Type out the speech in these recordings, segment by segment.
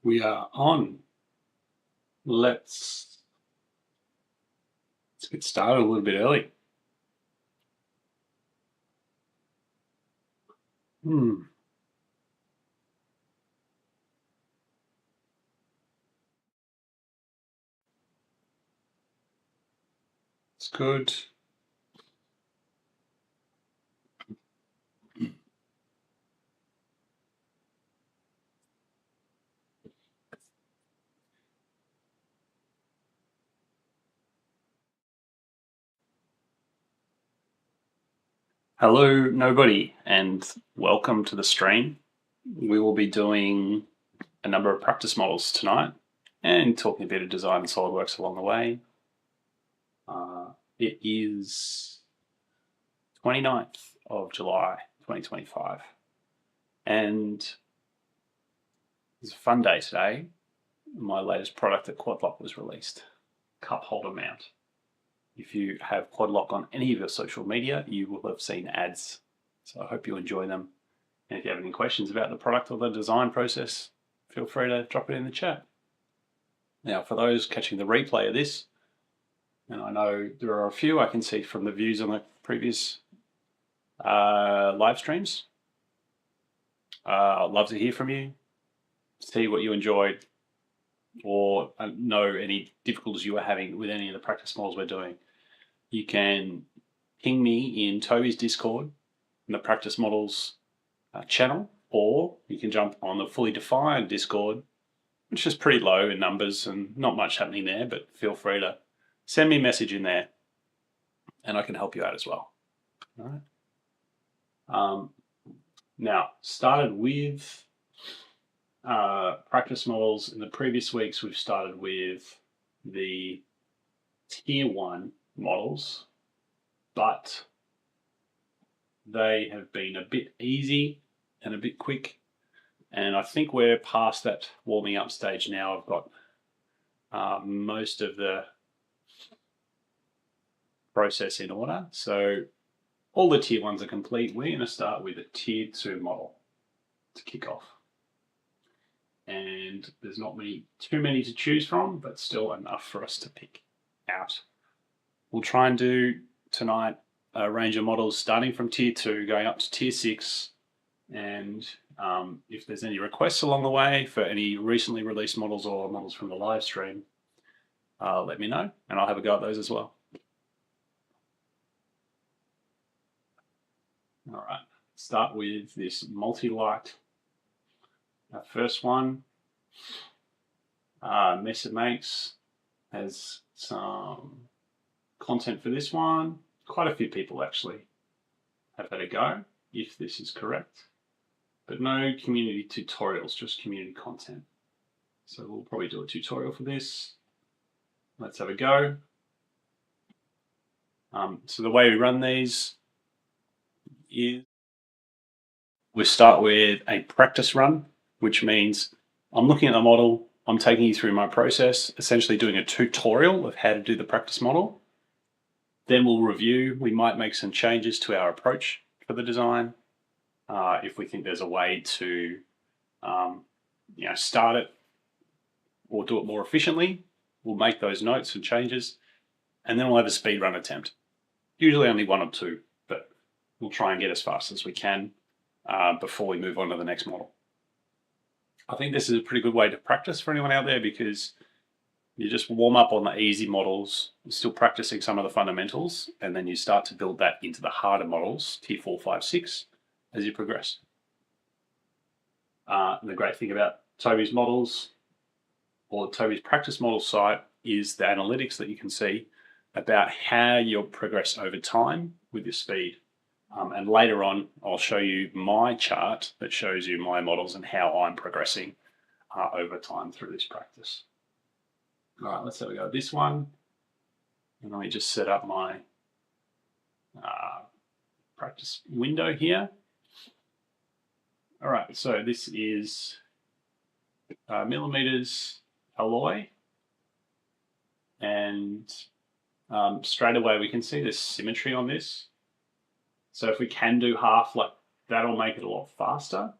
We are on. Let's get started a little bit early. It's good. Hello, nobody, and welcome to the stream. We will be doing a number of practice models tonight and talking a bit of design and SolidWorks along the way. It is 29th of July 2025, and it's a fun day today. My latest product at QuadLock was released, cup holder mount. If you have QuadLock on any of your social media, you will have seen ads. So I hope you enjoy them. And if you have any questions about the product or the design process, feel free to drop it in the chat. Now, for those catching the replay of this, and I know there are a few I can see from the views on the previous live streams. I'd love to hear from you, see what you enjoyed, or know any difficulties you are having with any of the practice models we're doing. You can ping me in TOBY'S Discord in the practice models channel, or you can jump on the fully defined Discord, which is pretty low in numbers and not much happening there, but feel free to send me a message in there and I can help you out as well. All right. Now, started with practice models. In the previous weeks, we've started with the tier 1 models, but they have been a bit easy and a bit quick. And I think we're past that warming up stage now. I've got most of the process in order. So all the tier 1s are complete. We're going to start with a tier 2 model to kick off. And there's not too many to choose from, but still enough for us to pick out. We'll try and do tonight a range of models starting from tier 2 going up to tier 6. And if there's any requests along the way for any recently released models or models from the live stream, let me know and I'll have a go at those as well. All right, start with this multi-light. Our first one, Mesa Makes, has some content for this one. Quite a few people actually have had a go, if this is correct, but no community tutorials, just community content. So we'll probably do a tutorial for this. Let's have a go. So the way we run these is we start with a practice run, which means I'm looking at the model, I'm taking you through my process, essentially doing a tutorial of how to do the practice model. Then we'll review. We might make some changes to our approach for the design. If we think there's a way to start it or do it more efficiently, we'll make those notes and changes. And then we'll have a speed run attempt. Usually only 1 or 2, but we'll try and get as fast as we can before we move on to the next model. I think this is a pretty good way to practice for anyone out there, because you just warm up on the easy models, you're still practicing some of the fundamentals, and then you start to build that into the harder models, tier 4, 5, 6, as you progress. And the great thing about TOBY'S models or TOBY'S practice model site is the analytics that you can see about how you'll progress over time with your speed. And later on, I'll show you my chart that shows you my models and how I'm progressing over time through this practice. All right, let's have a go at this one. And let me just set up my practice window here. All right, so this is millimeters alloy. And straight away we can see the symmetry on this. So if we can do half, like that'll make it a lot faster.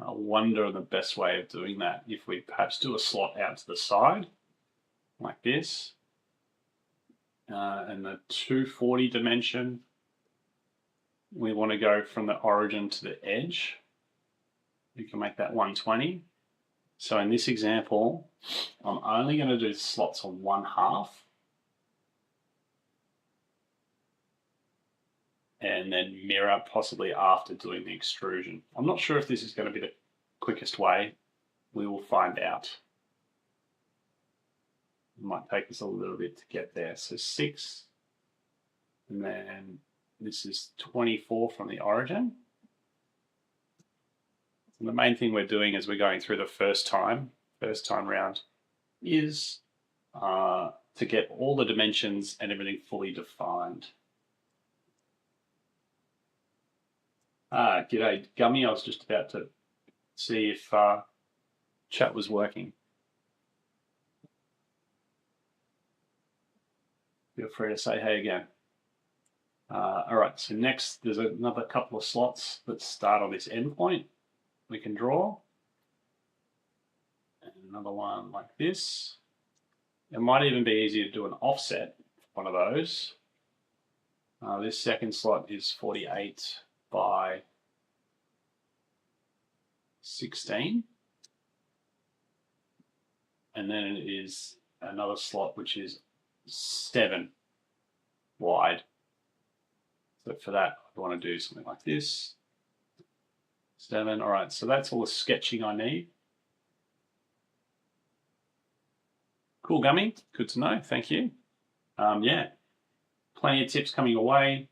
I wonder the best way of doing that, if we perhaps do a slot out to the side, like this, and the 240 dimension, we want to go from the origin to the edge. We can make that 120. So in this example, I'm only going to do slots on 1/2. And then mirror possibly after doing the extrusion. I'm not sure if this is going to be the quickest way. We will find out. It might take us a little bit to get there. So 6, and then this is 24 from the origin. And the main thing we're doing as we're going through the first time round is to get all the dimensions and everything fully defined. G'day, Gummy. I was just about to see if chat was working. Feel free to say hey again. All right, so next there's another couple of slots that start on this endpoint we can draw. And another one like this. It might even be easier to do an offset, one of those. This second slot is 48 by 16. And then it is another slot which is 7 wide. So for that, I want to do something like this. 7, all right, so that's all the sketching I need. Cool, Gummy, good to know, thank you. Yeah, plenty of tips coming your way.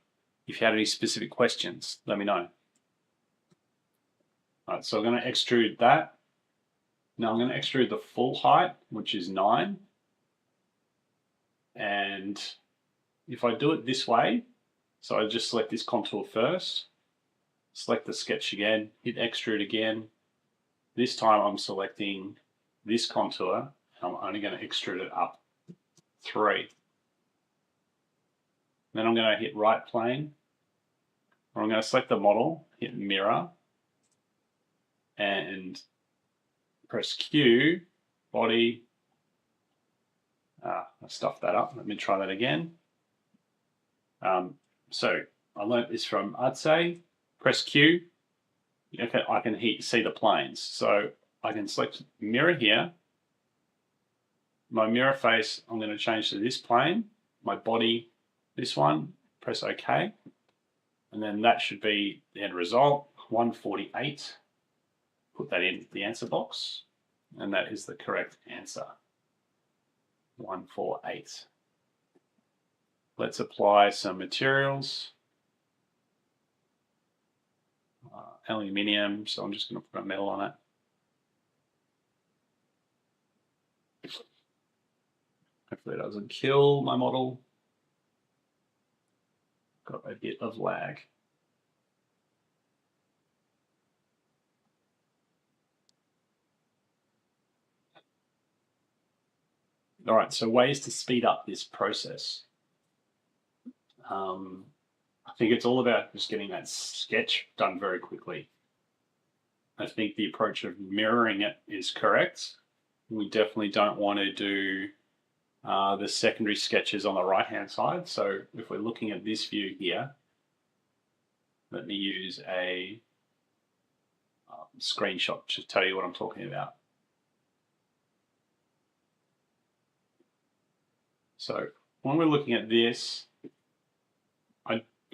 If you had any specific questions, let me know. All right, so I'm going to extrude that. Now I'm going to extrude the full height, which is 9. And if I do it this way, so I just select this contour first, select the sketch again, hit extrude again. This time I'm selecting this contour, and I'm only going to extrude it up 3. Then I'm going to hit right plane, or I'm going to select the model, hit mirror, and press Q, body. I stuffed that up. Let me try that again. So I learnt this from Adsay. Press Q. Okay, I can see the planes. So I can select mirror here. My mirror face, I'm going to change to this plane. My body, this one. Press OK. And then that should be the end result, 148. Put that in the answer box. And that is the correct answer, 148. Let's apply some materials. Aluminium, so I'm just going to put a metal on it. Hopefully it doesn't kill my model. Got a bit of lag. All right, so ways to speed up this process. I think it's all about just getting that sketch done very quickly. I think the approach of mirroring it is correct. We definitely don't want to do the secondary sketches on the right-hand side. So if we're looking at this view here, let me use a screenshot to tell you what I'm talking about. So when we're looking at this,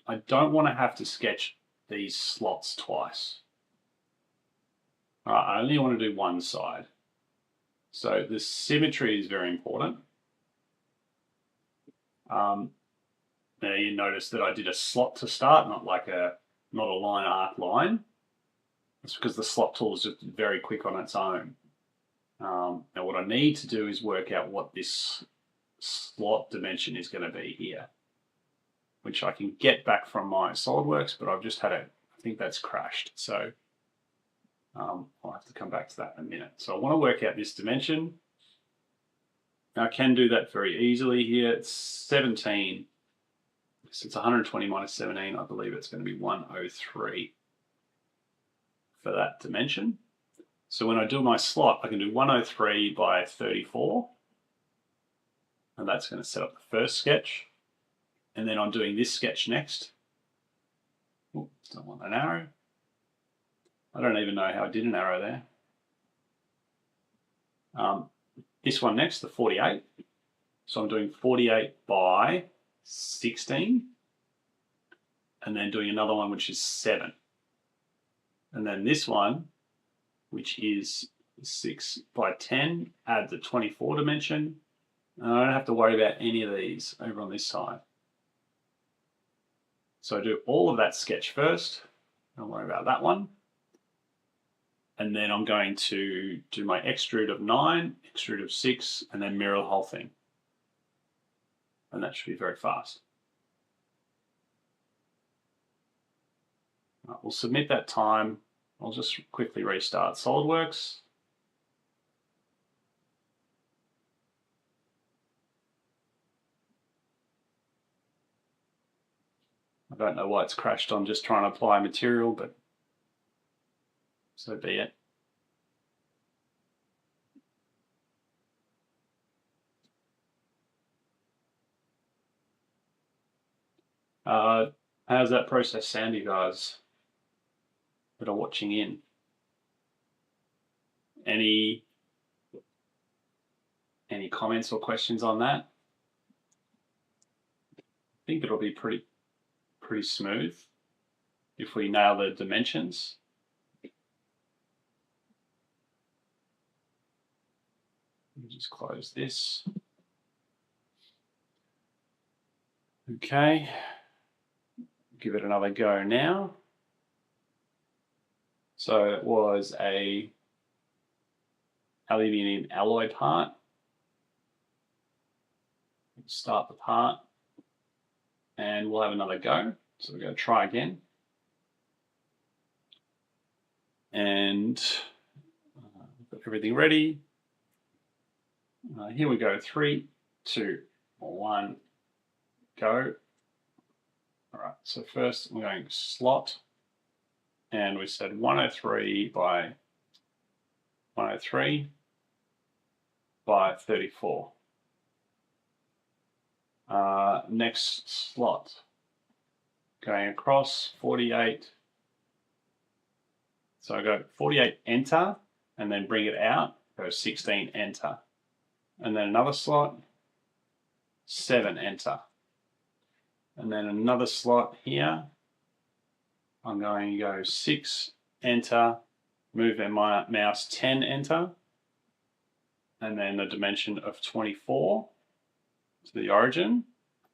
I don't want to have to sketch these slots twice. I only want to do one side. So the symmetry is very important. Now you notice that I did a slot to start, not a line arc line. That's because the slot tool is just very quick on its own. Now what I need to do is work out what this slot dimension is going to be here, which I can get back from my SolidWorks, but I've just had I think that's crashed. So I'll have to come back to that in a minute. So I want to work out this dimension. Now I can do that very easily here. It's 17. So it's 120 minus 17. I believe it's going to be 103 for that dimension. So when I do my slot, I can do 103 by 34. And that's going to set up the first sketch. And then I'm doing this sketch next. Oops, don't want an arrow. I don't even know how I did an arrow there. This one next, the 48. So I'm doing 48 by 16. And then doing another one, which is 7. And then this one, which is 6 by 10, add the 24 dimension. And I don't have to worry about any of these over on this side. So I do all of that sketch first. Don't worry about that one. And then I'm going to do my extrude of 9, extrude of 6, and then mirror the whole thing. And that should be very fast. Right, we'll submit that time. I'll just quickly restart SolidWorks. I don't know why it's crashed. I'm just trying to apply material, but so be it. How's that process sound, you guys that are watching in? Any comments or questions on that? I think it'll be pretty smooth if we nail the dimensions. Let me just close this. Okay, give it another go now. So it was a aluminium alloy part. Start the part and we'll have another go. So we're going to try again. And got everything ready. Here we go. 3, 2, 1, go. All right, so first I'm going slot. And we said 103 by 103 by 34. Next slot, going across 48. So I go 48, enter, and then bring it out, go 16, enter. And then another slot, 7, enter. And then another slot here, I'm going to go 6, enter, move my mouse 10, enter, and then the dimension of 24 to the origin.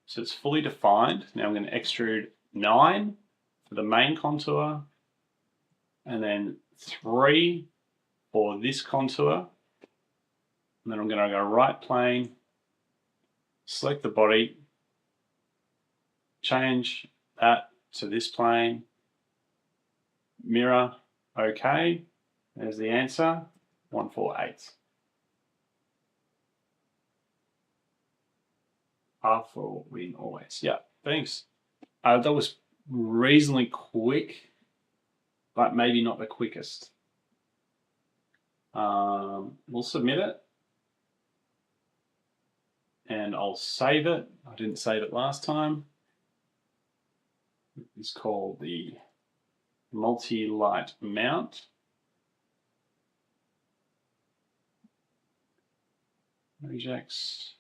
So it's fully defined. Now I'm going to extrude 9 for the main contour, and then 3 for this contour. And then I'm going to go right plane, select the body, change that to this plane, mirror, okay. There's the answer, 148. Half for win always. Yeah, thanks. That was reasonably quick, but maybe not the quickest. We'll submit it. And I'll save it. I didn't save it last time. It's called the multi-light mount. Regex.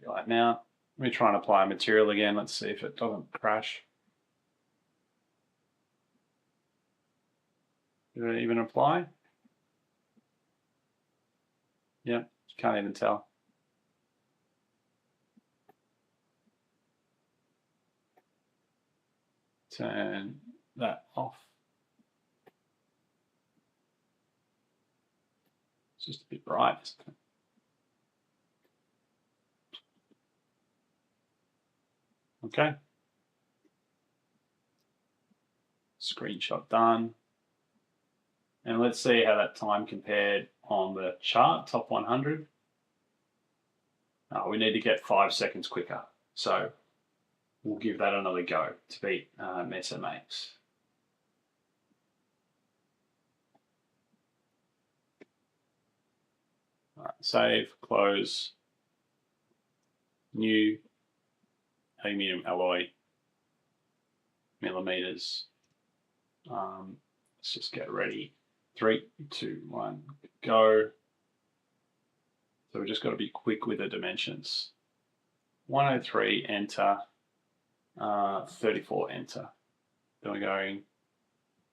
Light mount. Let me try and apply a material again. Let's see if it doesn't crash. Did it even apply? Yep, can't even tell. Turn that off. It's just a bit bright, isn't it? Okay. Screenshot done. And let's see how that time compared on the chart, top 100. We need to get 5 seconds quicker. So we'll give that another go to beat SMX. All right, save, close, new aluminium alloy, millimeters. Let's just get ready. 3, 2, 1, go. So we've just got to be quick with the dimensions. 103, enter. 34, enter. Then we're going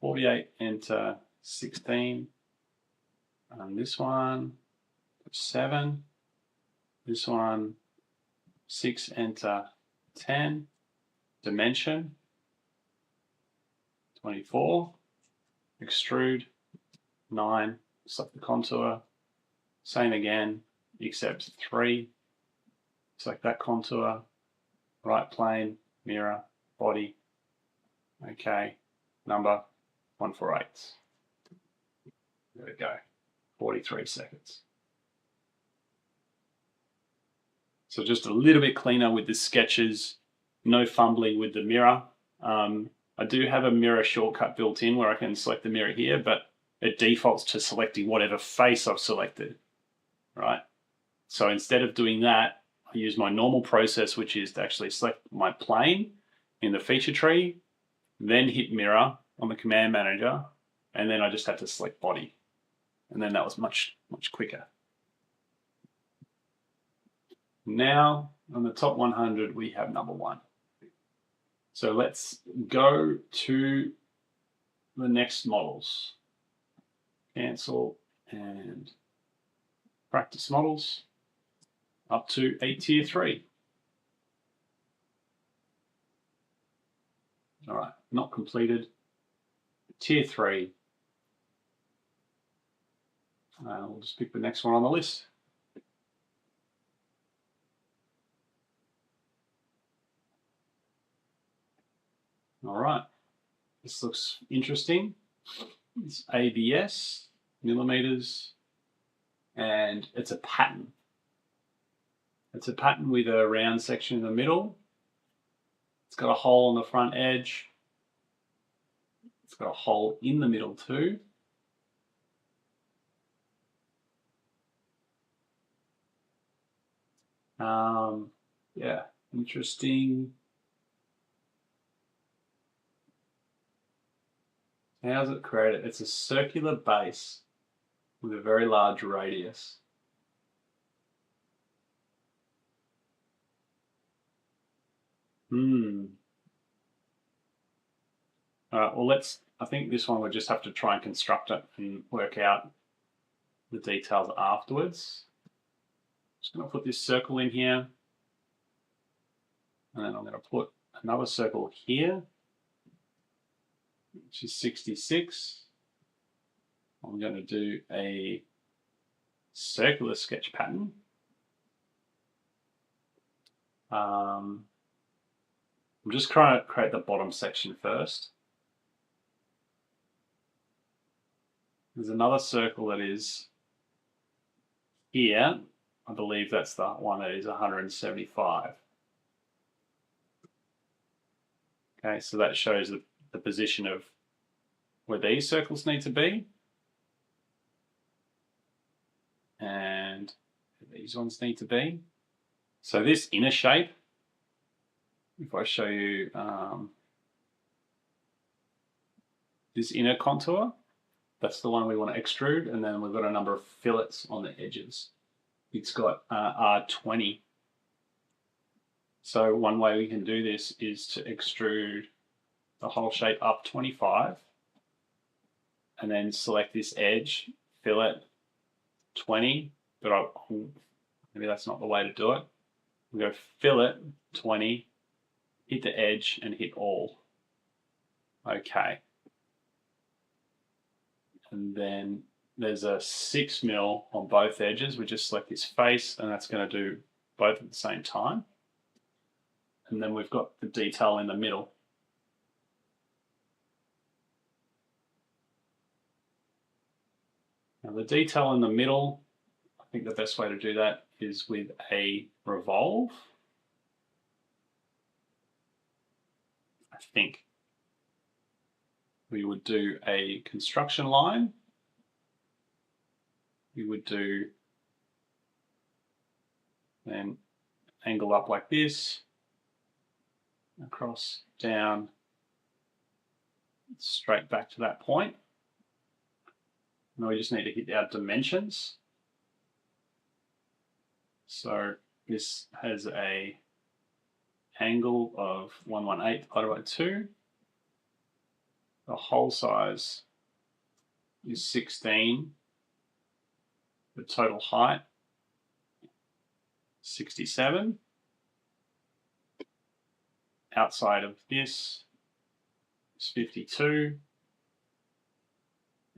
48, enter. 16. And this one, 7. This one, 6, enter. 10. Dimension, 24. Extrude, 9. Select the contour. Same again, except 3. Select that contour. Right plane, mirror, body. Okay, number 148. There we go. 43 seconds. So just a little bit cleaner with the sketches, no fumbling with the mirror. I do have a mirror shortcut built in where I can select the mirror here, but it defaults to selecting whatever face I've selected, right? So instead of doing that, I use my normal process, which is to actually select my plane in the feature tree, then hit mirror on the command manager, and then I just had to select body. And then that was much, much quicker. Now, on the top 100, we have number 1. So let's go to the next models. Cancel and practice models up to a tier 3. All right, not completed. Tier 3. We'll just pick the next one on the list. All right, this looks interesting. It's ABS, millimeters, and it's a pattern. It's a pattern with a round section in the middle. It's got a hole on the front edge. It's got a hole in the middle too. Yeah, interesting. How's it created? It's a circular base with a very large radius. All right, well, I think this one we'll just have to try and construct it and work out the details afterwards. Just going to put this circle in here. And then I'm going to put another circle here, which is 66. I'm going to do a circular sketch pattern. I'm just trying to create the bottom section first. There's another circle that is here. I believe that's the one that is 175. Okay, so that shows the position of where these circles need to be. And these ones need to be. So this inner shape, if I show you this inner contour, that's the one we want to extrude, and then we've got a number of fillets on the edges. It's got R20. So one way we can do this is to extrude the whole shape up 25, and then select this edge, fillet 20, but maybe that's not the way to do it. We go fillet 20, hit the edge and hit all. Okay. And then there's a 6 mil on both edges. We just select this face, and that's going to do both at the same time. And then we've got the detail in the middle. Now the detail in the middle, I think the best way to do that is with a revolve. think. We would do a construction line. We would do then angle up like this, across, down, straight back to that point. Now we just need to hit our dimensions. So this has a angle of 118 divided by 2. The hole size is 16. The total height, 67. Outside of this is 52.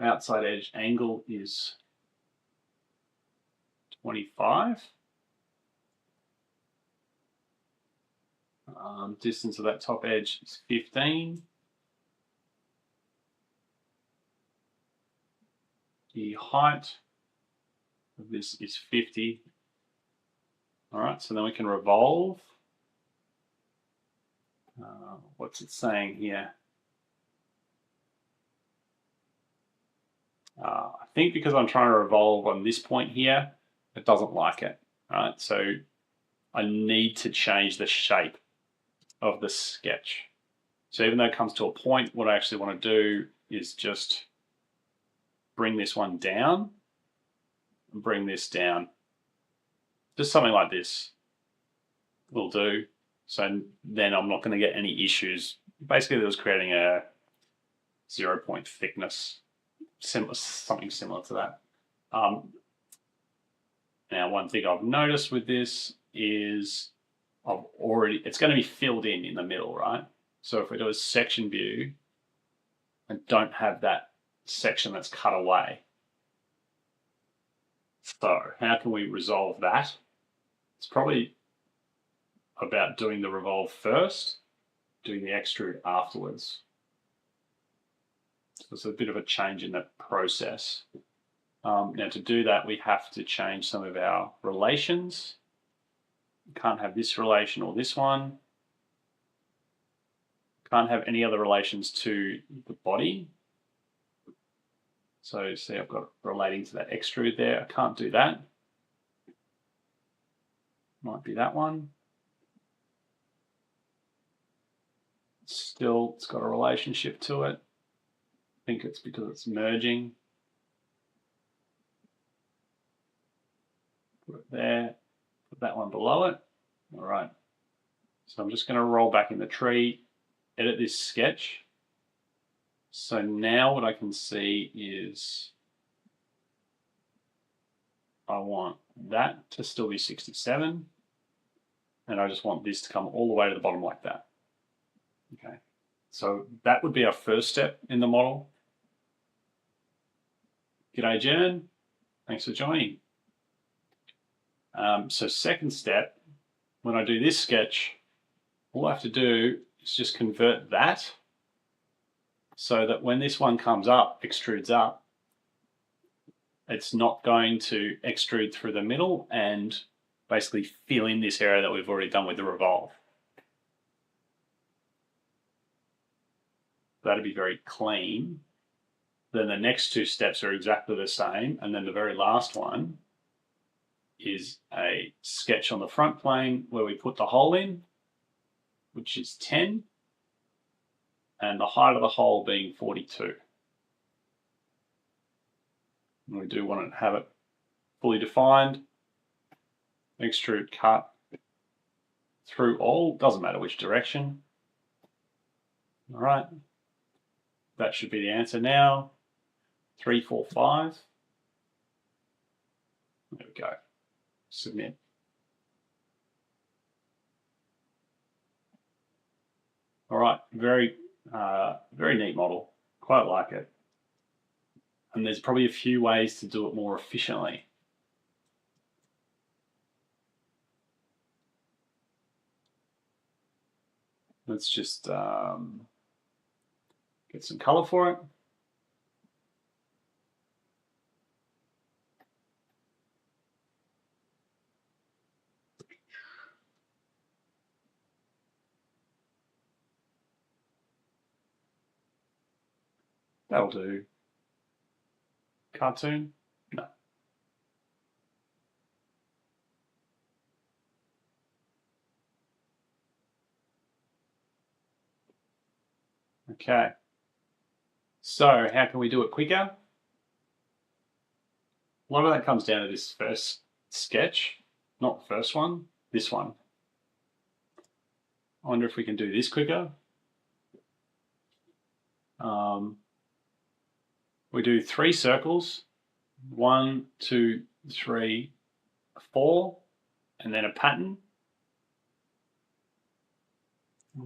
Outside edge angle is 25. Distance of that top edge is 15. The height of this is 50. All right, so then we can revolve. What's it saying here? I think because I'm trying to revolve on this point here, it doesn't like it. All right, so I need to change the shape of the sketch. So even though it comes to a point, what I actually want to do is just bring this one down and bring this down. Just something like this will do. So then I'm not going to get any issues. Basically, it was creating a 0 point thickness, something similar to that. Now, one thing I've noticed with this is it's going to be filled in the middle, right? So if we do a section view and don't have that section that's cut away. So how can we resolve that? It's probably about doing the revolve first, doing the extrude afterwards. So it's a bit of a change in that process. Now to do that, we have to change some of our relations. We can't have this relation or this one. Can't have any other relations to the body. So see, I've got relating to that extrude there. I can't do that. Might be that one. Still, it's got a relationship to it. I think it's because it's merging. Put it there, put that one below it. All right. So I'm just going to roll back in the tree, edit this sketch. So now what I can see is I want that to still be 67. And I just want this to come all the way to the bottom like that. Okay. So that would be our first step in the model. G'day, Jen. Thanks for joining. So second step, when I do this sketch, all I have to do is just convert that so that when this one comes up, extrudes up, it's not going to extrude through the middle and basically fill in this area that we've already done with the revolve. That'd be very clean. Then the next two steps are exactly the same. And then the very last one is a sketch on the front plane where we put the hole in, which is 10, and the height of the hole being 42. And we do want to have it fully defined. Extrude cut through all, doesn't matter which direction. All right, that should be the answer now. 3, 4, 5. There we go. Submit. All right, very neat model. Quite like it. And there's probably a few ways to do it more efficiently. Let's just get some color for it. That'll do. Cartoon? No. Okay. So how can we do it quicker? A lot of that comes down to this first sketch, not the first one, this one. I wonder if we can do this quicker. We do 3 circles, 1, 2, 3, 4, and then a pattern.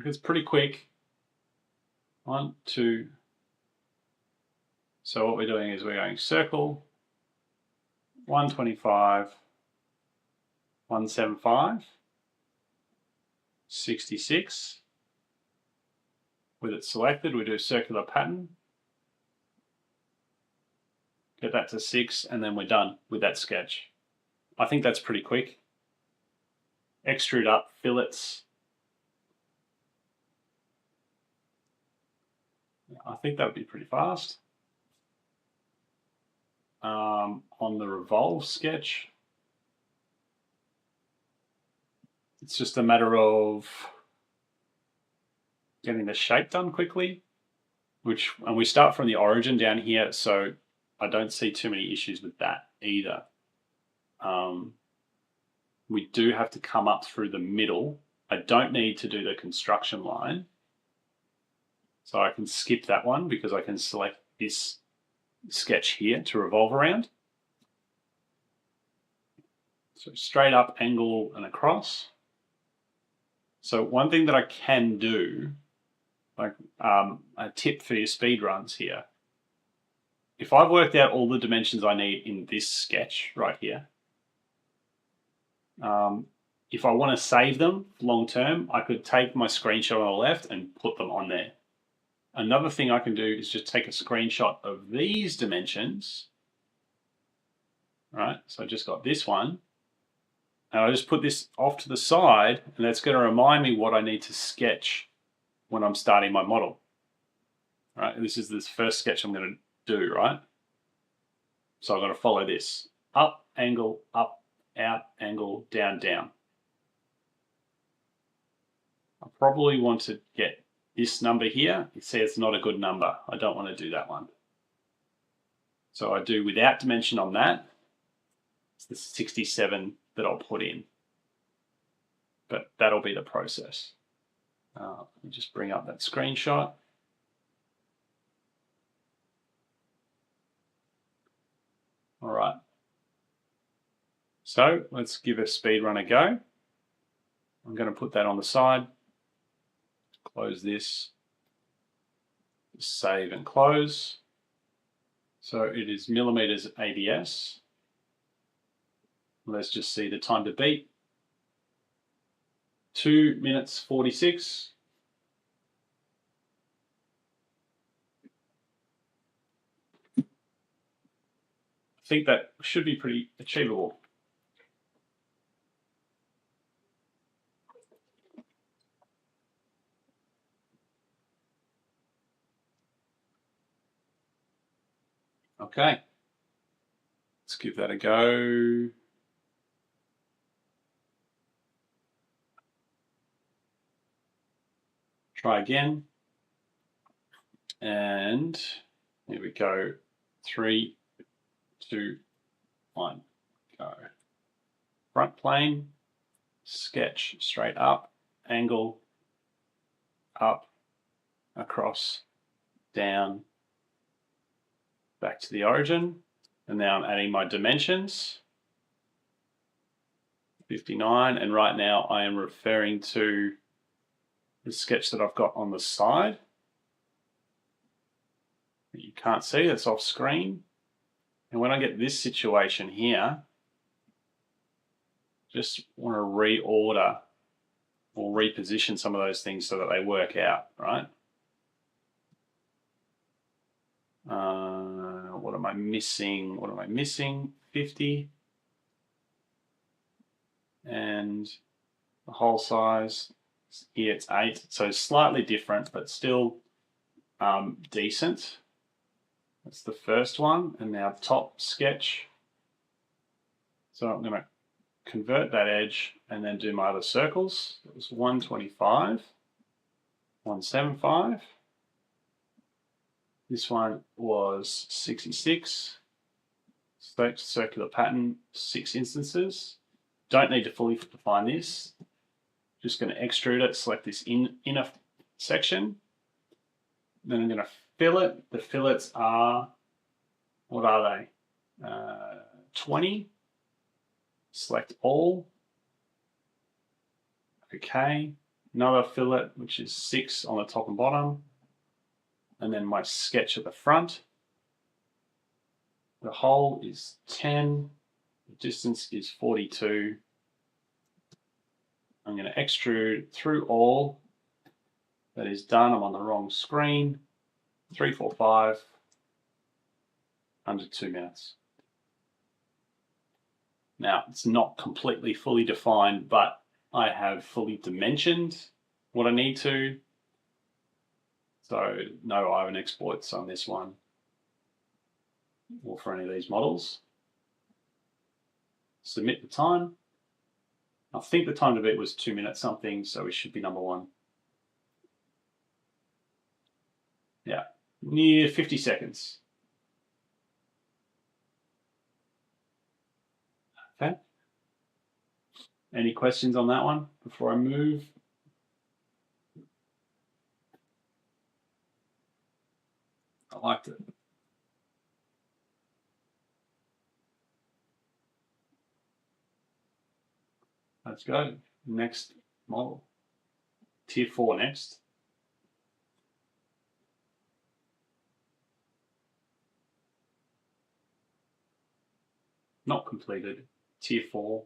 It's pretty quick. 1, 2. So what we're doing is we're going circle, 125, 175, 66. With it selected, we do a circular pattern. Get that to 6, and then we're done with that sketch. I think that's pretty quick. Extrude up fillets. I think that would be pretty fast. On the revolve sketch, it's just a matter of getting the shape done quickly, and we start from the origin down here, so I don't see too many issues with that either. We do have to come up through the middle. I don't need to do the construction line, so I can skip that one because I can select this sketch here to revolve around. So straight up, angle, and across. So one thing that I can do, like a tip for your speed runs here, if I've worked out all the dimensions I need in this sketch right here, if I want to save them long term, I could take my screenshot on the left and put them on there. Another thing I can do is just take a screenshot of these dimensions. Right, so I just got this one, and I just put this off to the side, and that's going to remind me what I need to sketch when I'm starting my model. All right, this is this first sketch I'm going to do, right? So I'm going to follow this. Up, angle, up, out, angle, down, down. I probably want to get this number here. You see it's not a good number. I don't want to do that one. So I do without dimension on that. It's the 67 that I'll put in. But that'll be the process. Let me just bring up that screenshot. All right. So let's give a speed run a go. I'm going to put that on the side. Close this. Save and close. So it is millimeters ABS. Let's just see the time to beat. 2 minutes 46. I think that should be pretty achievable. Okay, let's give that a go. Try again. And here we go. 3, 2, 1, go. Front plane, sketch straight up, angle, up, across, down, back to the origin. And now I'm adding my dimensions. 59, and right now I am referring to the sketch that I've got on the side. You can't see, it's off screen. And when I get this situation here, just want to reorder or reposition some of those things so that they work out, right? What am I missing? What am I missing? 50. And the hole size, here it's 8. So slightly different, but still decent. That's the first one, and now top sketch. So I'm going to convert that edge and then do my other circles. It was 125, 175. This one was 66. Circular pattern, 6 instances. Don't need to fully define this. Just going to extrude it, select this inner section. Then I'm going to fillet. The fillets are, what are they? 20. Select all. Okay. Another fillet, which is 6 on the top and bottom. And then my sketch at the front. The hole is 10. The distance is 42. I'm going to extrude through all. That is done. I'm on the wrong screen. 345. Under 2 minutes. Now, it's not completely fully defined, but I have fully dimensioned what I need to. So no iron exploits on this one or for any of these models. Submit the time. I think the time to beat was 2 minutes something, so we should be number 1. Yeah, near 50 seconds. Okay. Any questions on that one before I move? I liked it. Let's go. Next model. Tier 4 next. Not completed. Tier 4.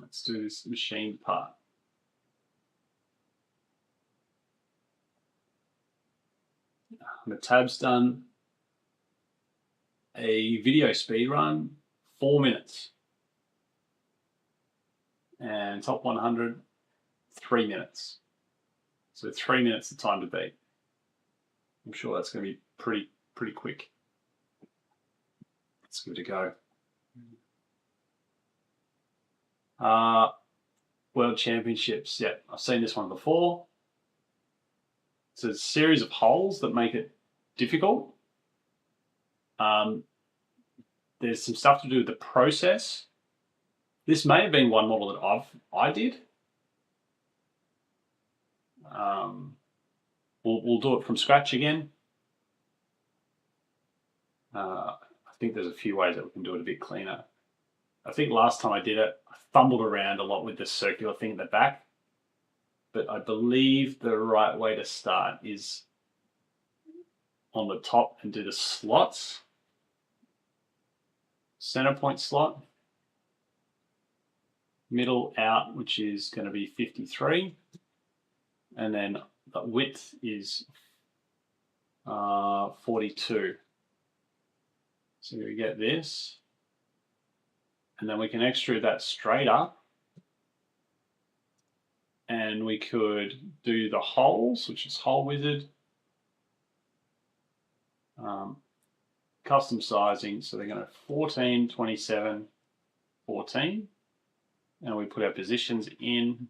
Let's do this machined part. The tab's done. A video speed run, 4 minutes. And top 100, 3 minutes. So 3 minutes the time to beat. I'm sure that's going to be pretty quick. Let's give it a go. World Championships. Yeah, I've seen this one before. It's a series of holes that make it difficult. There's some stuff to do with the process. This may have been one model that I did. We'll do it from scratch again. I think there's a few ways that we can do it a bit cleaner. I think last time I did it, I fumbled around a lot with the circular thing at the back. But I believe the right way to start is on the top and do the slots. Center point slot. Middle out, which is going to be 53. And then the width is 42. So we get this. And then we can extrude that straight up. And we could do the holes, which is hole wizard. Custom sizing, so they're going to 14, 27, 14. And we put our positions in.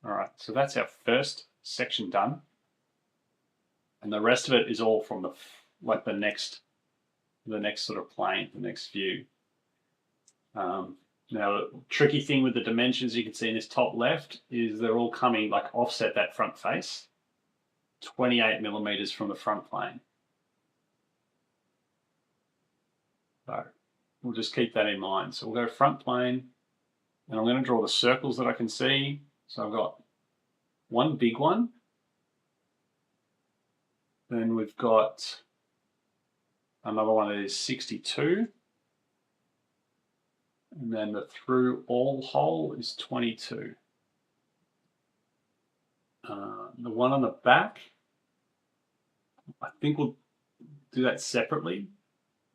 All right, so that's our first section done. And the rest of it is all from the next sort of plane, the next view. Now, the tricky thing with the dimensions you can see in this top left is they're all coming like offset that front face, 28 millimeters from the front plane. So we'll just keep that in mind. So we'll go front plane, and I'm going to draw the circles that I can see. So I've got one big one. Then we've got another one that is 62. And then the through all hole is 22. The one on the back, I think we'll do that separately.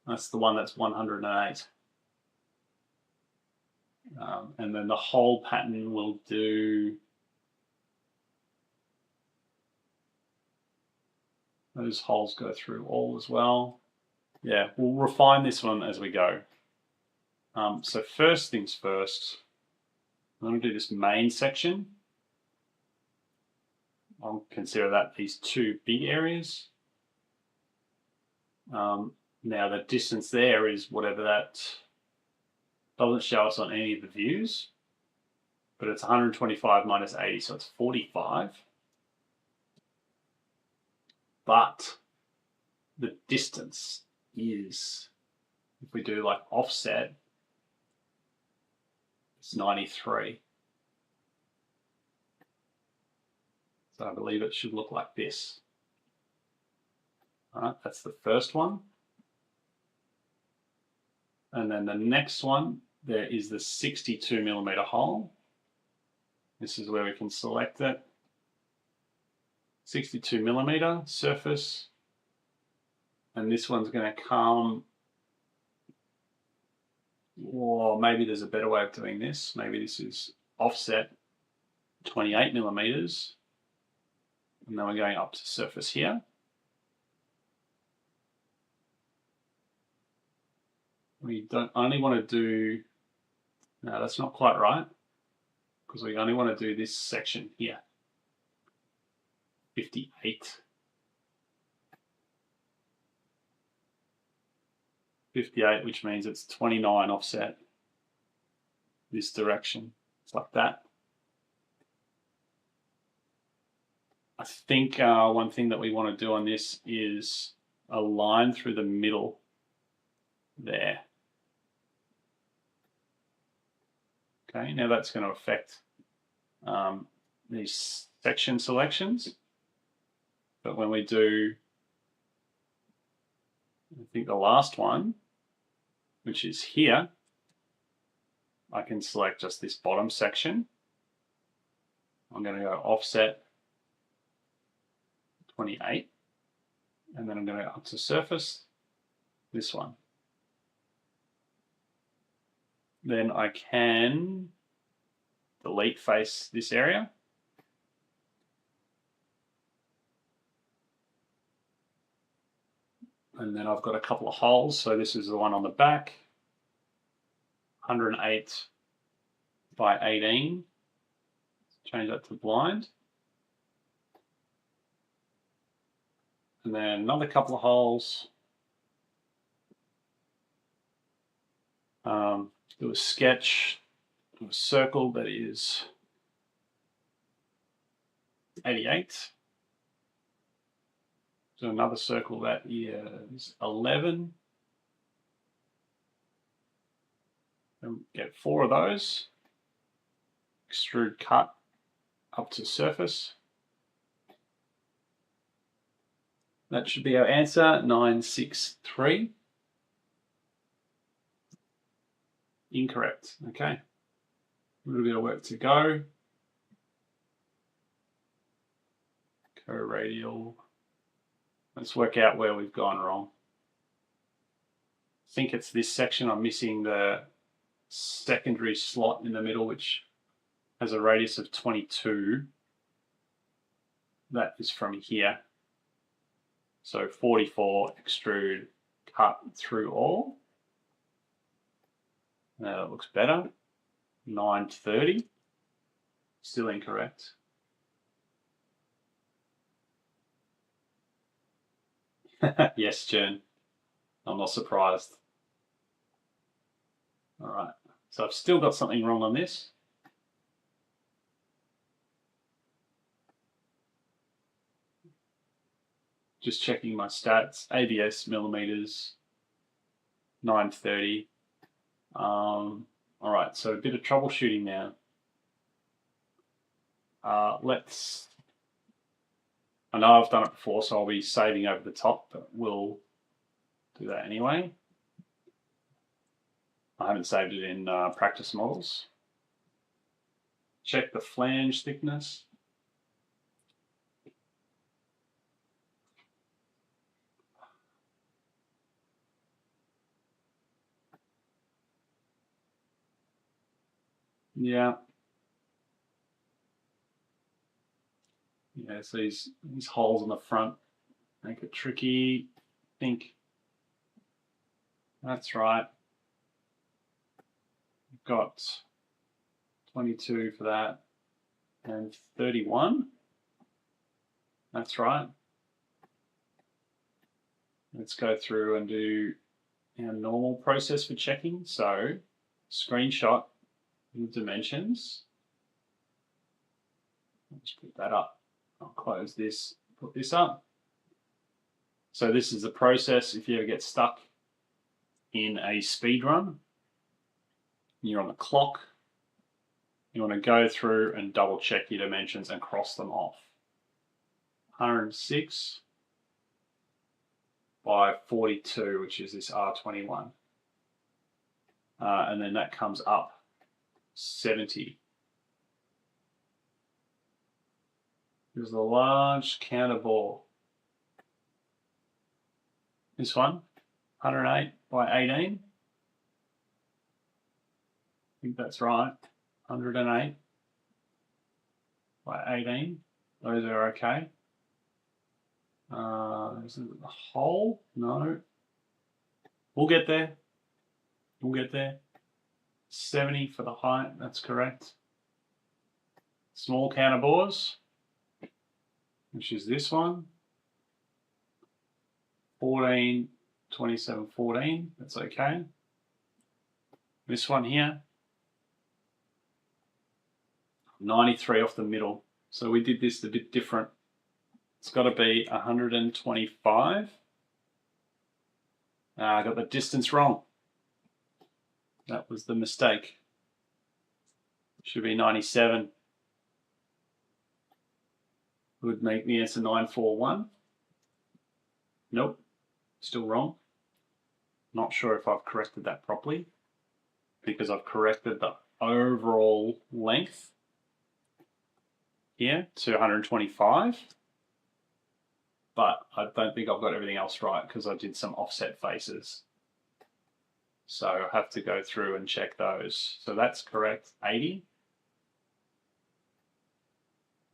That's the one that's 108. And then the whole pattern will do Those holes go through all as well. Yeah, we'll refine this one as we go. So first things first, I'm going to do this main section. I'll consider that these two big areas. Now the distance there is whatever that doesn't show us on any of the views, but it's 125 minus 80, so it's 45. But the distance is, if we do like offset, it's 93. So I believe it should look like this. All right, that's the first one. And then the next one, there is the 62 millimeter hole. This is where we can select it. 62 millimeter surface. And this one's going to come, or maybe there's a better way of doing this. Maybe this is offset 28 millimeters. And then we're going up to surface here. We don't only want to do, no, that's not quite right, because we only want to do this section here, 58. 58, which means it's 29 offset this direction. It's like that. I think one thing that we want to do on this is a line through the middle there. Okay, now that's going to affect these section selections. But when we do, I think the last one, which is here, I can select just this bottom section. I'm going to go offset 28, and then I'm going to go up to surface, this one. Then I can delete face this area. And then I've got a couple of holes. So this is the one on the back, 108 by 18. Change that to blind. And then another couple of holes. Do a sketch, do a circle that is 88. Do another circle that is 11. And get 4 of those. Extrude cut up to surface. That should be our answer, 963. Incorrect. Okay. A little bit of work to go. Co-radial. Let's work out where we've gone wrong. I think it's this section. I'm missing the secondary slot in the middle, which has a radius of 22. That is from here. So 44, extrude, cut through all. Now that looks better. 930. Still incorrect. Yes, Jen. I'm not surprised. All right. So I've still got something wrong on this. Just checking my stats. ABS millimeters, 930. All right, so a bit of troubleshooting now. I know I've done it before, so I'll be saving over the top, but we'll do that anyway. I haven't saved it in practice models. Check the flange thickness. Yeah. Yeah, so these holes on the front Make it tricky. Think. That's right. We've got 22 for that and 31. That's right. Let's go through and do our normal process for checking. So screenshot the dimensions. Let's put that up. I'll close this, put this up. So this is the process if you ever get stuck in a speed run. You're on the clock. You want to go through and double check your dimensions and cross them off. 106 by 42, which is this R21. And then that comes up 70. There's a large counter bore. This one, 108 by 18. I think that's right. 108 by 18. Those are okay. Is it the hole? No. We'll get there. We'll get there. 70 for the height, that's correct. Small counter bores, which is this one. 14, 27, 14, that's okay. This one here, 93 off the middle. So we did this a bit different. It's got to be 125. I got the distance wrong. That was the mistake. Should be 97. Would make the answer 941. Nope, still wrong. Not sure if I've corrected that properly because I've corrected the overall length here to 125. But I don't think I've got everything else right because I did some offset faces. So I have to go through and check those. So that's correct, 80.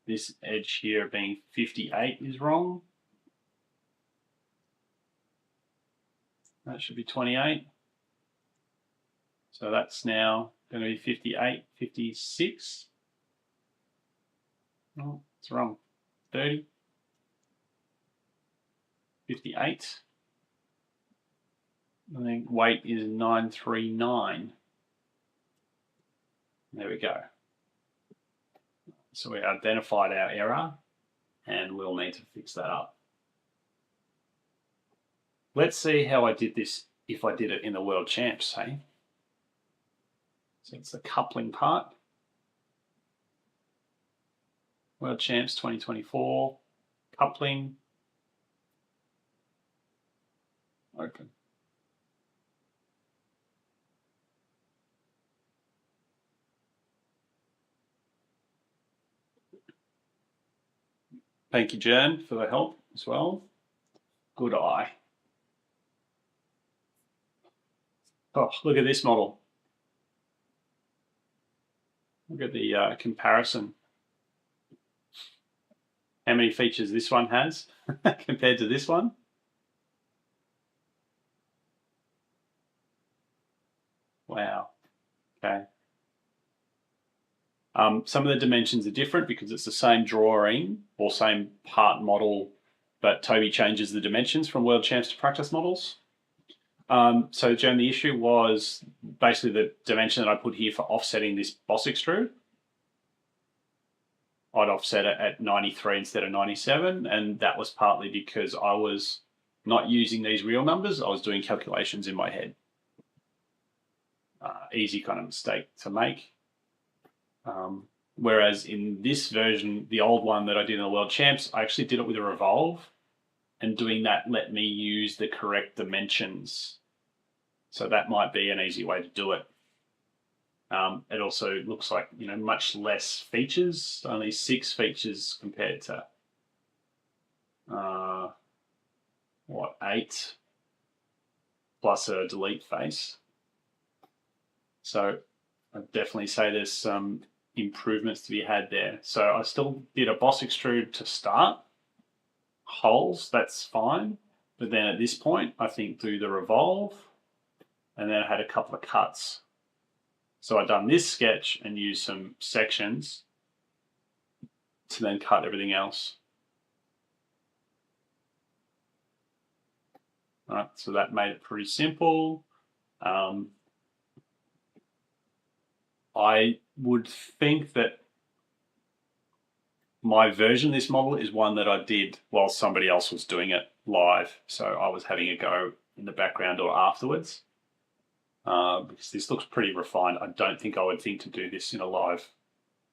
This edge here being 58 is wrong. That should be 28. So that's now going to be 58, 56. Oh, it's wrong. 30. 58. I think weight is 939. There we go. So we identified our error and we'll need to fix that up. Let's see how I did this if I did it in the World Champs, hey? So it's the coupling part. World Champs 2024, coupling, open. Thank you, Jen, for the help as well. Good eye. Oh, look at this model. Look at the comparison. How many features this one has compared to this one. Wow. Okay. Some of the dimensions are different because it's the same drawing or same part model, but Toby changes the dimensions from World Champs to practice models. So Jen, the issue was basically the dimension that I put here for offsetting this boss extrude. I'd offset it at 93 instead of 97, and that was partly because I was not using these real numbers. I was doing calculations in my head. Easy kind of mistake to make. Whereas in this version, the old one that I did in the World Champs, I actually did it with a revolve, and doing that let me use the correct dimensions. So that might be an easy way to do it. It also looks like, you know, much less features, only 6 features compared to, 8 plus a delete face. So I'd definitely say there's some improvements to be had there. So I still did a boss extrude to start, holes, that's fine. But then at this point, I think do the revolve, and then I had a couple of cuts. So I've done this sketch and used some sections to then cut everything else. All right, so that made it pretty simple. I would think that my version of this model is one that I did while somebody else was doing it live. So I was having a go in the background or afterwards. Because this looks pretty refined. I don't think I would think to do this in a live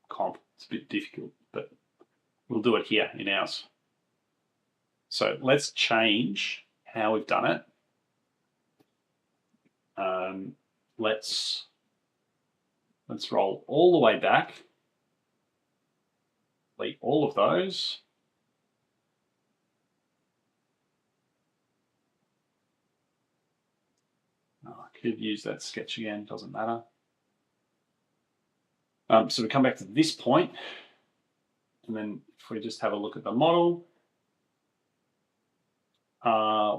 comp. It's a bit difficult, but we'll do it here in ours. So let's change how we've done it. Let's roll all the way back. Delete all of those. Oh, I could use that sketch again, doesn't matter. So we come back to this point, and then if we just have a look at the model,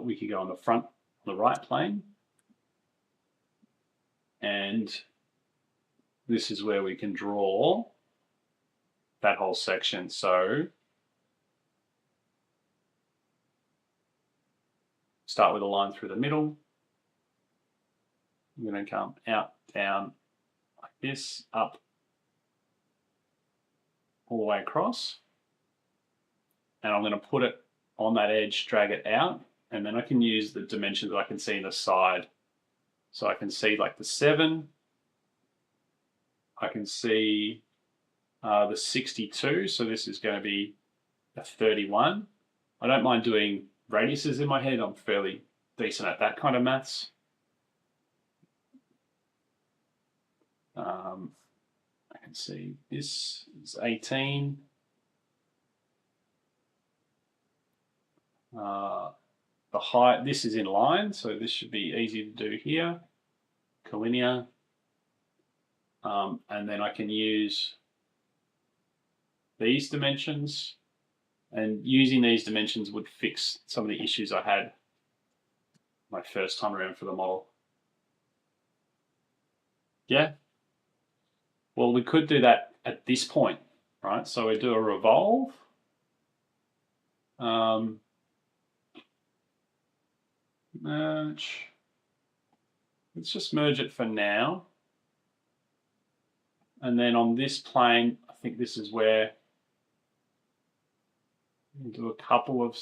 we could go on the front, on the right plane, and this is where we can draw that whole section. So start with a line through the middle. I'm going to come out, down like this, up, all the way across. And I'm going to put it on that edge, drag it out, and then I can use the dimensions that I can see in the side. So I can see like the 7, I can see the 62, so this is going to be a 31. I don't mind doing radiuses in my head, I'm fairly decent at that kind of maths. I can see this is 18. The height, this is in line, so this should be easy to do here, collinear. And then I can use these dimensions, and using these dimensions would fix some of the issues I had my first time around for the model. Yeah. Well, we could do that at this point, right? So we do a revolve. Merge. Let's just merge it for now. And then on this plane, I think this is where we'll do a couple of,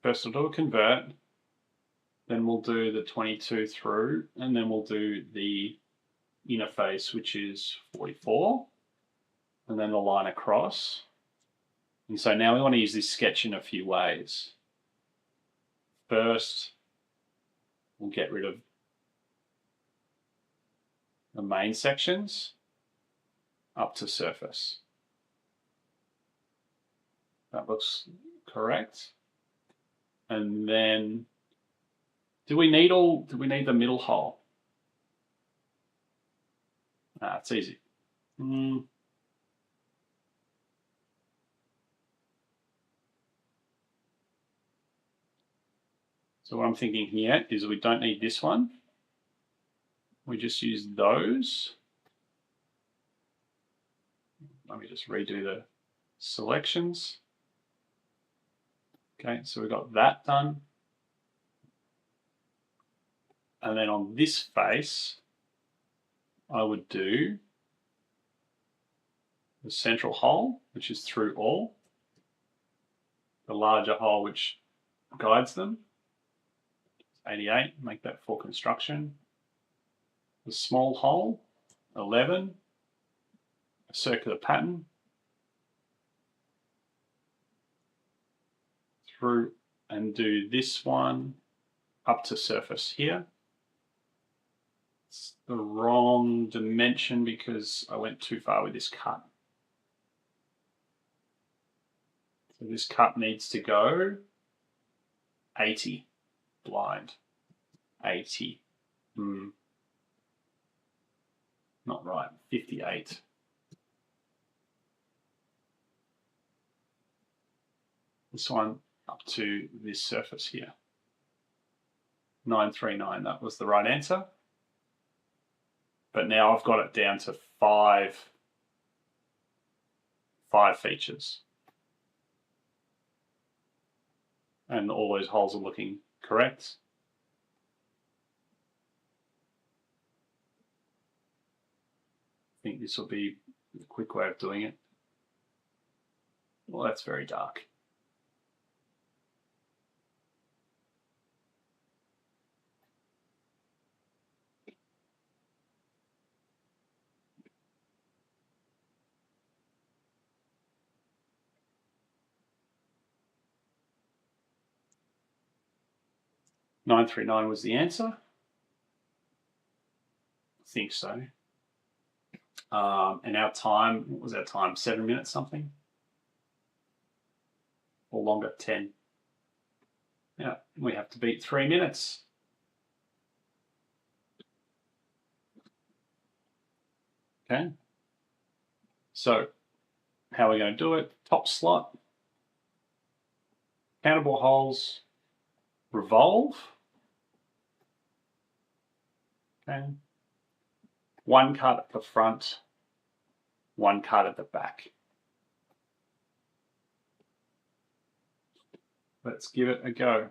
first we'll do a convert, then we'll do the 22 through, and then we'll do the interface, which is 44, and then the line across. And so now we want to use this sketch in a few ways. First, we'll get rid of the main sections up to surface. That looks correct. And then, do we need the middle hole? It's easy. So what I'm thinking here is we don't need this one. We just use those. Let me just redo the selections. Okay, so we got that done. And then on this face, I would do the central hole, which is through all, the larger hole which guides them, 88, make that for construction. The small hole, 11, a circular pattern, through, and do this one up to surface here. It's the wrong dimension because I went too far with this cut. So this cut needs to go 80, blind, 80. Not right, 58. this one up to this surface here. 939, that was the right answer. But now I've got it down to five features. And all those holes are looking correct. I think this will be a quick way of doing it. Well, that's very dark. $939 was the answer. I think so. And our time, what was our time? 7 minutes something? Or longer, 10. Yeah, we have to beat 3 minutes. Okay. So, how are we going to do it? Top slot, countable holes, revolve. Okay. One cut at the front, one cut at the back. Let's give it a go.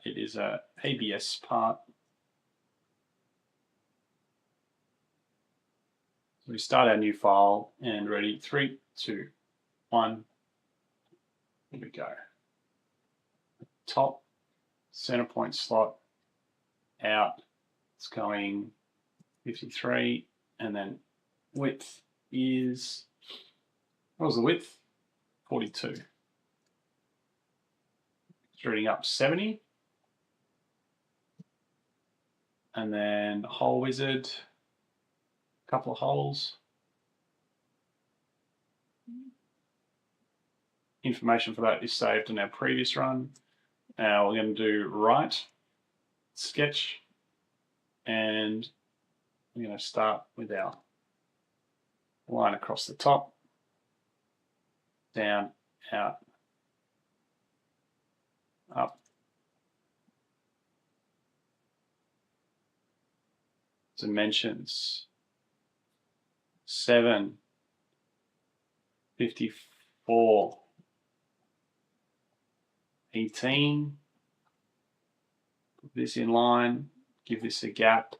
It is a ABS part. So we start our new file and ready, 3, 2, 1. Here we go. Top, center point slot, out. It's going 53, and then width is, what was the width? 42. Extruding up 70. And then hole wizard, a couple of holes. Information for that is saved in our previous run. Now we're going to do right, sketch, and we're going to start with our line across the top, down, out, up. Dimensions 7, 54, 18. Put this in line, give this a gap.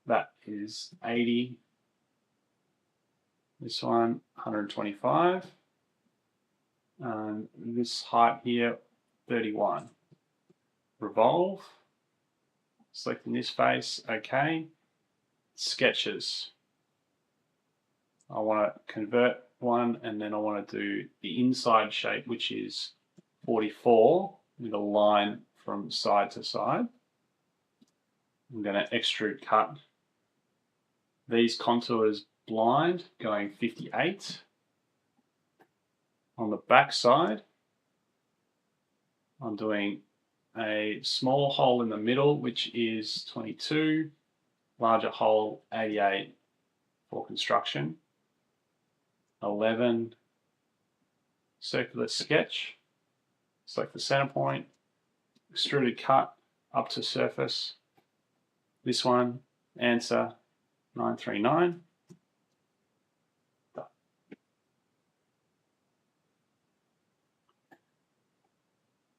That is 80. This one, 125. And this height here, 31. Revolve. Selecting this face, okay. Sketches. I want to convert one, and then I want to do the inside shape, which is 44 with a line from side to side. I'm going to extrude cut these contours blind, going 58. On the back side, I'm doing a small hole in the middle, which is 22, larger hole 88 for construction, 11, circular sketch, select the center point, extruded cut up to surface. This one, answer 939. Done.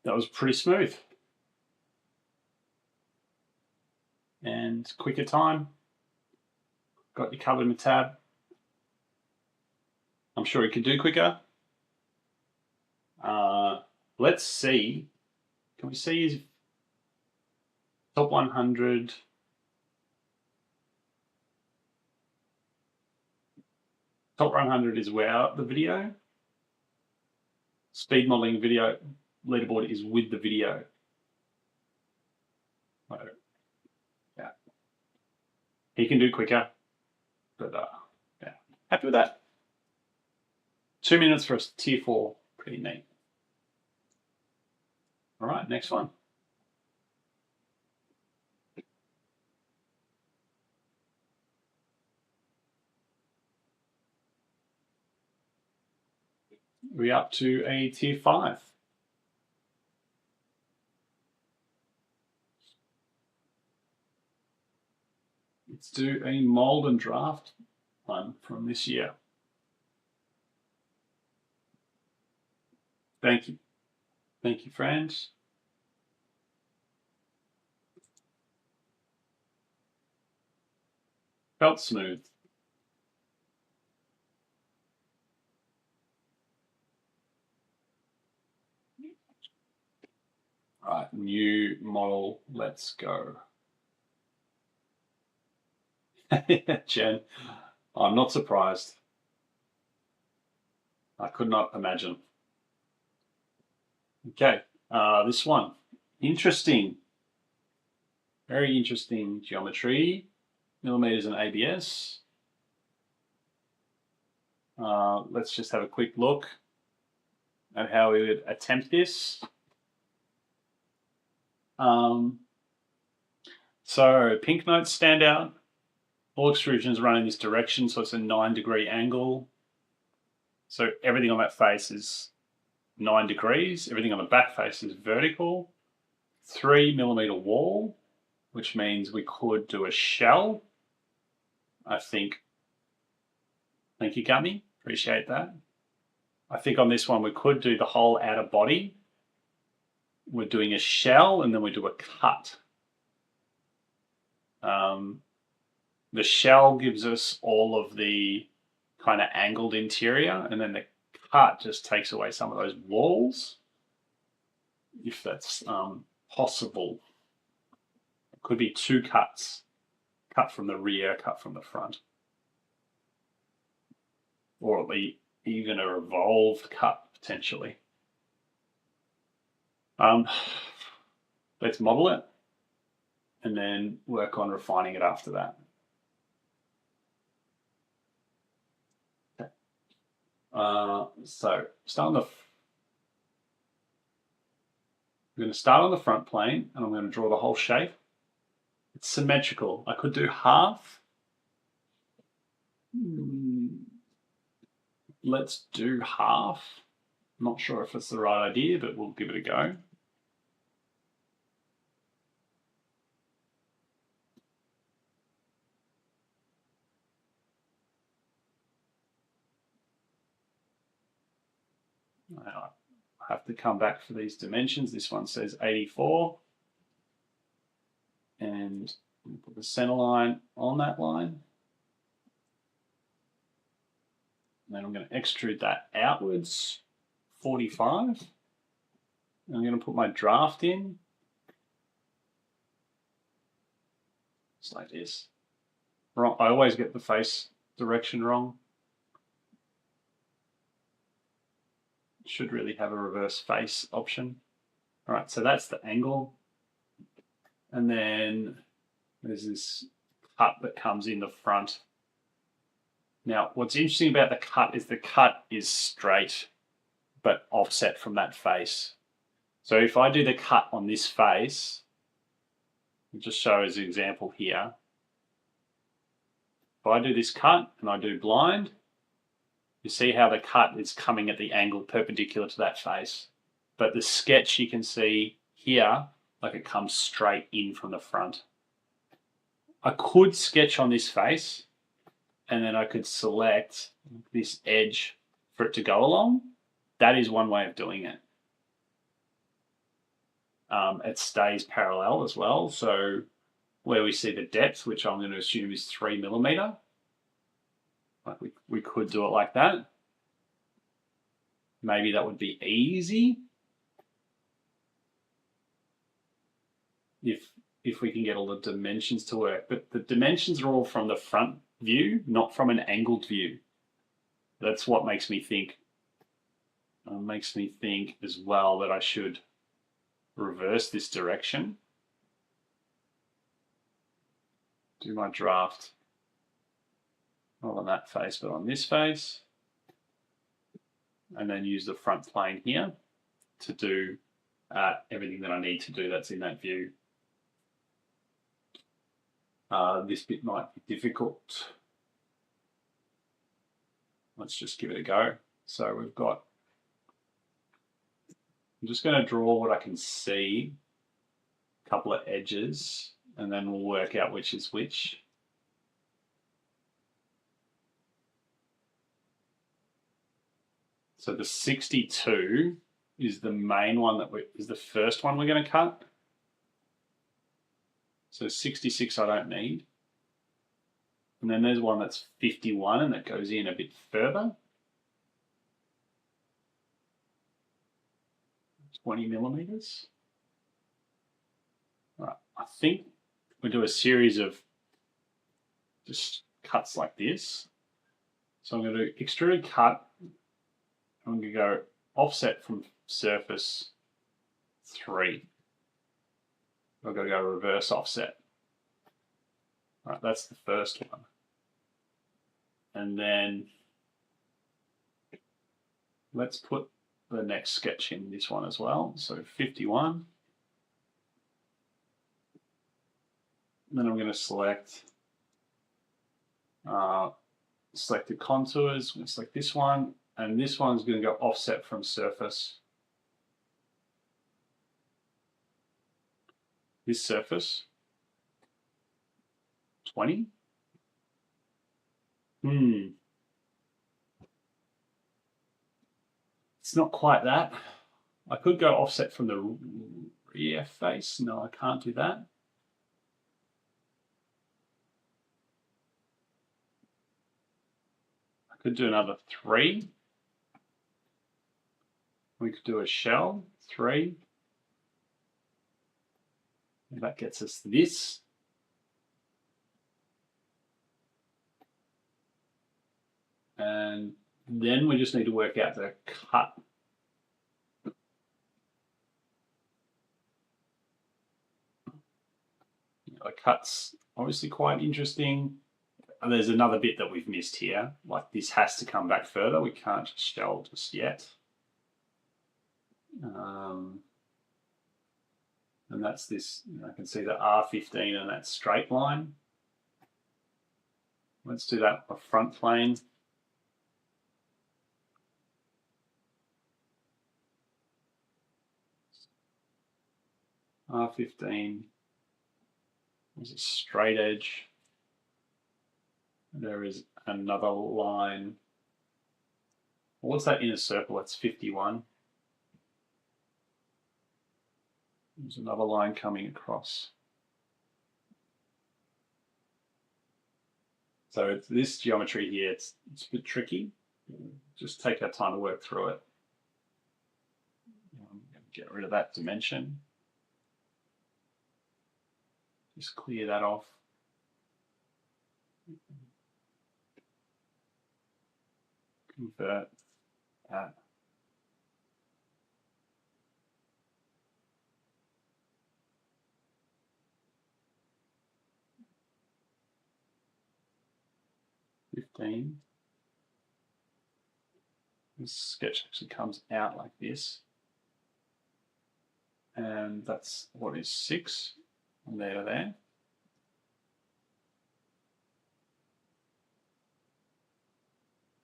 That was pretty smooth. And quicker time. Got you covered in the tab. I'm sure you could do quicker. Let's see. Can we see his top 100? Top 100 is without the video. Speed modeling video leaderboard is with the video. So, yeah. He can do quicker, but yeah, happy with that. 2 minutes for a tier 4, pretty neat. All right, next one. We're up to a tier 5. Let's do a mold and draft one from this year. Thank you. Thank you, friends. Felt smooth. All right, new model, let's go. Jen, I'm not surprised. I could not imagine. Okay, this one, interesting. Very interesting geometry, millimeters and ABS. Let's just have a quick look at how we would attempt this. So pink notes stand out. All extrusions run in this direction, so it's a 9-degree angle. So everything on that face is 9 degrees. Everything on the back face is vertical. 3mm wall, which means we could do a shell. I think. Thank you, Gummy. Appreciate that. I think on this one we could do the whole outer body. We're doing a shell and then we do a cut. The shell gives us all of the kind of angled interior, and then the cut just takes away some of those walls, if that's possible. It could be 2 cuts, cut from the rear, cut from the front, or even a revolved cut potentially. Let's model it and then work on refining it after that. So I'm going to start on the front plane and I'm going to draw the whole shape. It's symmetrical. I could do half. Let's do half. I'm not sure if it's the right idea, but we'll give it a go. I have to come back for these dimensions. This one says 84. And put the center line on that line. And then I'm going to extrude that outwards, 45. And I'm going to put my draft in. Just like this. Wrong. I always get the face direction wrong. Should really have a reverse face option. All right, so that's the angle. And then there's this cut that comes in the front. Now, what's interesting about the cut is straight, but offset from that face. So if I do the cut on this face, I'll just show as an example here. If I do this cut and I do blind, you see how the cut is coming at the angle perpendicular to that face. But the sketch you can see here, like it comes straight in from the front. I could sketch on this face and then I could select this edge for it to go along. That is one way of doing it. It stays parallel as well. So where we see the depth, which I'm going to assume is 3mm, like we could do it like that. Maybe that would be easy if we can get all the dimensions to work. But the dimensions are all from the front view, not from an angled view. That's what makes me think. Makes me think as well that I should reverse this direction. Do my draft not on that face, but on this face. And then use the front plane here to do everything that I need to do that's in that view. This bit might be difficult. Let's just give it a go. So we've got I'm just going to draw what I can see, a couple of edges, and then we'll work out which is which. So the 62 is the main one is the first one we're going to cut. So 66 I don't need. And then there's one that's 51 and that goes in a bit further. 20 millimeters. All right, I think we do a series of just cuts like this. So I'm going to do extrude cut. I'm going to go offset from surface 3. I've got to go reverse offset. All right, that's the first one. And then let's put the next sketch in this one as well. So 51. And then I'm going to select selected contours. I'm going to select this one, and this one's going to go offset from surface. This surface 20. It's not quite that. I could go offset from the rear face. No, I can't do that. I could do another 3. We could do a shell, 3. And that gets us this. And then we just need to work out the cut. The cut's obviously quite interesting. And there's another bit that we've missed here. Like this has to come back further. We can't just shell just yet. And that's this, I can see the R15 and that straight line. Let's do that on the front plane. R15 is a straight edge. There is another line. What's that inner circle? That's 51. There's another line coming across. So it's this geometry here, it's a bit tricky. Just take our time to work through it. I'm going to get rid of that dimension. Just clear that off. Convert that. This sketch actually comes out like this. And that's what is 6 from there to there.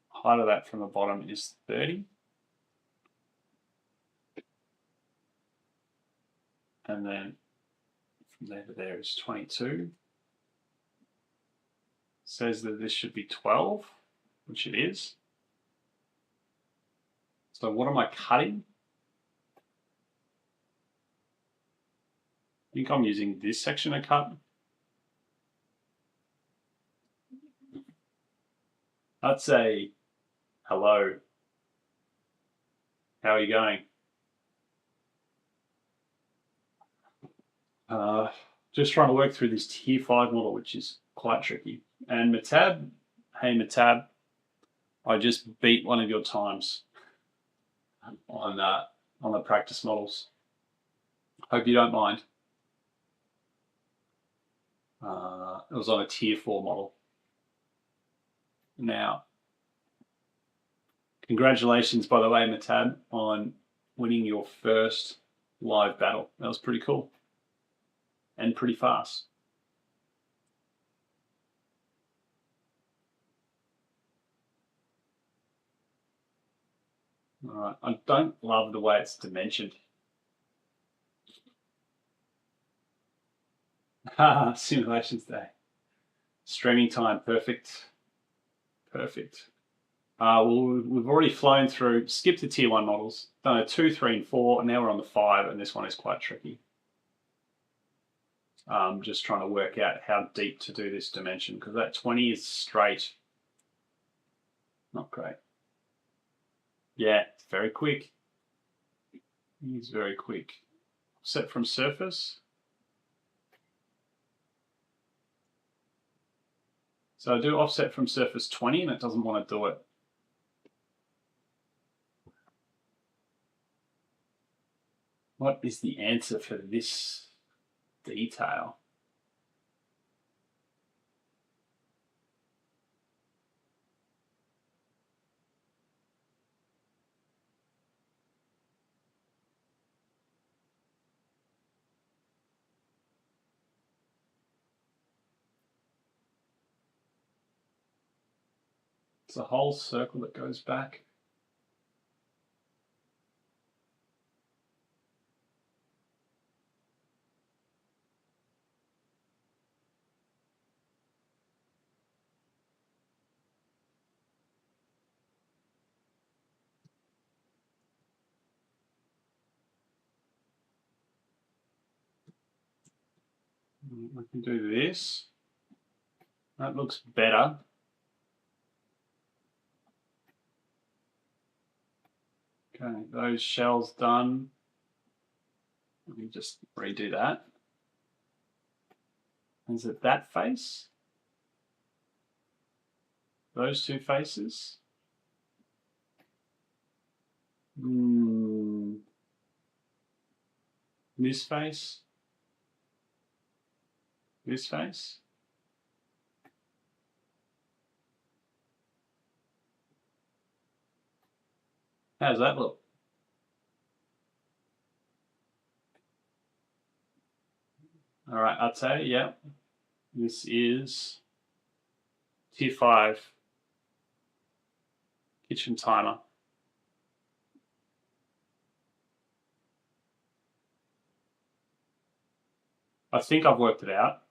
Height of that from the bottom is 30. And then from there to there is 22. Says that this should be 12, which it is. So what am I cutting? I think I'm using this section to cut. I'd say, hello, how are you going? Just trying to work through this tier 5 model, which is quite tricky. And Matab, hey Matab, I just beat one of your times on the practice models. Hope you don't mind. It was on a tier 4 model. Now, congratulations, by the way, Matab, on winning your first live battle. That was pretty cool and pretty fast. All right, I don't love the way it's dimensioned Simulations day. Streaming time, perfect. Perfect. Well, we've already flown through, skipped the tier 1 models, done a 2, 3, and 4, and now we're on the 5, and this one is quite tricky. Just trying to work out how deep to do this dimension, because that 20 is straight. Not great. Yeah, it's very quick. He's very quick. Set from surface. So I do offset from surface 20 and it doesn't want to do it. What is the answer for this detail? It's a whole circle that goes back. We can do this. That looks better. Okay, those shells done. Let me just redo that. Is it that face? Those two faces? This face? This face? How does that look? All right, I'd say, yeah. This is tier 5 kitchen timer. I think I've worked it out.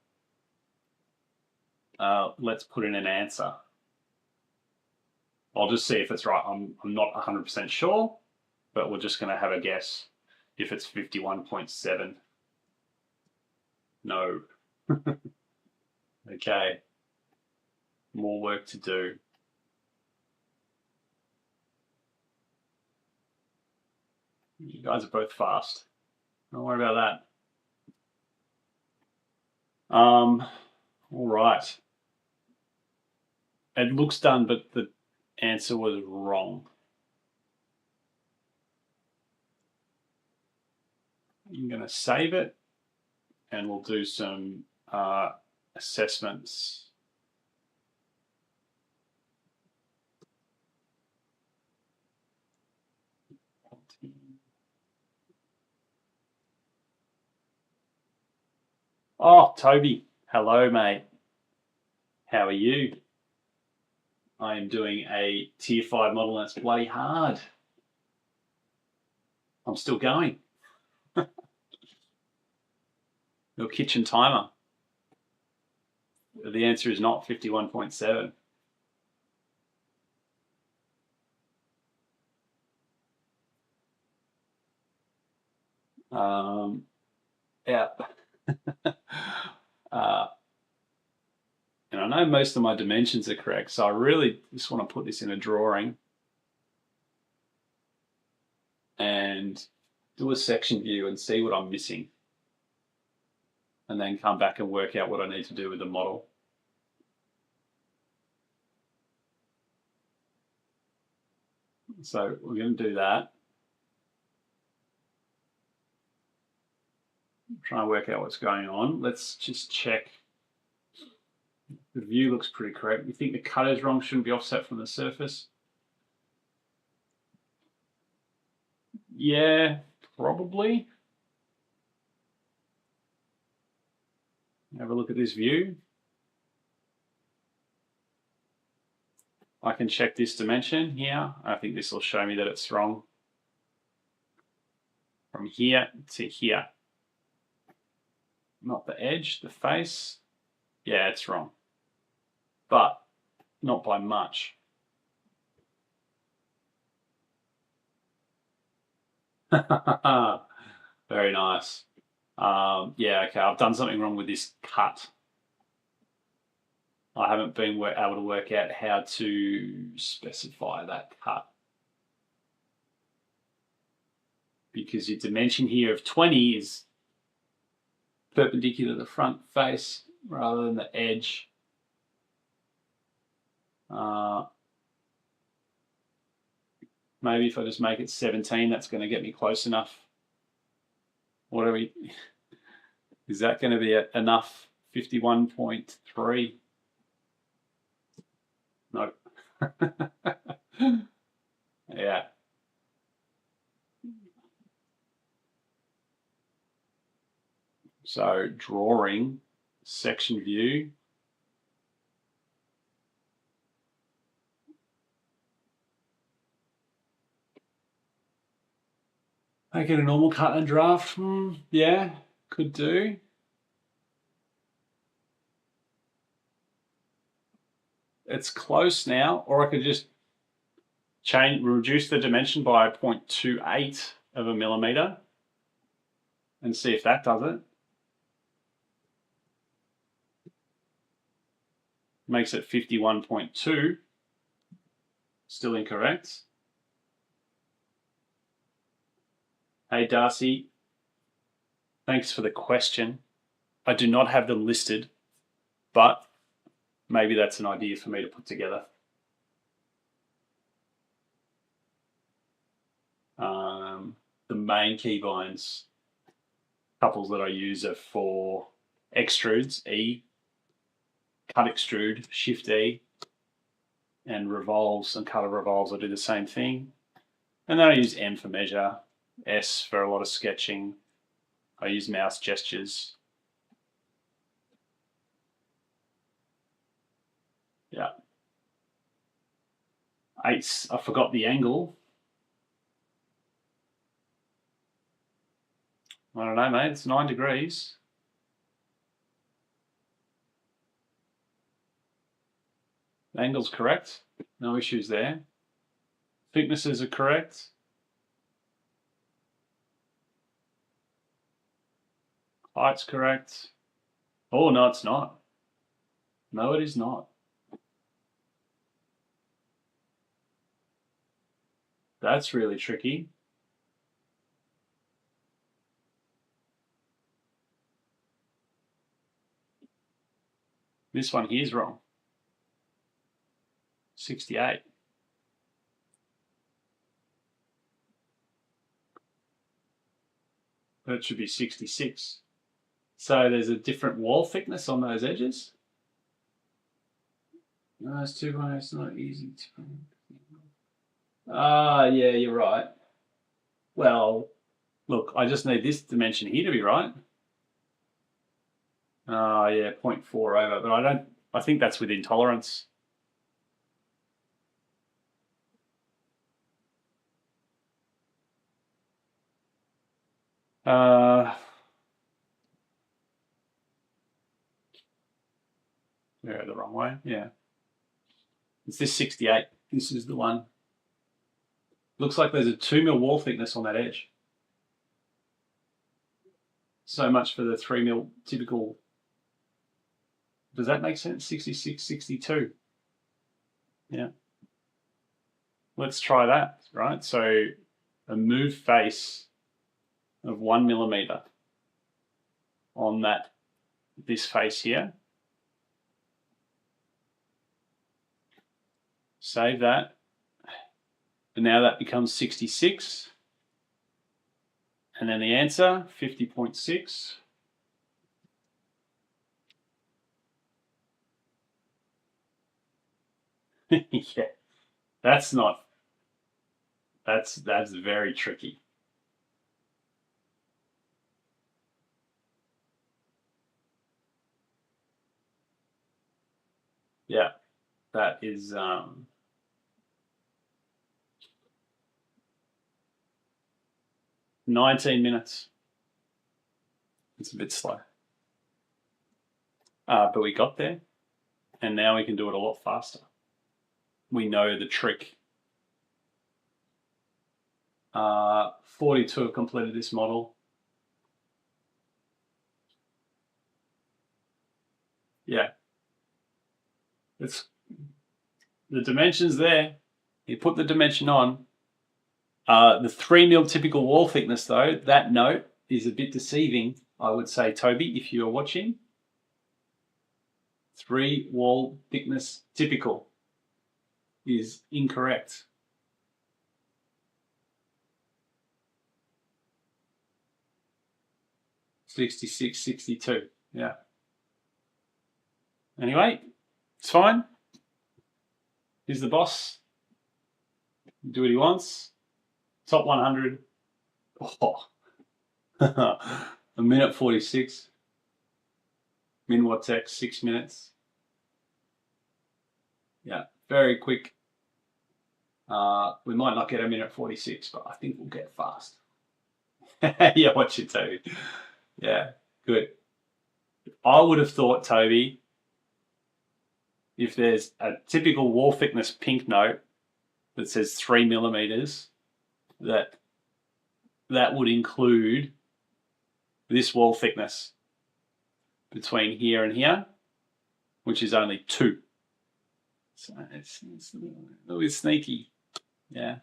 Let's put in an answer. I'll just see if it's right. I'm not 100% sure, but we're just going to have a guess if it's 51.7. No. Okay. More work to do. You guys are both fast. Don't worry about that. All right. It looks done, but the answer was wrong. I'm going to save it and we'll do some assessments. Oh, Toby. Hello, mate. How are you? I am doing a tier 5 model and it's bloody hard. I'm still going. Your kitchen timer. The answer is not 51.7. Yeah. And I know most of my dimensions are correct, so I really just want to put this in a drawing and do a section view and see what I'm missing. And then come back and work out what I need to do with the model. So we're going to do that. Try and work out what's going on. Let's just check. The view looks pretty correct. You think the cut is wrong, shouldn't be offset from the surface? Yeah, probably. Have a look at this view. I can check this dimension here. I think this will show me that it's wrong. From here to here. not the edge, the face. Yeah, it's wrong, but not by much. Very nice. Yeah, okay, I've done something wrong with this cut. I haven't been able to work out how to specify that cut. Because your dimension here of 20 is perpendicular to the front face rather than the edge. Maybe if I just make it 17, that's going to get me close enough. What are we? Is that going to be enough? 51.3. No. Yeah. So drawing, section view. Make it a normal cut and draft. Yeah, could do. It's close now, or I could just reduce the dimension by 0.28 of a millimeter and see if that does it. Makes it 51.2. Still incorrect. Hey Darcy, thanks for the question. I do not have them listed, but maybe that's an idea for me to put together. The main keybinds couples that I use are for extrudes, E, cut extrude, Shift E, and revolves and cutter revolves. I do the same thing. And then I use M for measure, S for a lot of sketching. I use mouse gestures. Yeah. 8, I forgot the angle. I don't know, mate, it's 9 degrees. The angle's correct, no issues there. Thicknesses are correct. Height's correct. Oh, no, it's not. No, it is not. That's really tricky. This one here is wrong. 68. That should be 66. So there's a different wall thickness on those edges. No, it's too high, it's not easy to. Yeah, you're right. Well, look, I just need this dimension here to be right. Yeah, 0.4 over, but I think that's within tolerance. Yeah, the wrong way, yeah. It's this 68, this is the one. Looks like there's a 2 mil wall thickness on that edge. So much for the 3 mil typical. Does that make sense? 66, 62. Yeah. Let's try that, right? So a move face of 1 millimeter on this face here. Save that. And now that becomes 66. And then the answer, 50.6. Yeah, that's very tricky. Yeah, that is 19 minutes. It's a bit slow. but we got there, and now we can do it a lot faster. We know the trick. 42 have completed this model. Yeah, it's the dimensions there. You put the dimension on. The 3 mil typical wall thickness, though, that note is a bit deceiving, I would say, Toby, if you are watching. 3 wall thickness typical is incorrect. $66, $62, yeah. Anyway, it's fine. Here's the boss. Do what he wants. Top 100. Oh. A minute 46. Min Vortex, 6 minutes. Yeah, very quick. We might not get a minute 46, but I think we'll get fast. Yeah, watch it, Toby. Yeah, good. I would have thought, Toby, if there's a typical wall thickness pink note that says 3 millimeters, that would include this wall thickness between here and here, which is only 2. So it's a little bit sneaky, yeah.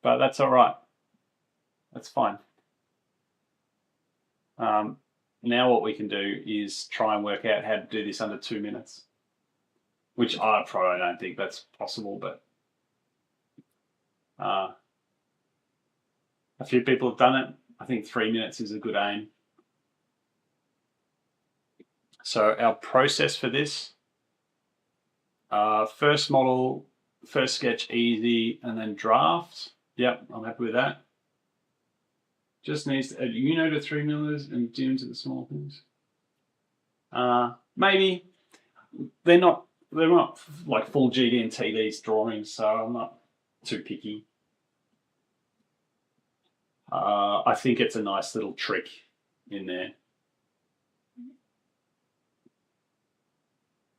But that's all right. That's fine. Now what we can do is try and work out how to do this under 2 minutes, which I probably don't think that's possible, but a few people have done it. I think 3 minutes is a good aim. So our process for this, first model, first sketch easy, and then draft. Yep, I'm happy with that. Just needs to add Uno to 3 millimeters and do into the small things. Maybe they're not like full GD&T, these drawings, so I'm not too picky. I think it's a nice little trick in there.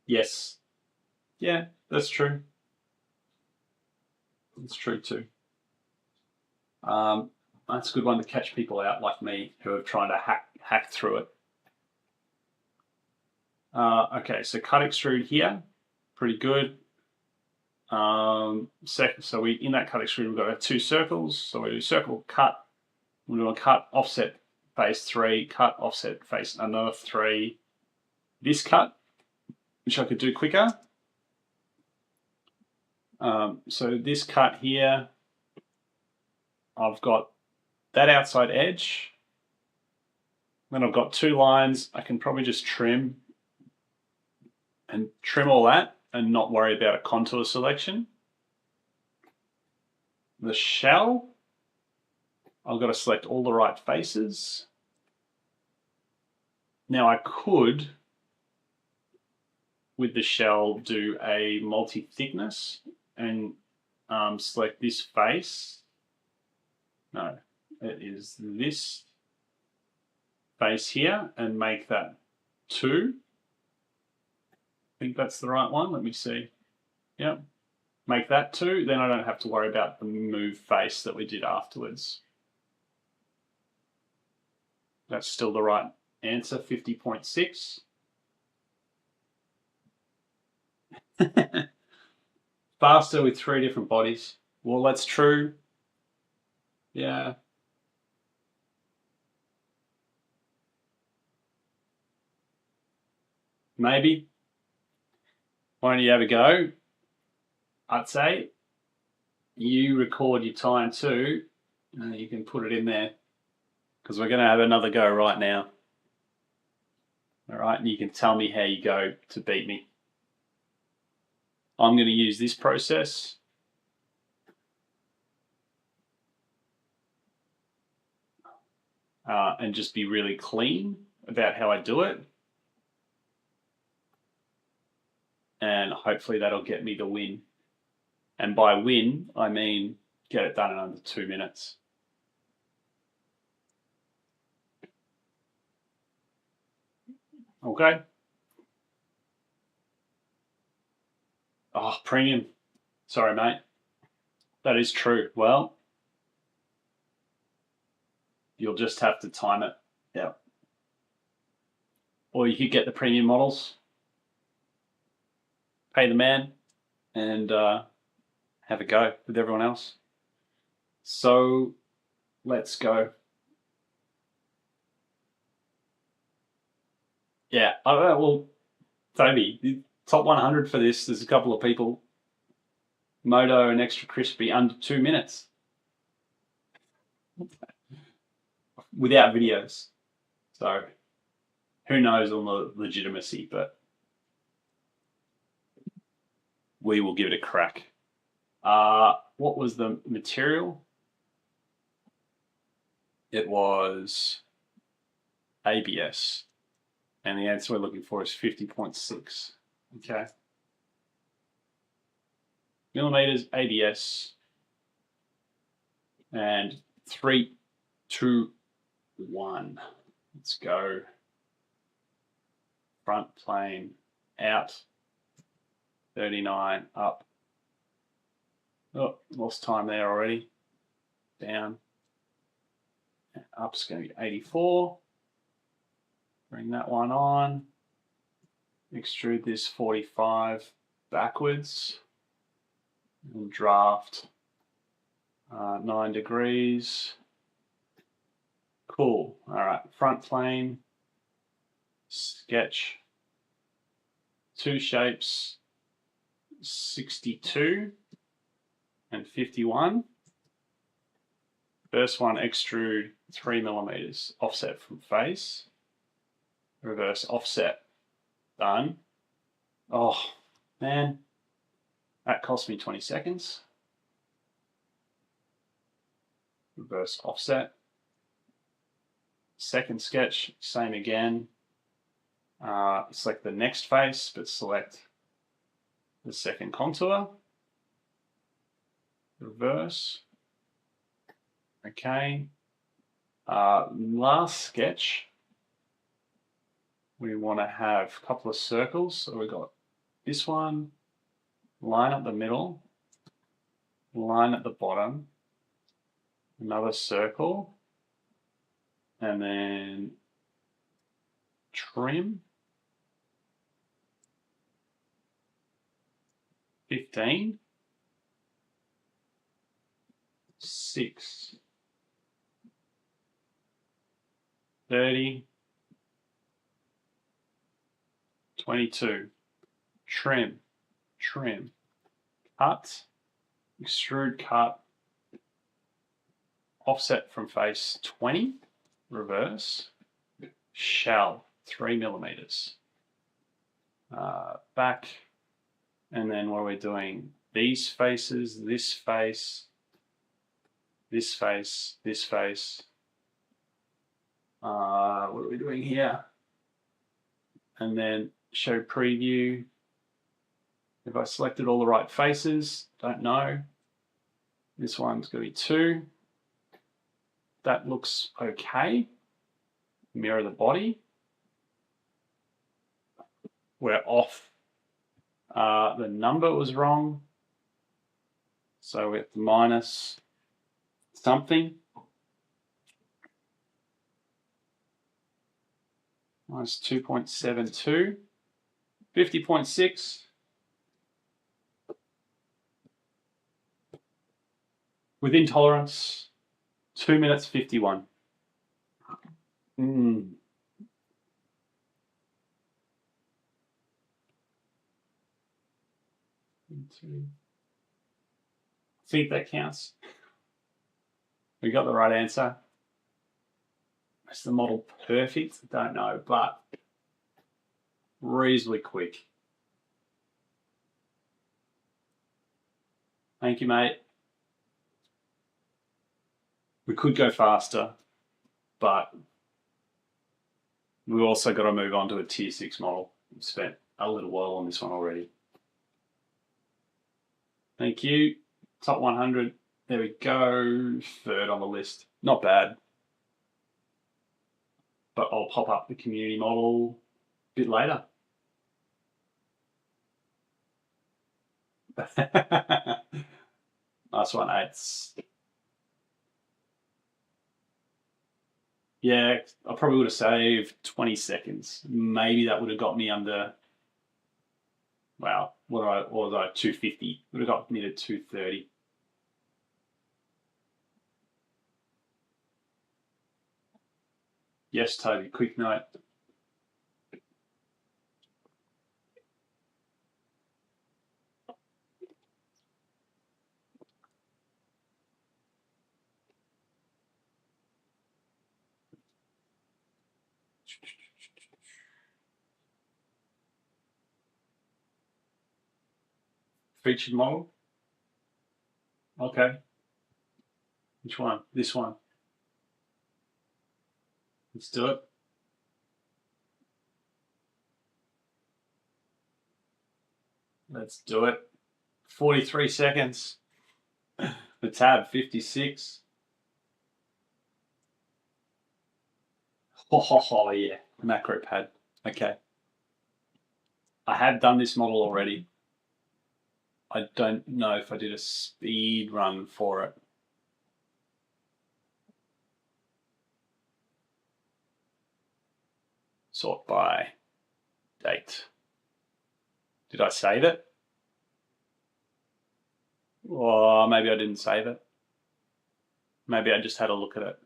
Yes. Yeah, that's true. That's true too. That's a good one to catch people out like me who are trying to hack through it. Okay, so cut extrude here, pretty good. So we in that cut extrude we've got our 2 circles. So we do circle cut. We're doing cut offset face 3, cut offset face another 3. This cut, which I could do quicker. So this cut here, I've got that outside edge. Then I've got 2 lines. I can probably just trim all that and not worry about a contour selection. The shell, I've got to select all the right faces. Now I could, with the shell, do a multi-thickness and select this face. No, it is this face here and make that 2. I think that's the right one. Let me see. Yep. Make that 2. Then I don't have to worry about the move face that we did afterwards. That's still the right answer, 50.6. Faster with 3 different bodies. Well, that's true. Yeah. Maybe. Why don't you have a go? I'd say you record your time too, and you can put it in there because we're going to have another go right now. All right, and you can tell me how you go to beat me. I'm going to use this process. And just be really clean about how I do it. And hopefully that'll get me the win. And by win, I mean get it done in under 2 minutes. Okay. Oh, premium. Sorry, mate. That is true. Well, you'll just have to time it. Yeah. Or you could get the premium models, pay the man, and have a go with everyone else. So let's go. Yeah, I don't know. Well, Toby, the top 100 for this, there's a couple of people. Moto and Extra Crispy under 2 minutes without videos. So who knows on the legitimacy, but we will give it a crack. What was the material? It was ABS. And the answer we're looking for is 50.6. Okay. Millimeters, ABS, and 3, 2, 1. Let's go. Front plane out. 39 up. Oh, lost time there already. Down. And up's going to be 84. Bring that one on. Extrude this 45 backwards. And draft 9 degrees. Cool. All right, front plane. Sketch. 2 shapes. 62 and 51. First one, extrude 3 millimeters, offset from face. Reverse offset. Done. Oh, man. That cost me 20 seconds. Reverse offset. Second sketch, same again. Select the next face, but select the second contour. Reverse. Okay. Last sketch, we want to have a couple of circles. So we've got this one, line up the middle, line at the bottom, another circle, and then trim. 15. 6. 30. 22. Trim. Trim. Cut. Extrude cut. Offset from face 20. Reverse. Shell 3 millimeters. Back. And then what are we doing? These faces, this face, this face, this face. What are we doing here? And then show preview. If I selected all the right faces, don't know. This one's going to be 2. That looks okay. Mirror the body. We're off. The number was wrong. So we have to minus something. Minus 2.72. 50.6. Within tolerance. 2 minutes 51. Think that counts. We got the right answer. Is the model perfect? I don't know, but reasonably quick. Thank you, mate. We could go faster, but we've also got to move on to a tier 6 model. We've spent a little while on this one already. Thank you. Top 100. There we go. Third on the list. Not bad. But I'll pop up the community model. bit later. Nice one, 8. Yeah, I probably would have saved 20 seconds. Maybe that would have got me under, wow, what was I, 250? Would have got me to 230. Yes, Toby, quick note. Featured model. Okay. Which one? This one. Let's do it. Let's do it. 43 seconds. The tab, 56. Oh yeah, macro pad. Okay. I have done this model already. I don't know if I did a speed run for it. Sort by date. Did I save it? Or maybe I didn't save it. Maybe I just had a look at it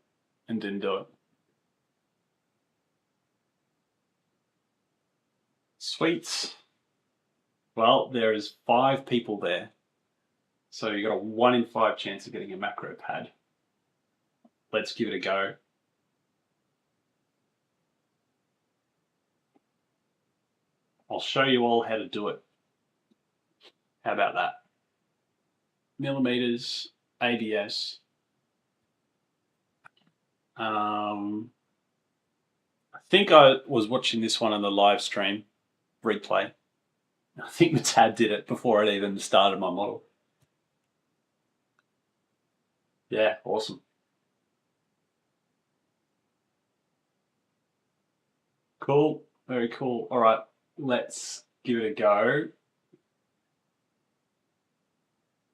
and didn't do it. Sweet. Well, there is 5 people there. So you got a 1 in 5 chance of getting a macro pad. Let's give it a go. I'll show you all how to do it. How about that? Millimeters, ABS. I think I was watching this one on the live stream replay. I think the tab did it before it even started my model. Yeah, awesome. Cool, very cool. All right, let's give it a go.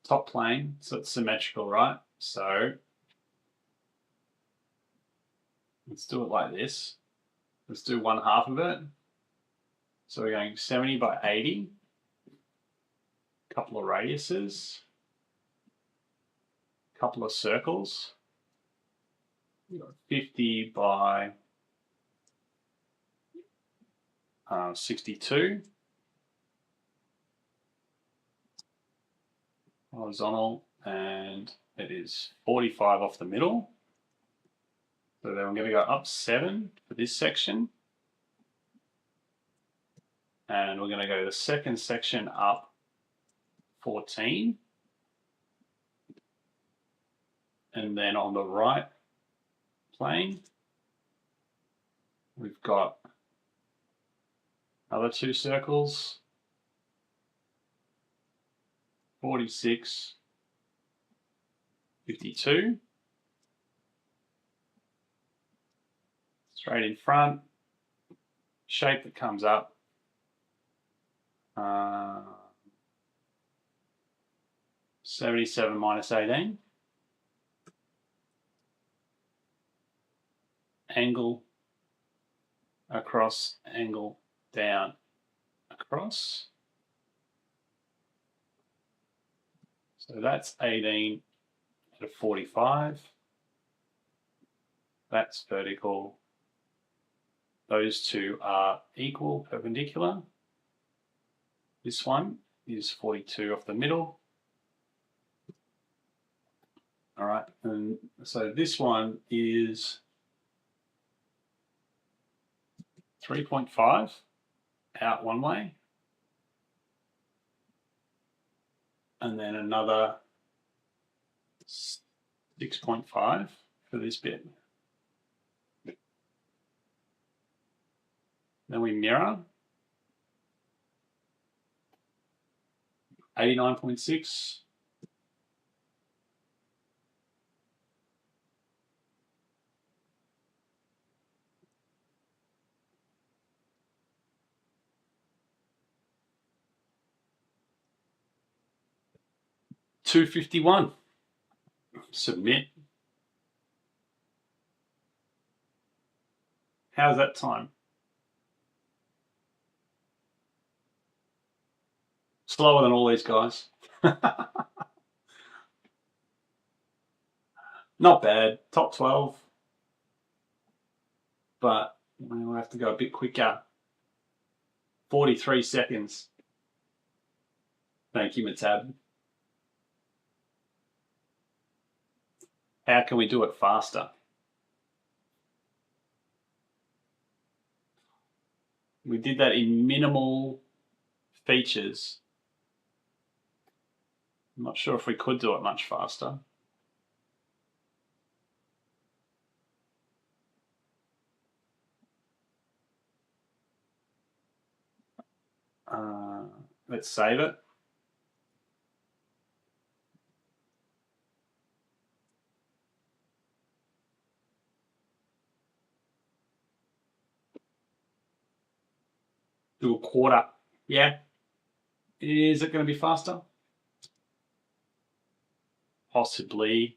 Top plane, so it's symmetrical, right? So let's do it like this. Let's do 1/2 of it. So we're going 70 by 80. Couple of radiuses. Couple of circles. 50 by 62. Horizontal, and it is 45 off the middle. So then I'm going to go up 7 for this section. And we're going to go the second section up 14. And then on the right plane, we've got another 2 circles, 46, 52. Straight in front, shape that comes up. 77 minus 18. Angle across, angle down, across. So that's 18 to 45. That's vertical. Those 2 are equal, perpendicular. This one is 42 off the middle. All right, and so this one is 3.5 out one way. And then another 6.5 for this bit. Then we mirror 89.6. 2:51. Submit. How's that time? Slower than all these guys. Not bad. Top 12. But we'll have to go a bit quicker. 43 seconds. Thank you, Matab. How can we do it faster? We did that in minimal features. I'm not sure if we could do it much faster. Let's save it. Do a quarter. Yeah. Is it going to be faster? Possibly.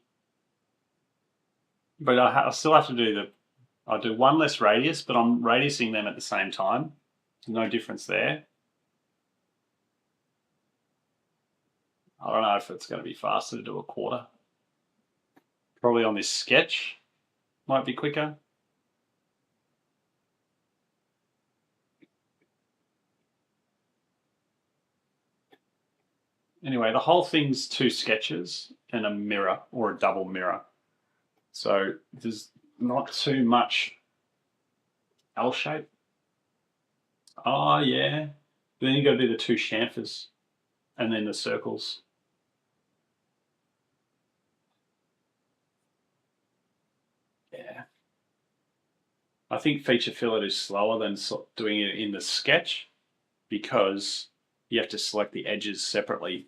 But I still have to do I'll do one less radius, but I'm radiusing them at the same time. No difference there. I don't know if it's going to be faster to do a quarter. Probably on this sketch might be quicker. Anyway, the whole thing's 2 sketches and a mirror or a double mirror. So there's not too much L shape. Oh yeah. Then you got to do the 2 chamfers and then the circles. Yeah. I think feature fillet is slower than doing it in the sketch because you have to select the edges separately.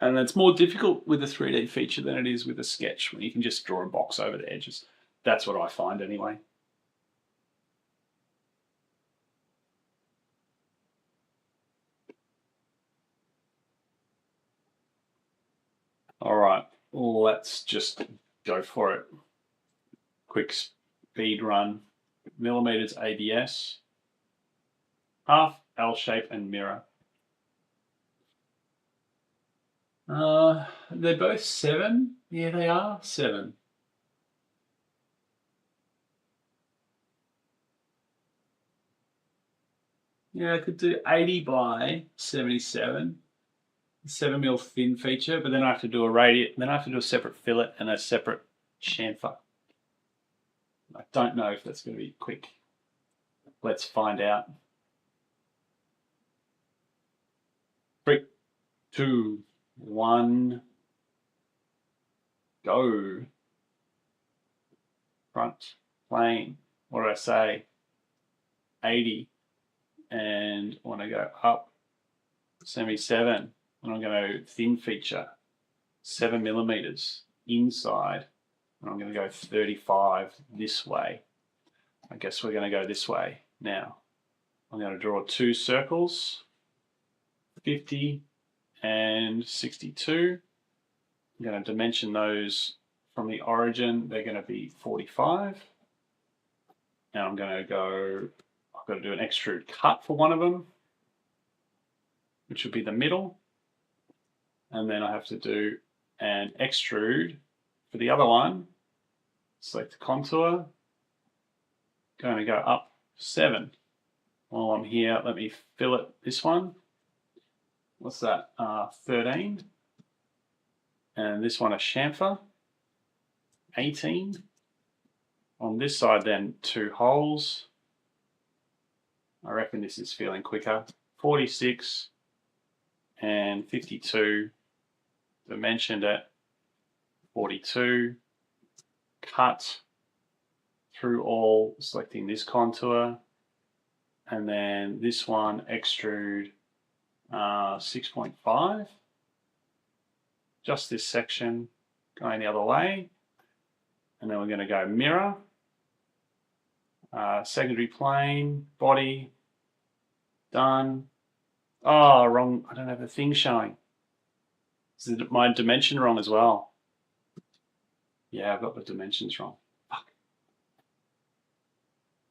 And it's more difficult with a 3D feature than it is with a sketch when you can just draw a box over the edges. That's what I find anyway. All right, let's just go for it. Quick speed run. Millimeters ABS. Half, L shape, and mirror. They're both 7. Yeah, they are 7. Yeah, I could do 80 by 77. 7mm thin feature, but then I have to do a radius. Then I have to do a separate fillet and a separate chamfer. I don't know if that's going to be quick. Let's find out. 3, 2, 1, go. Front plane. What did I say? 80. And I want to go up 77. And I'm going to thin feature 7mm inside. And I'm going to go 35 this way. I guess we're going to go this way now. I'm going to draw 2 circles, 50 and 62. I'm going to dimension those from the origin. They're going to be 45. Now I'm going to go, I've got to do an extrude cut for one of them, which would be the middle. And then I have to do an extrude for the other one. Select the contour. Going to go up 7. While I'm here, let me fillet this one. What's that? 13. And this one a chamfer. 18. On this side then 2 holes. I reckon this is feeling quicker. 46 and 52. Dimensioned at 42. Cut through all, selecting this contour. And then this one extrude 6.5. Just this section going the other way. And then we're going to go mirror. Secondary plane, body, done. Oh, wrong, I don't have the thing showing. Is my dimension wrong as well? Yeah, I've got the dimensions wrong. Fuck.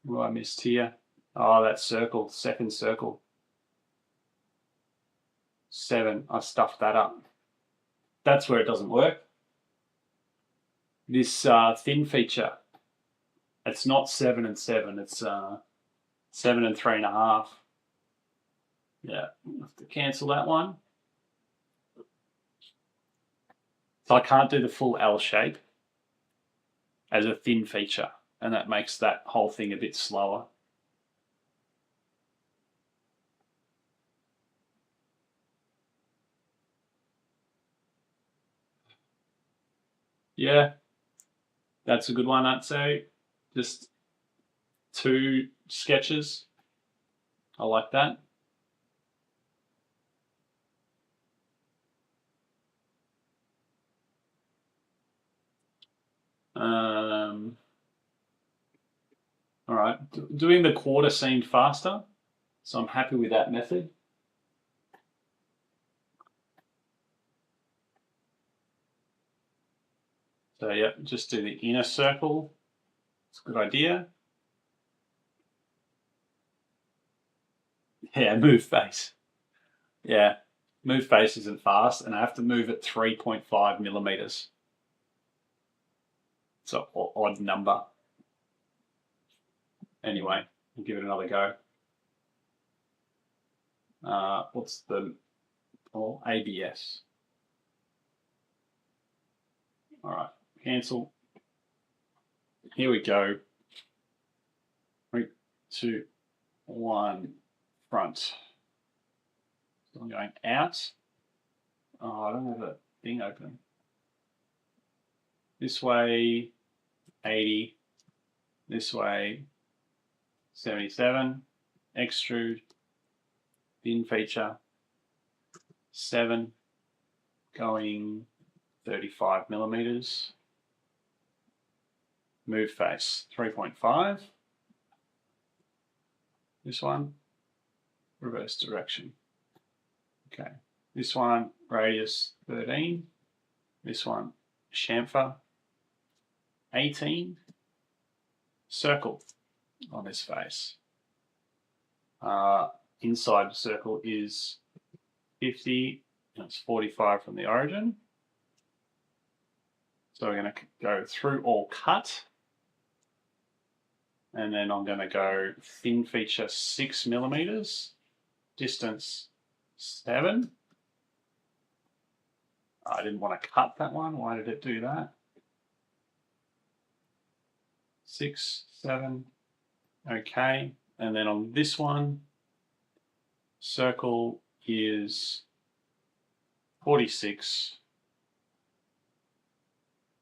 What I missed here? Oh, that circle, second circle. 7, I stuffed that up. That's where it doesn't work. This thin feature, it's not 7 and 7, it's 7 and 3.5. Yeah, I have to cancel that one. So I can't do the full L shape as a thin feature, and that makes that whole thing a bit slower. Yeah, that's a good one, I'd say. Just 2 sketches. I like that. All right, doing the quarter seemed faster, so I'm happy with that method. So yeah, just do the inner circle. It's a good idea. Yeah, move face. Yeah, move face isn't fast, and I have to move at 3.5 millimeters. It's an odd number. Anyway, we'll give it another go. What's the ABS? All right, cancel. Here we go. 3, 2, 1, front. So I'm going out. Oh, I don't have a thing open. This way, 80. This way, 77. Extrude. Thin feature. 7. Going 35 millimeters. Move face, 3.5. This one, reverse direction. Okay, this one, radius 13. This one, chamfer 18. Circle on this face. Inside the circle is 50, and it's 45 from the origin. So we're going to go through all cut. And then I'm going to go thin feature 6 millimeters, distance 7. I didn't want to cut that one. Why did it do that? 6, 7. Okay. And then on this one, circle is 46.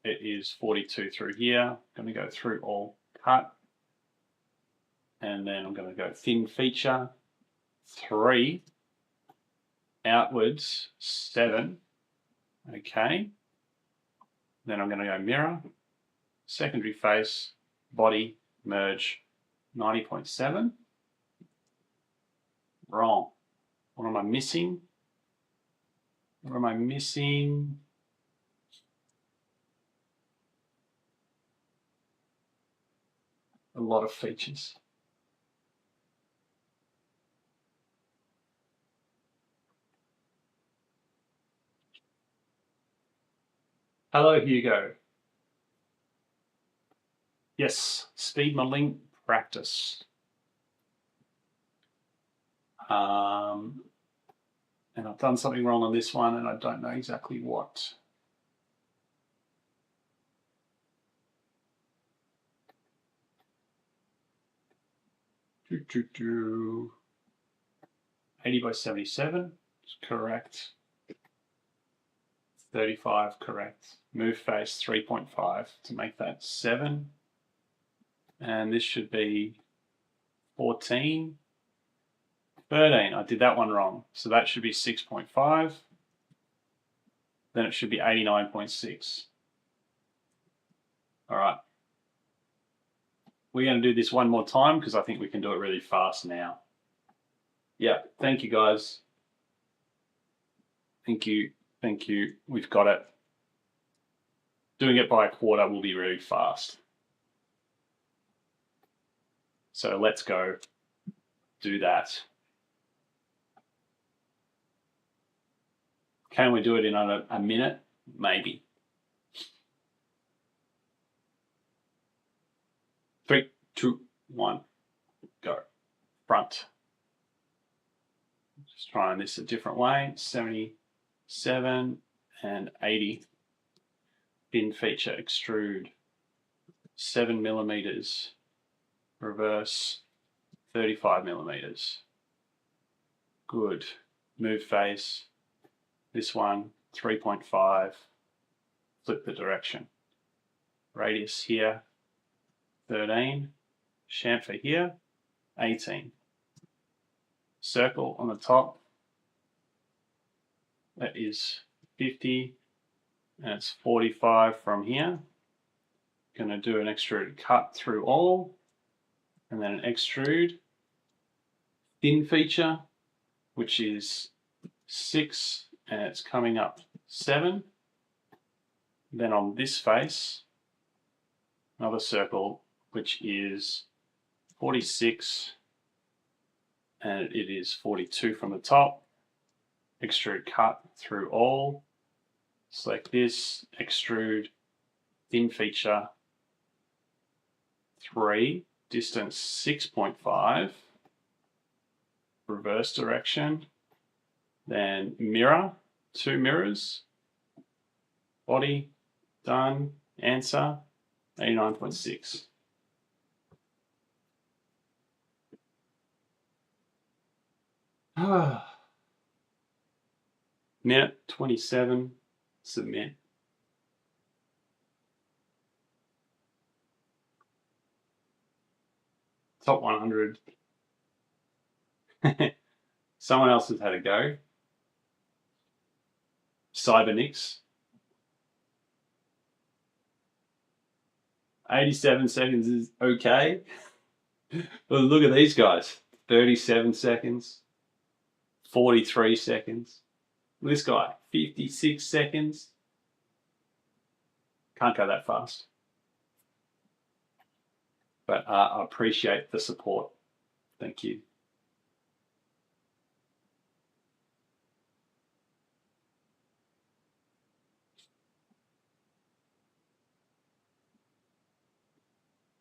It is 42 through here. I'm going to go through all cut. And then I'm going to go thin feature 3, outwards 7. Okay. Then I'm going to go mirror, secondary face, body, merge 90.7. Wrong. What am I missing? What am I missing? A lot of features. Hello, Hugo. Yes, speed modeling practice. And I've done something wrong on this one, and I don't know exactly what. Do, do, do. 80 by 77 is correct. 35 correct. Move face 3.5 to make that 7. And this should be 14. 13, I did that one wrong. So that should be 6.5. Then it should be 89.6. All right. We're going to do this one more time because I think we can do it really fast now. Yeah, thank you guys. Thank you. Thank you. We've got it. Doing it by a quarter will be really fast. So let's go do that. Can we do it in a minute? Maybe. 3, 2, 1, go. Front. Just trying this a different way. 77 and 80. Bin feature extrude. 7 millimeters. Reverse 35 millimeters. Good. Move face. This one 3.5. Flip the direction. Radius here 13. Chamfer here 18. Circle on the top. That is 50. And it's 45 from here. Going to do an extrude cut through all. And then an extrude thin feature, which is 6, and it's coming up 7. Then on this face, another circle, which is 46, and it is 42 from the top. Extrude cut through all. Select this, extrude thin feature 3. Distance 6.5, reverse direction, then mirror, 2 mirrors, body, done, answer, 89.6. Minute 27, submit. Top 100. Someone else has had a go. Cybernix. 87 seconds is okay. But look at these guys. 37 seconds. 43 seconds. This guy, 56 seconds. Can't go that fast. But I appreciate the support. Thank you.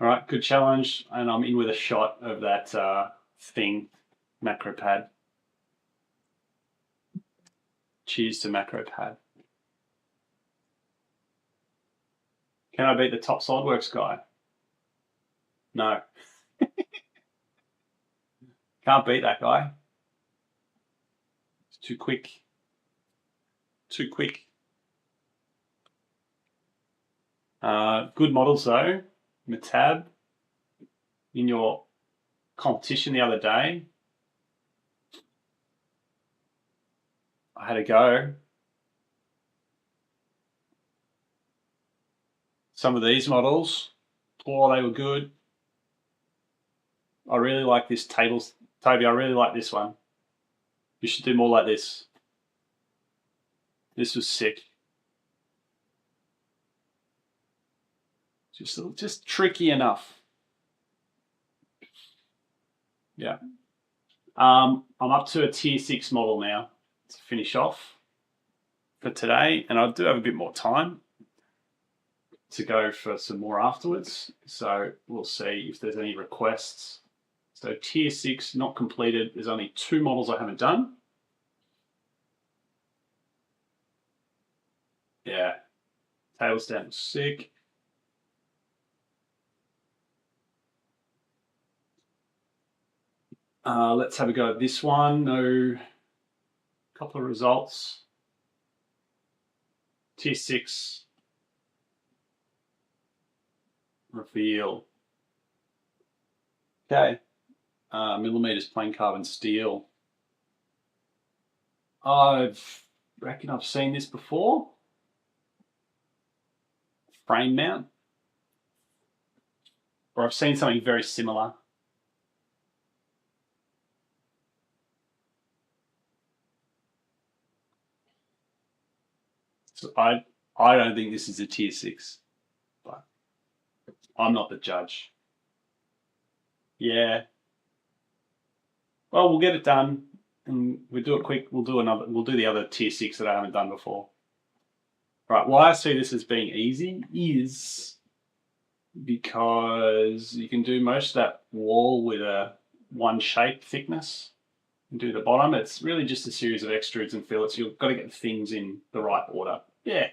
All right, good challenge. And I'm in with a shot of that thing, macro pad. Cheers to macro pad. Can I beat the top SolidWorks guy? No. Can't beat that guy. It's too quick. Too quick. Good models though. Matab. In your competition the other day, I had a go. Some of these models, oh, they were good. I really like this tables. Toby, I really like this one. You should do more like this. This was sick. Just tricky enough. Yeah. I'm up to a tier 6 model now to finish off for today, and I do have a bit more time to go for some more afterwards. So we'll see if there's any requests. So tier 6 not completed. There's only 2 models I haven't done. Yeah, table stand was sick. Let's have a go at this one. No, couple of results. Tier 6 reveal. Okay, millimeters plain carbon steel. I reckon I've seen this before. Frame mount, or I've seen something very similar. So I don't think this is a tier 6, but I'm not the judge. Yeah. Well, we'll get it done, and we'll do it quick. We'll do the other tier 6 that I haven't done before. Right. Why I see this as being easy is because you can do most of that wall with a one shape thickness and do the bottom. It's really just a series of extrudes and fillets. You've got to get things in the right order. Yeah.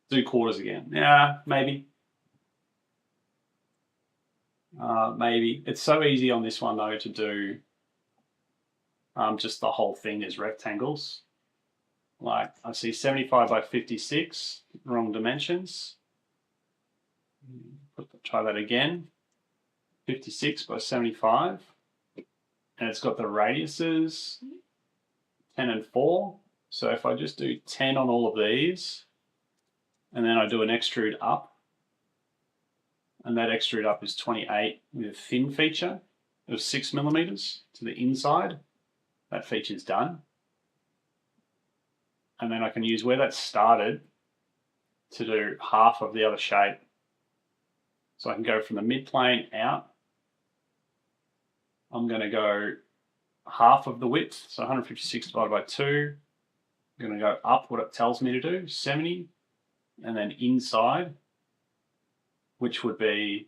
Do quarters again. Yeah, maybe. Maybe. It's so easy on this one though to do just the whole thing as rectangles. Like I see 75 by 56, wrong dimensions. Try that again. 56 by 75. And it's got the radiuses 10 and 4. So if I just do 10 on all of these, and then I do an extrude up, and that extrude up is 28 with a thin feature of 6 millimeters to the inside, that feature's done. And then I can use where that started to do half of the other shape. So I can go from the midplane out. I'm going to go half of the width, so 156 divided by 2. I'm going to go up what it tells me to do, 70, and then inside, which would be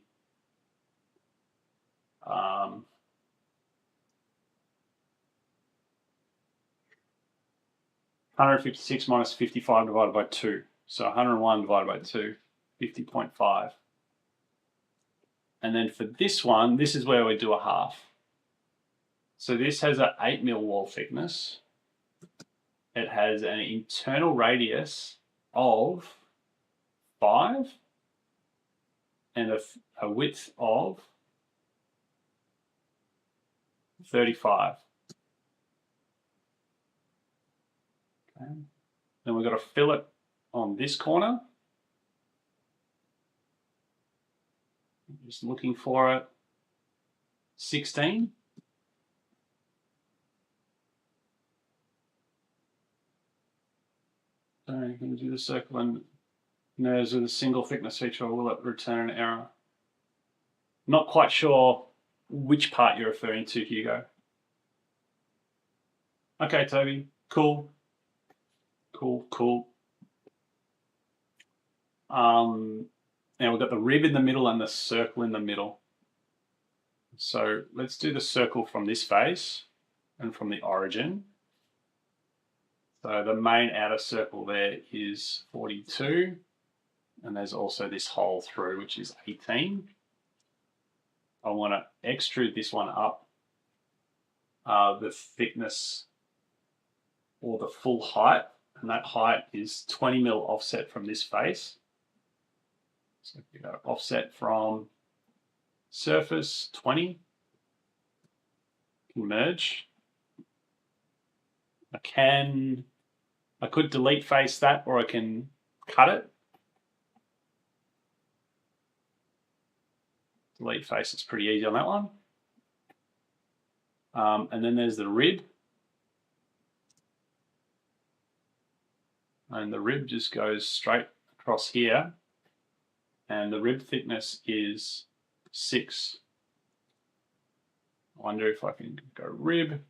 156 minus 55 divided by 2. So 101 divided by 2, 50.5. And then for this one, this is where we do a half. So this has an 8 mil wall thickness. It has an internal radius of 5 and a width of 35. Okay. Then we've got a fillet on this corner. Just looking for it. 16. So you can do the circle and nose with a single thickness feature, or will it return an error? Not quite sure which part you're referring to, Hugo. Okay, Toby, cool. Cool. Now we've got the rib in the middle and the circle in the middle. So let's do the circle from this face and from the origin. So the main outer circle there is 42, and there's also this hole through, which is 18. I want to extrude this one up the thickness or the full height, and that height is 20 mil offset from this face. So if you go offset from surface 20, can merge. I could delete face that, or I can cut it. Delete face, it's pretty easy on that one. And then there's the rib. And the rib just goes straight across here. And the rib thickness is 6. I wonder if I can go rib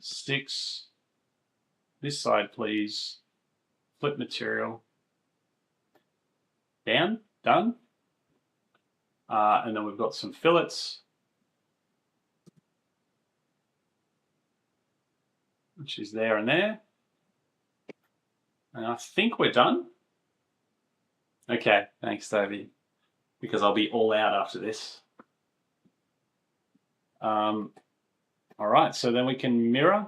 6. This side, please. Flip material. Down. Done. And then we've got some fillets, which is there and there. And I think we're done. Okay, thanks, Toby, because I'll be all out after this. All right, so then we can mirror.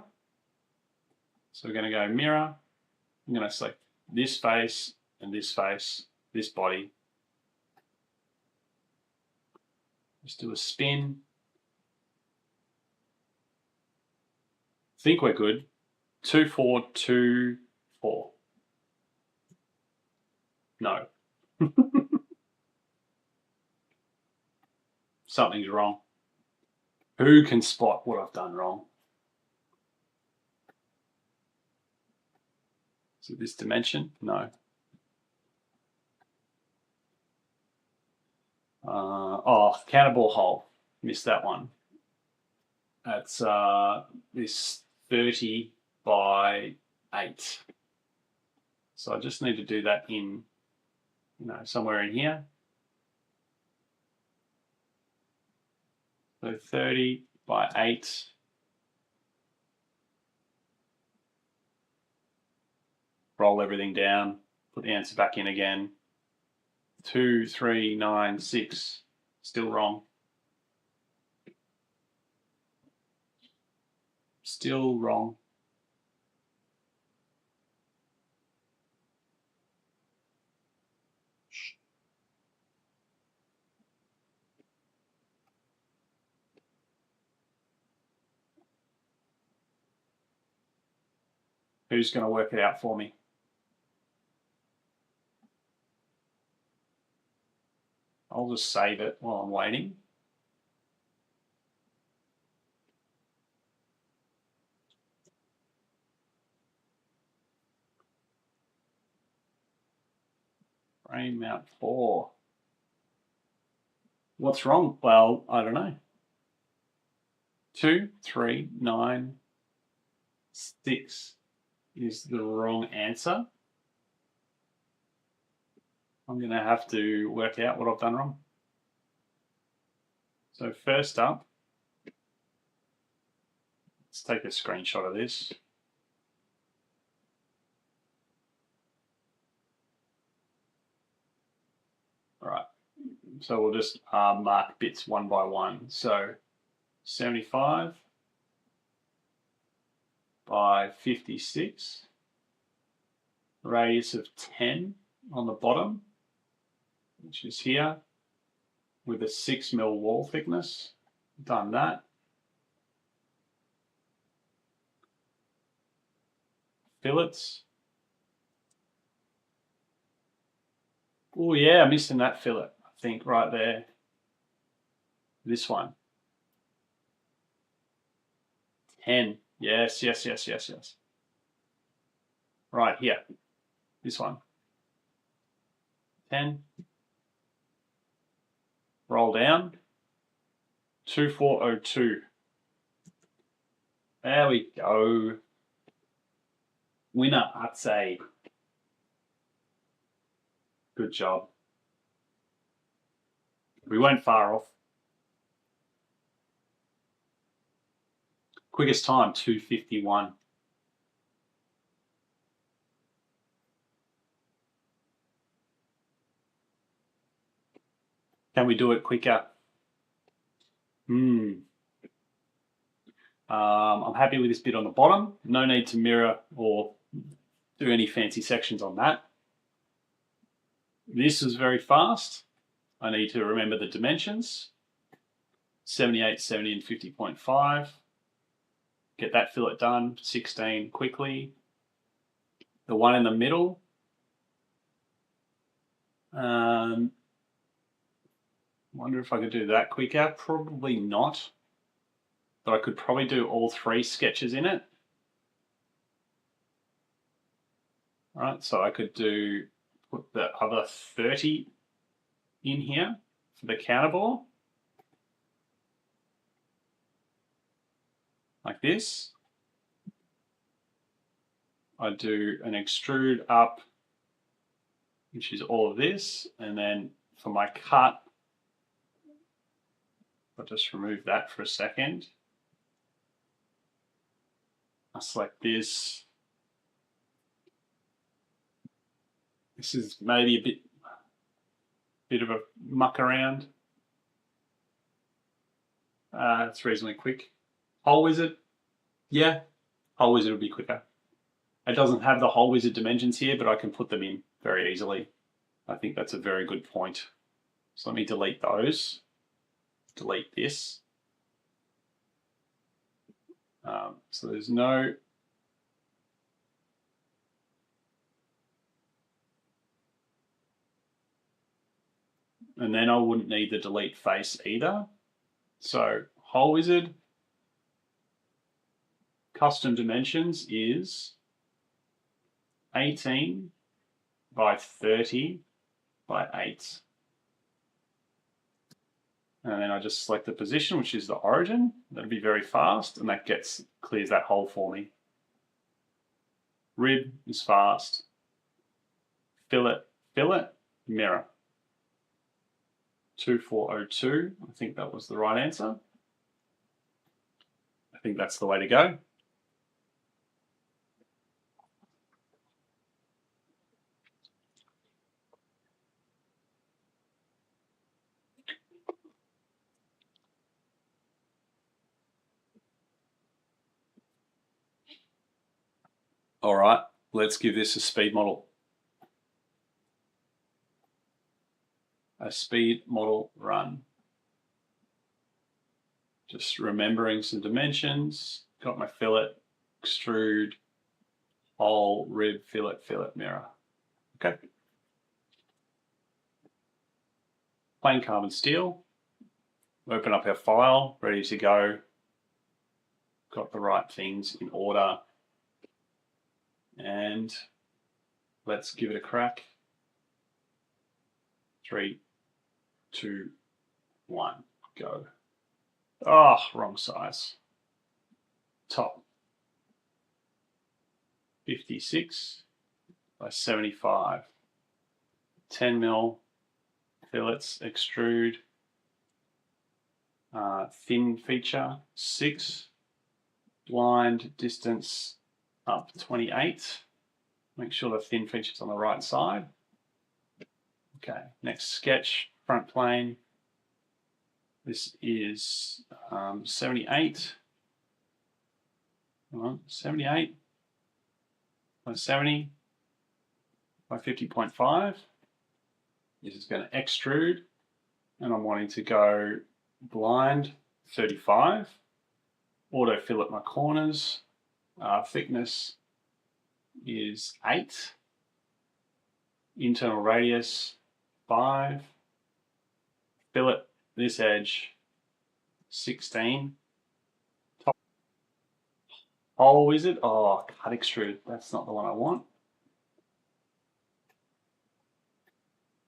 So we're going to go mirror. I'm going to select this face and this face, this body. Just do a spin. Think we're good. 2, 4, 2, 4. No. Something's wrong. Who can spot what I've done wrong? Is it this dimension? No. Oh, counterbore hole. Missed that one. That's this 30 by 8. So I just need to do that in, somewhere in here. So 30 by 8. Roll everything down, put the answer back in again. 2, 3, 9, 6. Still wrong. Still wrong. Who's going to work it out for me? I'll just save it while I'm waiting. Frame mount 4. What's wrong? Well, I don't know. 2, 3, 9, 6 is the wrong answer. I'm going to have to work out what I've done wrong. So first up, let's take a screenshot of this. All right, so we'll just mark bits one by one. So 75 by 56, radius of 10 on the bottom, which is here, with a 6mm wall thickness. Done that. Fillets. Oh yeah, I'm missing that fillet, I think, right there. This one. 10. Yes. Right here. This one. 10. Roll down. 2402. There we go. Winner, I'd say. Good job. We weren't far off. Quickest time, 2:51. Can we do it quicker? I'm happy with this bit on the bottom. No need to mirror or do any fancy sections on that. This is very fast. I need to remember the dimensions. 78, 70, and 50.5. Get that fillet done. 16 quickly. The one in the middle. Wonder if I could do that quicker. Probably not. But I could probably do all 3 sketches in it. All right, so I could put the other 30 in here for the counterbore. Like this. I do an extrude up, which is all of this, and then for my cut, I'll just remove that for a second. I select this. This is maybe a bit of a muck around. It's reasonably quick. Hole wizard, yeah, hole wizard will be quicker. It doesn't have the hole wizard dimensions here, but I can put them in very easily. I think that's a very good point. So let me delete those. Delete this. So there's no and then I wouldn't need the delete face either. So hole wizard, custom dimensions is 18 by 30 by 8. And then I just select the position, which is the origin. That'll be very fast, and that clears that hole for me. Rib is fast. Fillet, mirror. 2402. I think that was the right answer. I think that's the way to go. All right, let's give this a speed model. A speed model run. Just remembering some dimensions. Got my fillet, extrude, hole, rib, fillet, mirror. Okay. Plain carbon steel. Open up our file, ready to go. Got the right things in order. And let's give it a crack. 3, 2, 1, go. Oh, wrong size. Top. 56 by 75. 10 mil fillets, extrude. Thin feature, 6. Blind distance up 28. Make sure the thin feature's on the right side. Okay, next sketch, front plane. This is 78. 78 by 70 by 50.5. This is going to extrude, and I'm wanting to go blind 35. Auto fillet my corners. Thickness is 8. Internal radius 5. Fillet this edge 16. Top hole wizard. Oh, cut extrude. That's not the one I want.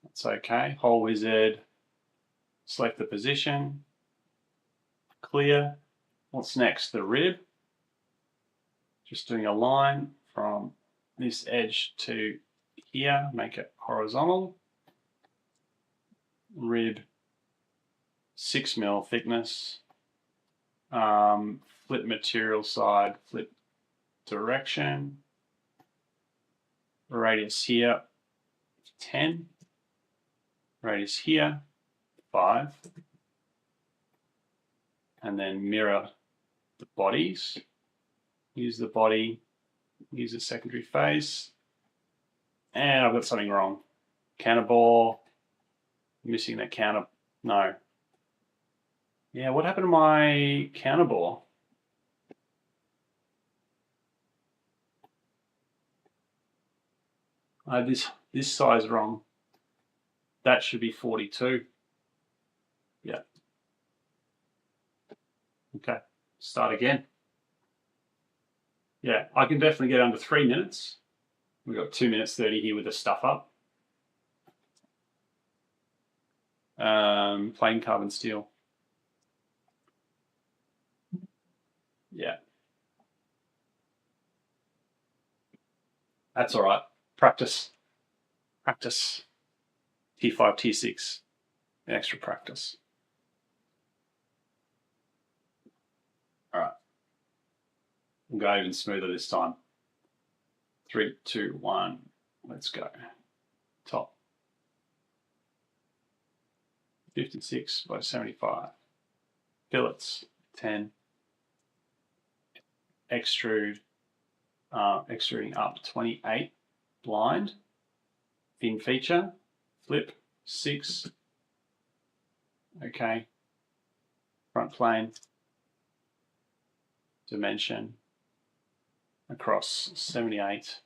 That's okay. Hole wizard. Select the position. Clear. What's next? The rib. Just doing a line from this edge to here. Make it horizontal. Rib 6 mil thickness. Flip material side, flip direction. Radius here 10. Radius here 5. And then mirror the bodies. Use the body, use the secondary face. And I've got something wrong. Counterbore, missing that counter, no. Yeah, what happened to my counterbore? I have this size wrong. That should be 42. Yeah. Okay, start again. Yeah, I can definitely get under 3 minutes. We've got 2 minutes 30 here with the stuff up. Plain carbon steel. Yeah. That's all right. Practice. Practice. T5, T6. Extra practice. All right. We'll go even smoother this time. 3, 2, 1. Let's go. Top. 56 by 75. Fillets, 10. Extrude, extruding up 28. Blind. Thin feature. Flip, 6. Okay. Front plane. Dimension. Across 78.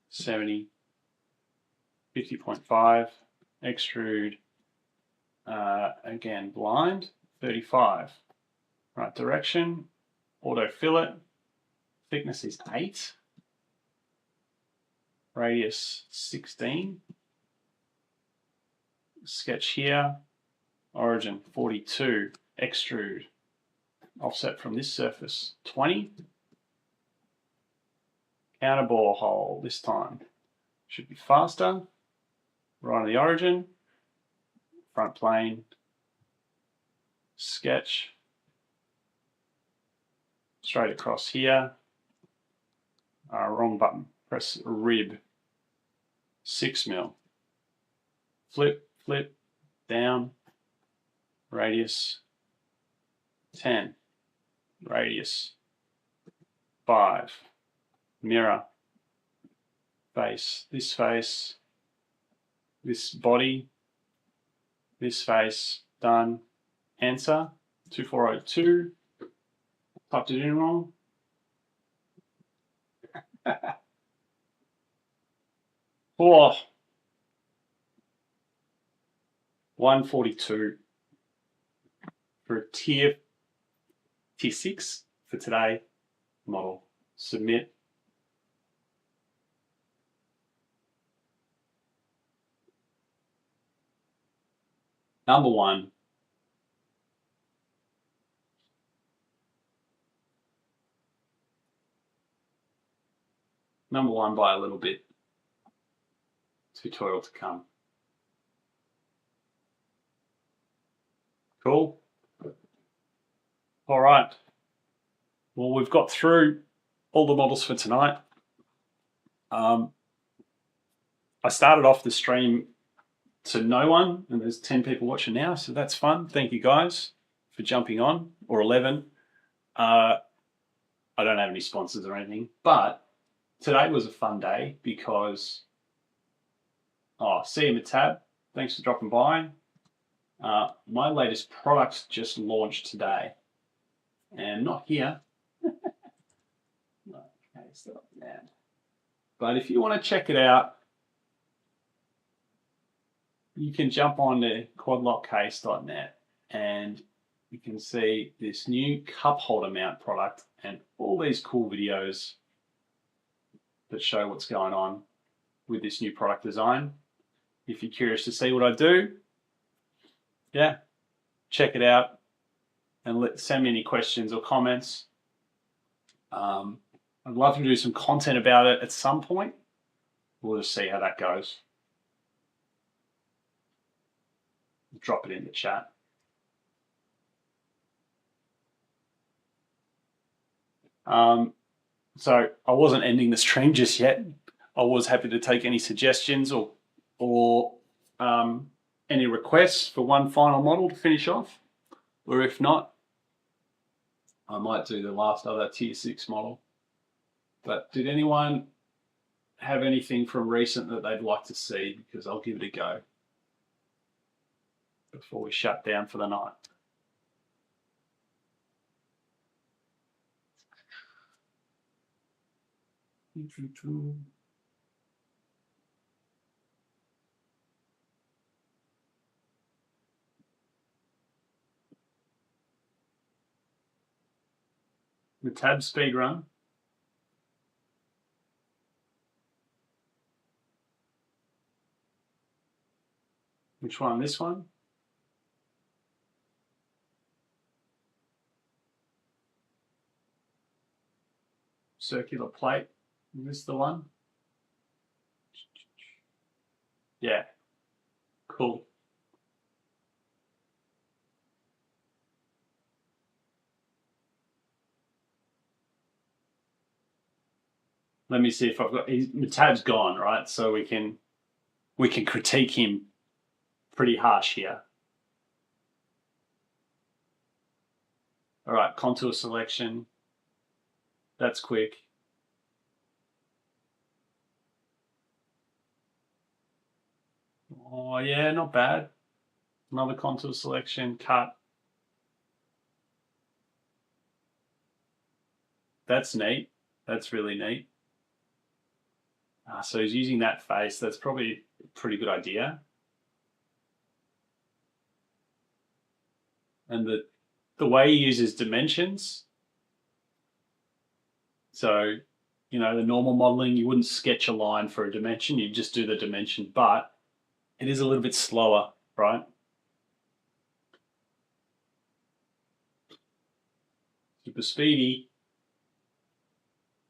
70. 50.5. Extrude. Again, blind, 35. Right direction, auto fillet, thickness is 8. radius 16. Sketch here, origin 42, extrude, offset from this surface 20. Counterbore hole this time. Should be faster. Right on the origin, front plane, sketch, straight across here. Wrong button, press rib, 6 mil. Flip, flip, down, radius 10, radius 5, mirror, face, this body, this face, done. Answer 2402. Typed it in wrong. Oh, 142 for a tier 6 for today model. Submit. Number one. Number one by a little bit. Tutorial to come. Cool. All right. Well, we've got through all the models for tonight. I started off the stream to no one, and there's 10 people watching now, so that's fun. Thank you guys for jumping on, or 11. I don't have any sponsors or anything, but today was a fun day because, see you, Tab. Thanks for dropping by. My latest product just launched today, and not here. Okay, so man. But if you want to check it out, you can jump on to quadlockcase.net and you can see this new cup holder mount product and all these cool videos that show what's going on with this new product design. If you're curious to see what I do, yeah, check it out and send me any questions or comments. I'd love to do some content about it at some point. We'll just see how that goes. Drop it in the chat. So I wasn't ending the stream just yet. I was happy to take any suggestions or any requests for one final model to finish off, or if not, I might do the last other tier 6 model. But did anyone have anything from recent that they'd like to see? Because I'll give it a go before we shut down for the night. The tab speed run. Which one? This one? Circular plate. Is this the one? Yeah. Cool. Let me see if I've got the tab's gone, right? So we can critique him pretty harsh here. All right, contour selection. That's quick. Oh yeah, not bad. Another contour selection, cut. That's neat. That's really neat. So he's using that face. That's probably a pretty good idea. And the way he uses dimensions. So you know, the normal modeling, you wouldn't sketch a line for a dimension, you just do the dimension, but it is a little bit slower, right? Super speedy.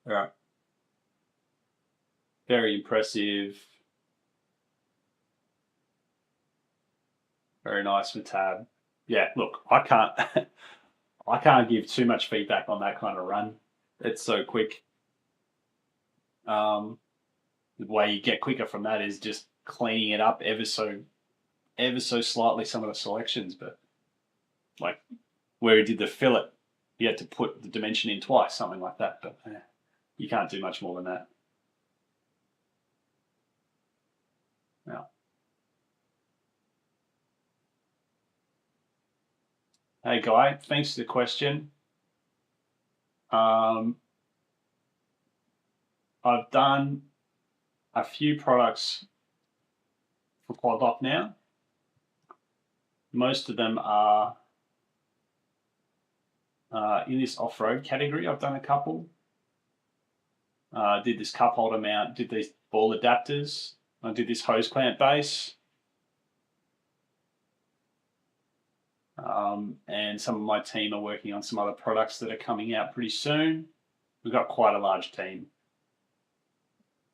All right. Very impressive. Very nice with tab. Yeah, look, I can't I can't give too much feedback on that kind of run. It's so quick. The way you get quicker from that is just cleaning it up ever so slightly, some of the selections, but like where he did the fillet, you had to put the dimension in twice, something like that, but you can't do much more than that. Now, hey Guy, thanks for the question. I've done a few products for Quadlock now. Most of them are in this off-road category. I've done a couple. Did this cup holder mount, did these ball adapters, I did this hose clamp base. And some of my team are working on some other products that are coming out pretty soon. We've got quite a large team.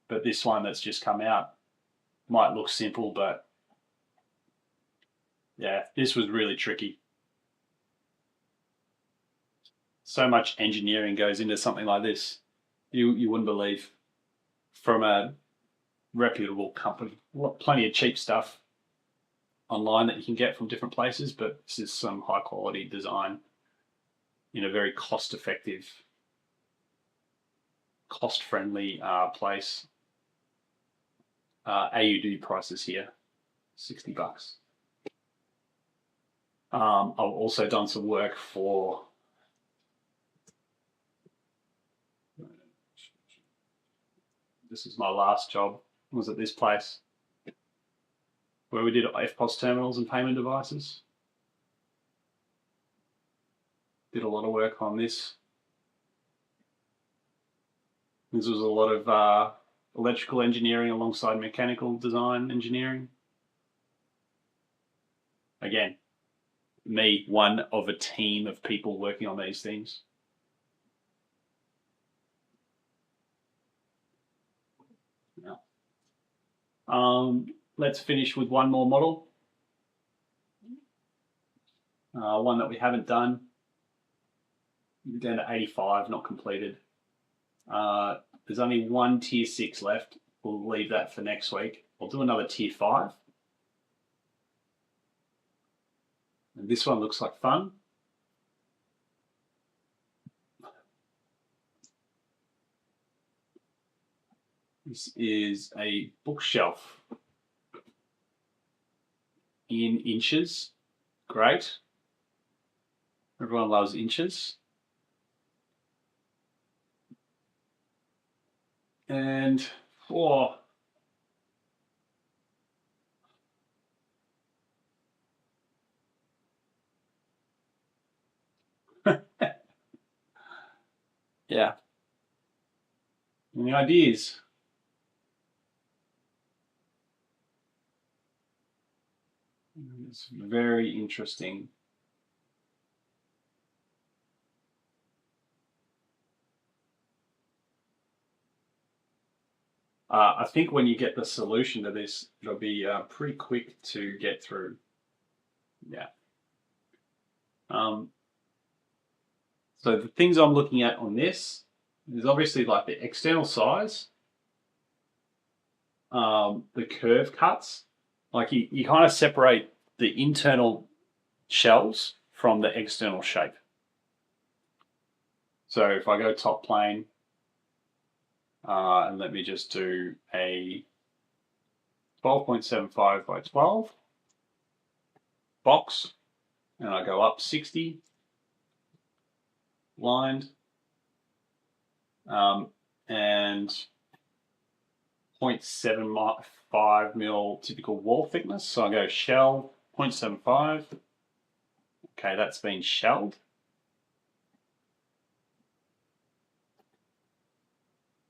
But this one that's just come out might look simple, but yeah, this was really tricky. So much engineering goes into something like this. You wouldn't believe, from a reputable company. Plenty of cheap stuff online that you can get from different places, but this is some high quality design in a very cost effective, cost friendly place. AUD prices here, $60. I've also done some work for this is my last job, was at this place where we did FPOS terminals and payment devices. Did a lot of work on this. This was a lot of electrical engineering alongside mechanical design engineering. Again, me, one of a team of people working on these things. Let's finish with one more model. One that we haven't done. Down to 85, not completed. There's only one tier 6 left. We'll leave that for next week. I'll do another tier 5. And this one looks like fun. This is a bookshelf in inches. Great. Everyone loves inches. And oh, yeah. Any ideas? It's very interesting. I think when you get the solution to this, it'll be pretty quick to get through. Yeah. So the things I'm looking at on this is obviously like the external size, the curve cuts. Like you kind of separate the internal shells from the external shape. So if I go top plane, and let me just do a 12.75 by 12 box, and I go up 60, lined, and 0.75 mil typical wall thickness. So I go shell 0.75. Okay, that's been shelled.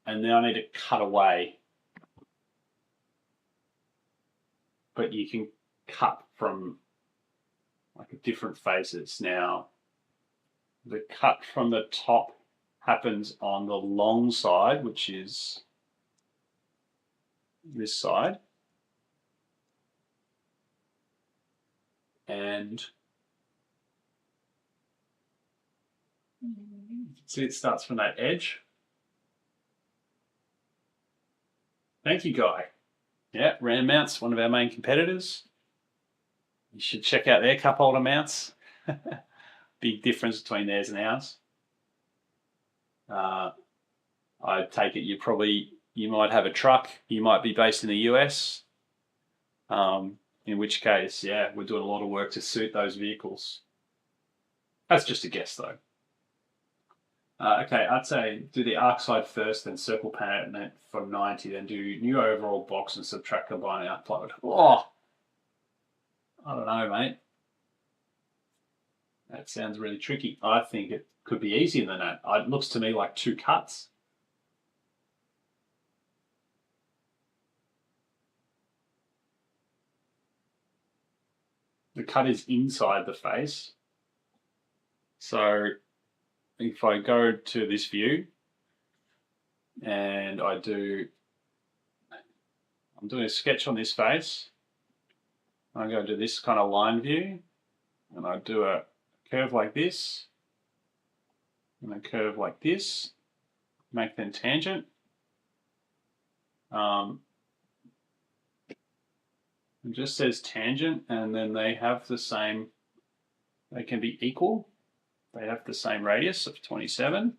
and then I need to cut away. But you can cut from like different faces. Now, the cut from the top happens on the long side, which is this side. And see, it starts from that edge. Thank you, Guy. Yeah, Ram Mounts, one of our main competitors. You should check out their cup holder mounts. Big difference between theirs and ours. I take it you might have a truck, you might be based in the US, in which case, yeah, we're doing a lot of work to suit those vehicles. That's just a guess though. Okay, I'd say do the arc side first, then circle pan it, and then for 90, then do new overall box and subtract combine and upload. Oh, I don't know, mate. That sounds really tricky. I think it could be easier than that. It looks to me like 2 cuts. The cut is inside the face. So if I go to this view and I'm doing a sketch on this face, I'm going to do this kind of line view, and I do a curve like this, and a curve like this, make them tangent. It just says tangent, and then they have the same, they can be equal. They have the same radius of 27.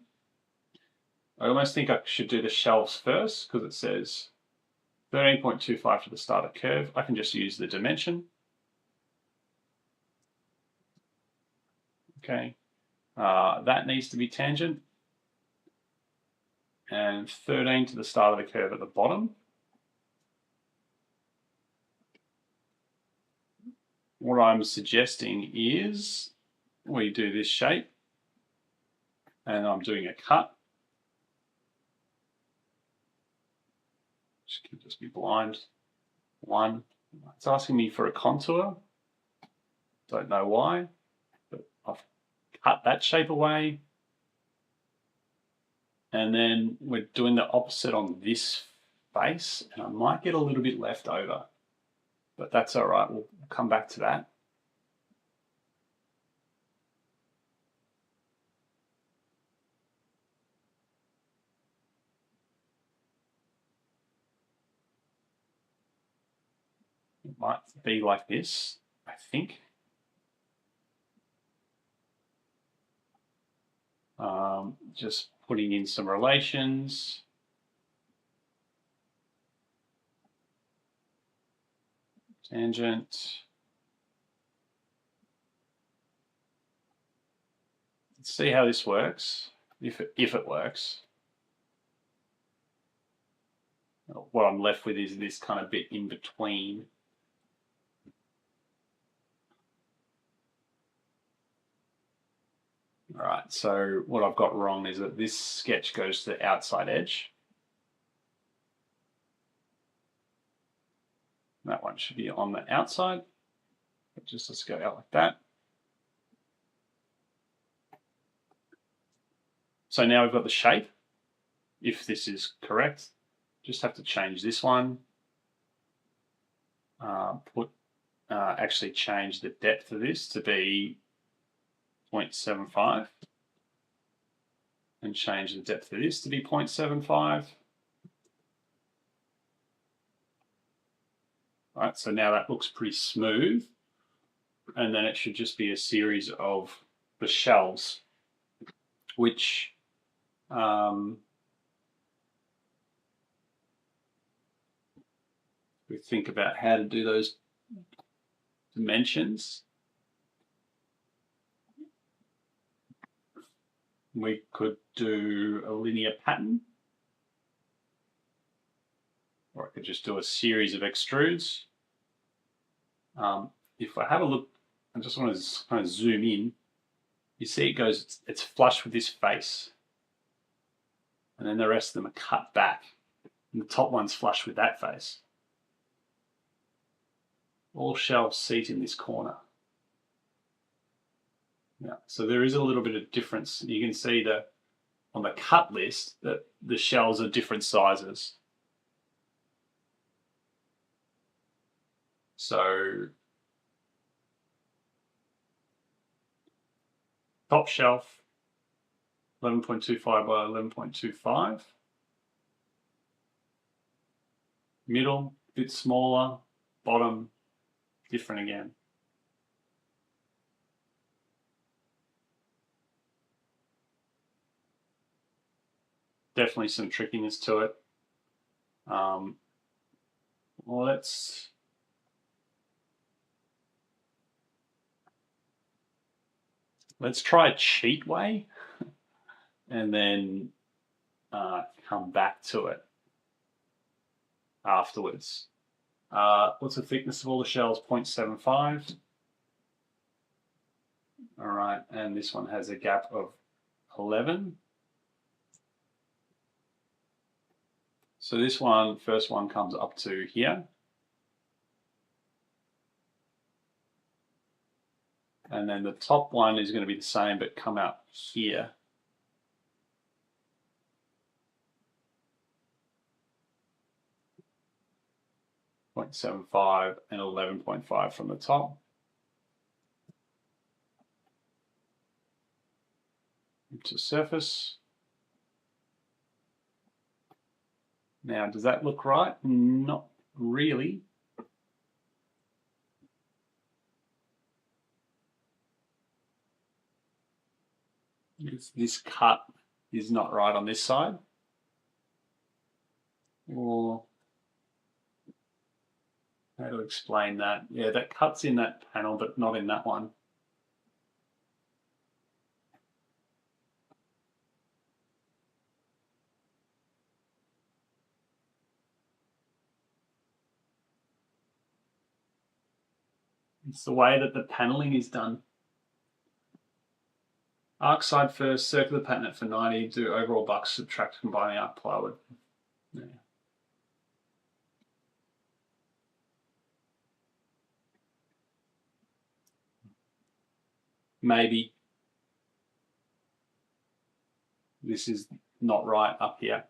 I almost think I should do the shelves first because it says 13.25 for the start of curve. I can just use the dimension. Okay, that needs to be tangent. And 13 to the start of the curve at the bottom. What I'm suggesting is we do this shape, and I'm doing a cut. Just be blind. 1. It's asking me for a contour. Don't know why, but I've cut that shape away. And then we're doing the opposite on this face, and I might get a little bit left over, but that's all right. We'll come back to that. It might be like this, I think. Just putting in some relations. Tangent. Let's see how this works, if it works. What I'm left with is this kind of bit in between. All right, so what I've got wrong is that this sketch goes to the outside edge. That one should be on the outside. But just let's go out like that. So now we've got the shape. If this is correct, just have to change this one. Actually change the depth of this to be 0.75, and change the depth of this to be 0.75. All right, so now that looks pretty smooth, and then it should just be a series of the shelves, which we think about how to do those dimensions. We could do a linear pattern, or I could just do a series of extrudes. If I have a look, I just want to kind of zoom in. You see it goes, it's flush with this face. and then the rest of them are cut back. And the top one's flush with that face. All shelves seat in this corner. Yeah, so there is a little bit of difference. You can see that on the cut list that the shelves are different sizes. So top shelf 11.25 by 11.25. Middle, a bit smaller. Bottom, different again. Definitely some trickiness to it. Well, let's try a cheat way and then come back to it afterwards. What's the thickness of all the shells? 0.75. All right, and this one has a gap of 11. So this one, first one comes up to here. And then the top one is going to be the same, but come out here. .75 and 11.5 from the top. To surface. Now, does that look right? Not really. This cut is not right on this side. Or how to explain that? Yeah, that cut's in that panel, but not in that one. It's the way that the paneling is done. Arc side first, circular pattern it for 90, do overall bucks, subtract combining arc plywood. Yeah. Maybe this is not right up here.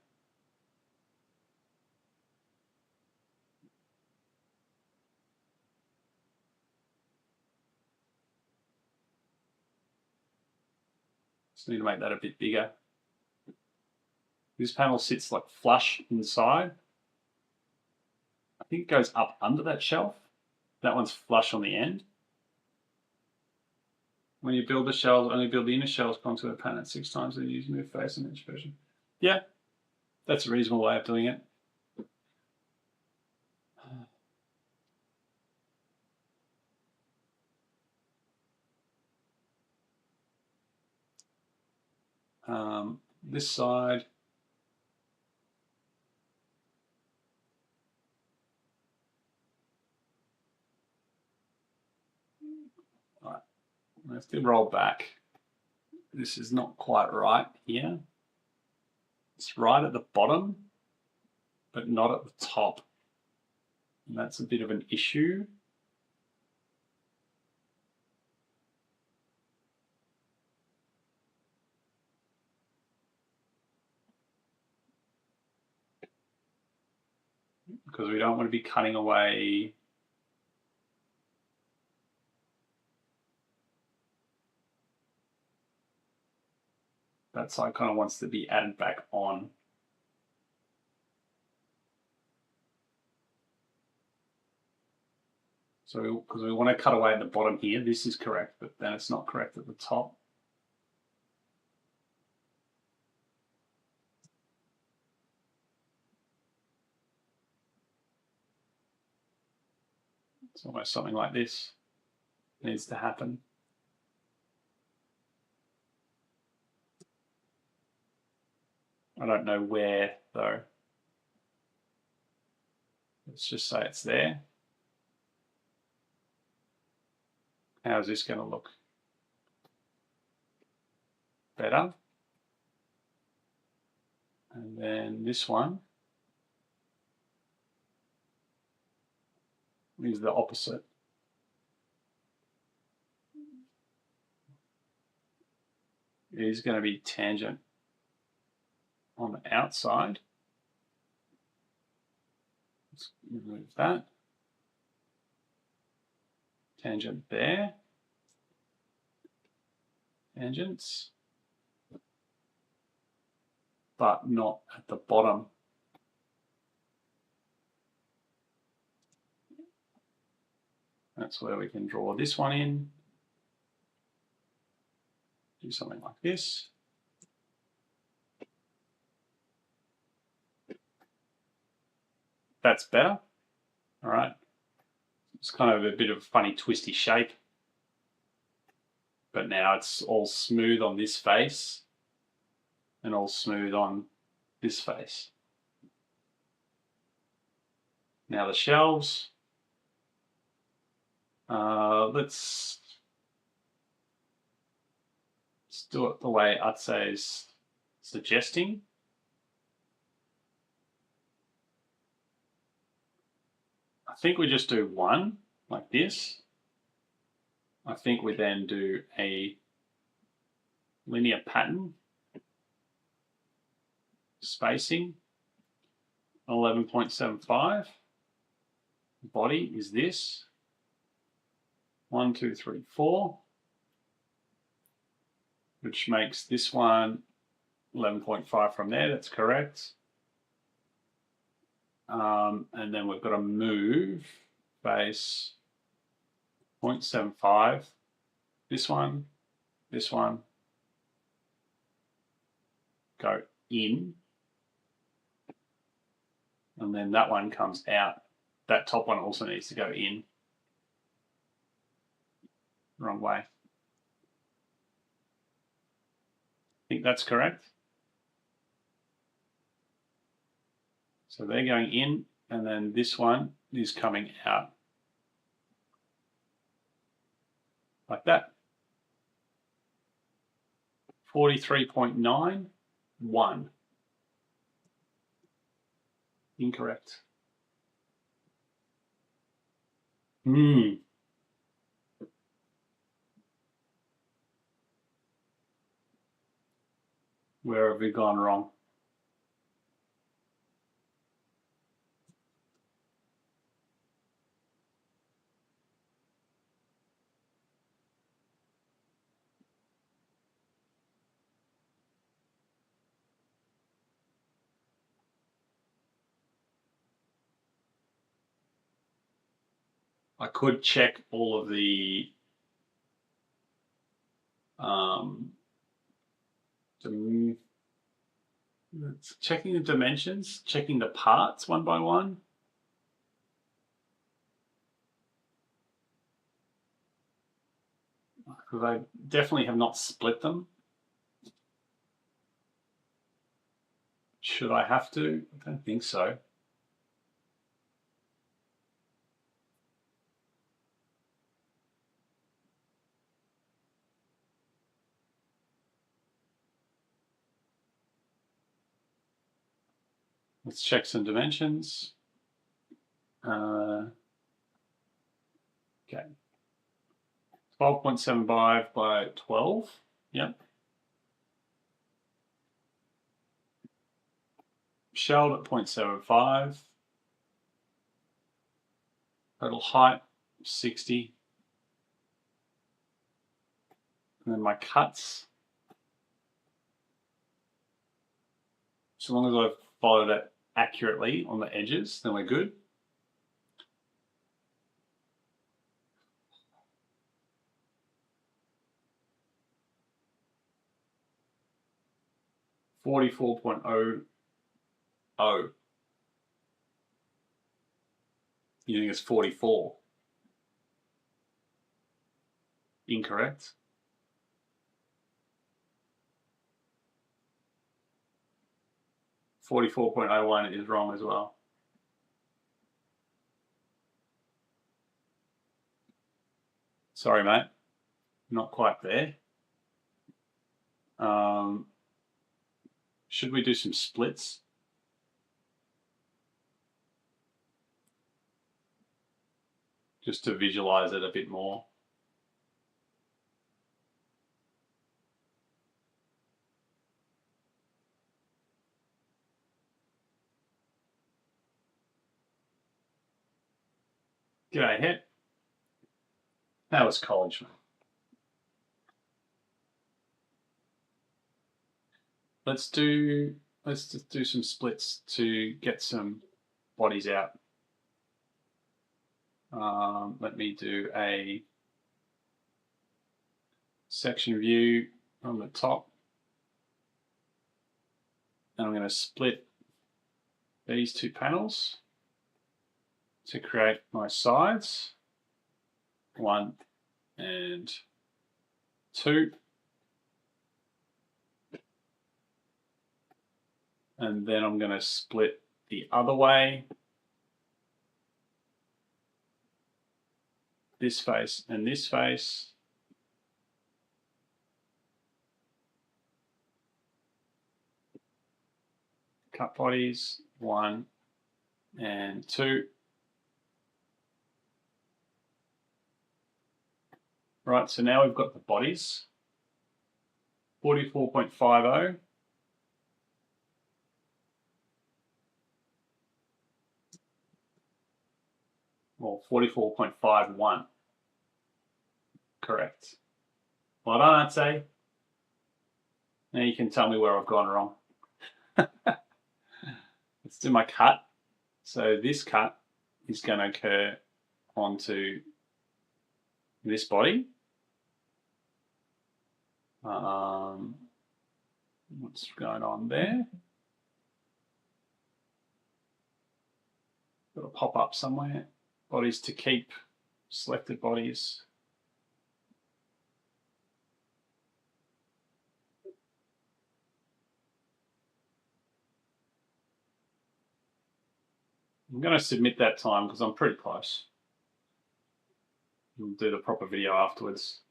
Just need to make that a bit bigger. This panel sits like flush inside. I think it goes up under that shelf. That one's flush on the end. When you build the shelves, only build the inner shelves onto the pattern 6 times and use move face in each version. Yeah, that's a reasonable way of doing it. This side, right, I have to roll back. This is not quite right here. It's right at the bottom, but not at the top. And that's a bit of an issue. Because we don't want to be cutting away that side. Kind of wants to be added back on. So because we want to cut away at the bottom here, this is correct, but then it's not correct at the top. It's almost something like this needs to happen. I don't know where though. Let's just say it's there. How's this going to look? Better? And then this one is the opposite. It is going to be tangent on the outside. Let's remove that. Tangent there. Tangents. But not at the bottom. That's where we can draw this one in. Do something like this. That's better. All right. It's kind of a bit of a funny twisty shape. But now it's all smooth on this face and all smooth on this face. Now the shelves. Let's do it the way Atse is suggesting. I think we just do one like this. I think we then do a linear pattern, spacing, 11.75. Body is this. 1, 2, 3, 4, which makes this one 11.5 from there. That's correct. And then we've got to move base 0.75. This one, go in, and then that one comes out. That top one also needs to go in. Wrong way. I think that's correct. So they're going in, and then this one is coming out. Like that. 43.91. Incorrect. Where have we gone wrong? I could check all of the checking the dimensions, checking the parts one by one. Because I definitely have not split them. Should I have to? I don't think so. Let's check some dimensions. Okay. 12.75 by 12. Yep. Shelled at 0.75. Total height 60. And then my cuts. So long as I've followed it accurately on the edges, then we're good. .00. You think it's 44? Incorrect. .44 is wrong as well. Sorry, mate. Not quite there. Should we do some splits? Just to visualize it a bit more. G'day, Hit. How was college, mate? Let's just do some splits to get some bodies out. Let me do a section view on the top. And I'm going to split these two panels to create my sides, 1 and 2. And then I'm going to split the other way, this face and this face. Cut bodies, 1 and 2. Right, so now we've got the bodies. 44.50. Or 44.51. Correct. Well done, I'd say. Now you can tell me where I've gone wrong. Let's do my cut. So this cut is going to occur onto this body. What's going on there? Got to pop up somewhere. Bodies to keep, selected bodies. I'm going to submit that time because I'm pretty close. We'll do the proper video afterwards.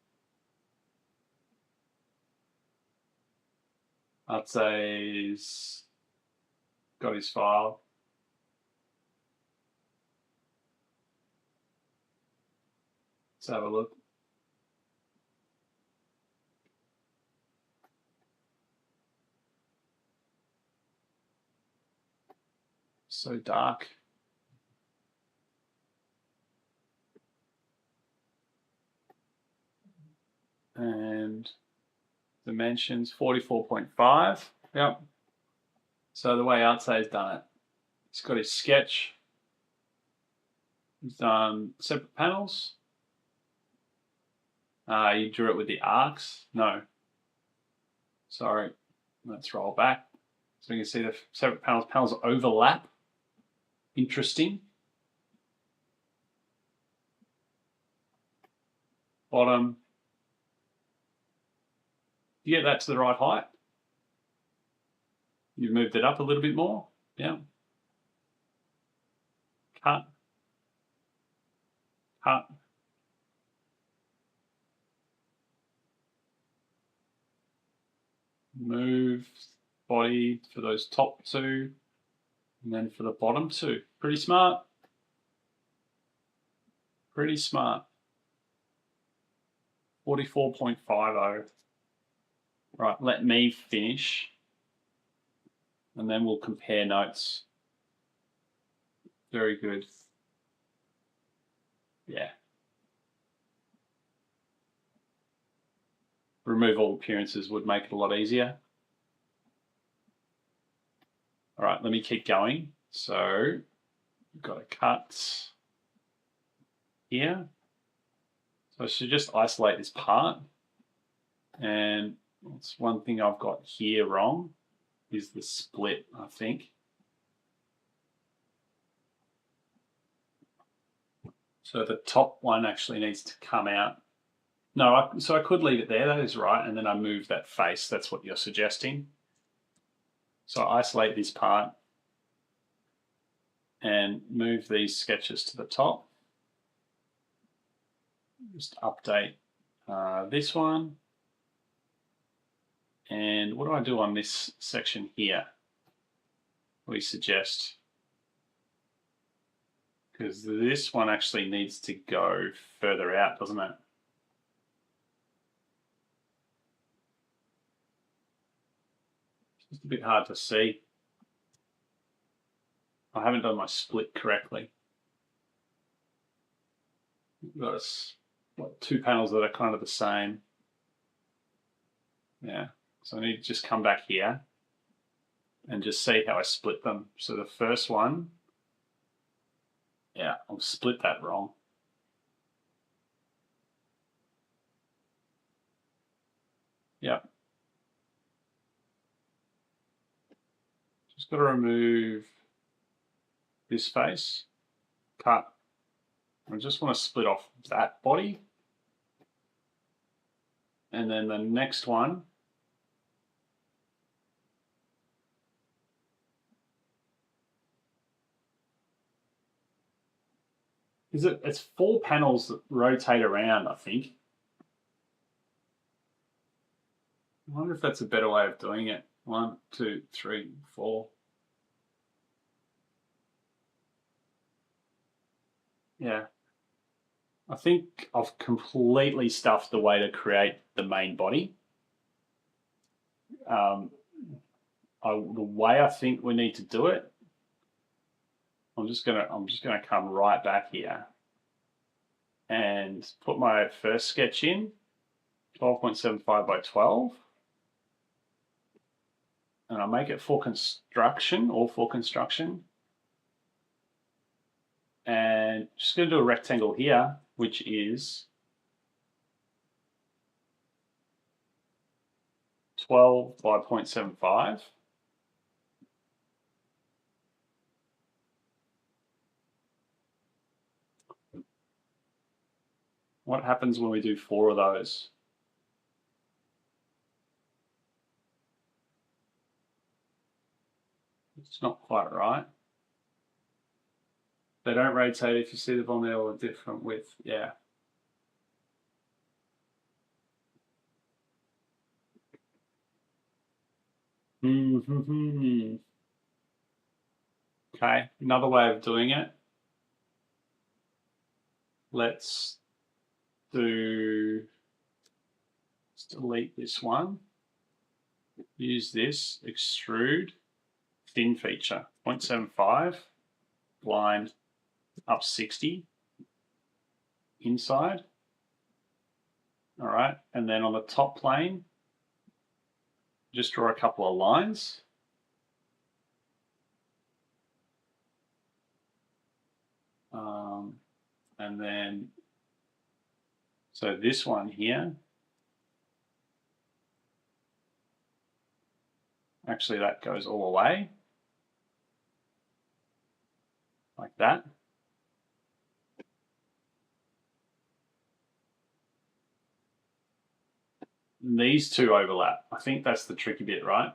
I'd say he's got his file. Let's have a look. So dark. And dimensions 44.5. Yep. So the way Artsay's done it, he's got his sketch. He's done separate panels. You drew it with the arcs. No. Sorry. Let's roll back. So you can see the separate panels. Panels overlap. Interesting. Bottom. You get that to the right height. You've moved it up a little bit more. Yeah. Cut. Cut. Move body for those top two, and then for the bottom two. Pretty smart. Pretty smart. 44.50. Right, let me finish, and then we'll compare notes. Very good. Yeah. Remove all appearances would make it a lot easier. All right, let me keep going. So we've got a cut here. So I should just isolate this part. And that's one thing I've got here wrong is the split, I think. So the top one actually needs to come out. No, so I could leave it there, that is right, and then I move that face, that's what you're suggesting. So I isolate this part and move these sketches to the top. Just update this one And what do I do on this section here? We suggest, because this one actually needs to go further out, doesn't it? It's just a bit hard to see. I haven't done my split correctly. We've got two panels that are kind of the same. Yeah, so I need to just come back here and just see how I split them. So the first one, yeah, I've split that wrong. Yep. Just got to remove this face, cut. I just want to split off that body. And then the next one, it's 4 panels that rotate around, I think. I wonder if that's a better way of doing it. 1, 2, 3, 4. Yeah. I think I've completely stuffed the way to create the main body. The way I think we need to do it, I'm just gonna come right back here and put my first sketch in, 12.75 by 12, and I'll make it for construction, and just gonna do a rectangle here, which is 12 by 0.75. What happens when we do 4 of those? It's not quite right. They don't rotate if you see them on there or a different width. Yeah. Okay, another way of doing it. Let's delete this one. Use this extrude thin feature, 0.75, blind up 60 inside. All right, and then on the top plane, just draw a couple of lines. And then, so this one here, actually that goes all the way, like that. And these two overlap. I think that's the tricky bit, right?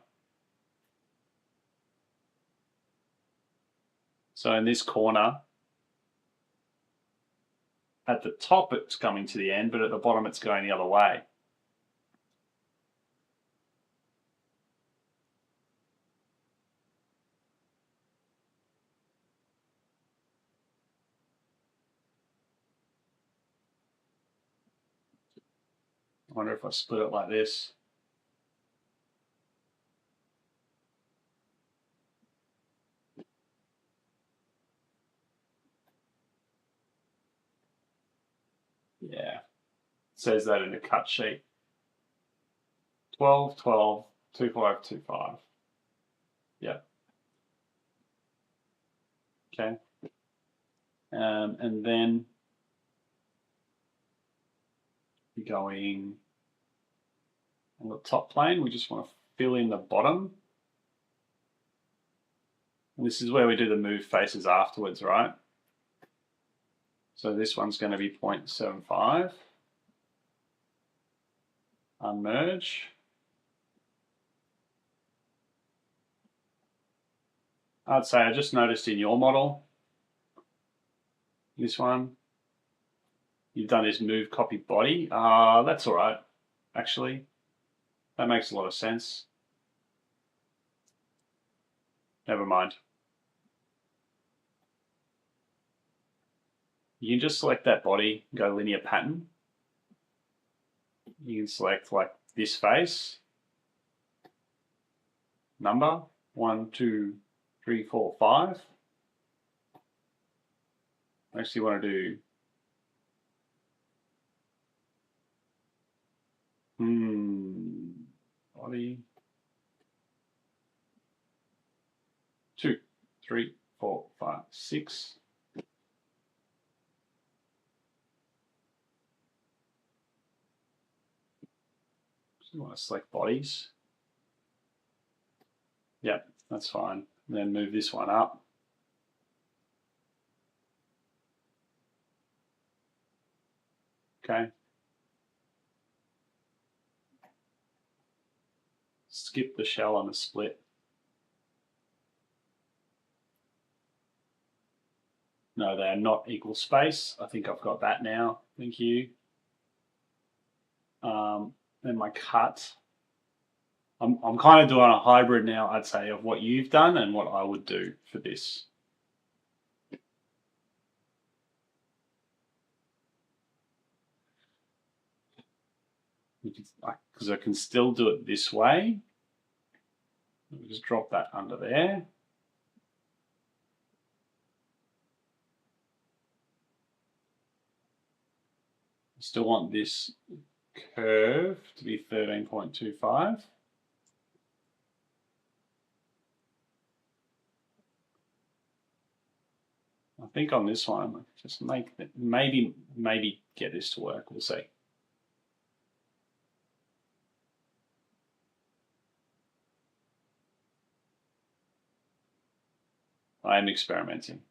So in this corner, at the top it's coming to the end, but at the bottom it's going the other way. I wonder if I split it like this. Yeah, it says that in the cut sheet. 12, 12, 25, 25. Yeah. Okay. And then going on the top plane, we just want to fill in the bottom. And this is where we do the move faces afterwards, right? So this one's going to be 0.75. Unmerge. I'd say I just noticed in your model, this one, you've done this move copy body. That's all right, actually. That makes a lot of sense. Never mind. You can just select that body, go linear pattern. You can select like this face, number 1, 2, 3, 4, 5. I actually want to do body 2, 3, 4, 5, 6. So you want to select bodies. Yep, that's fine. And then move this one up. Okay. Skip the shell on the split. No, they are not equal space. I think I've got that now. Thank you. Then my cut. I'm kind of doing a hybrid now, I'd say, of what you've done and what I would do for this. Because I can still do it this way. Let me just drop that under there. I still want this curve to be 13.25. I think on this one, just make it, maybe get this to work. We'll see. I am experimenting.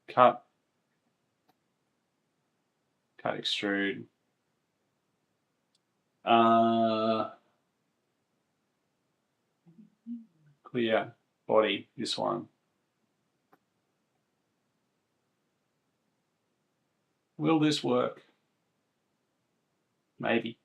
Cut, extrude. Clear body, this one. Will this work? Maybe.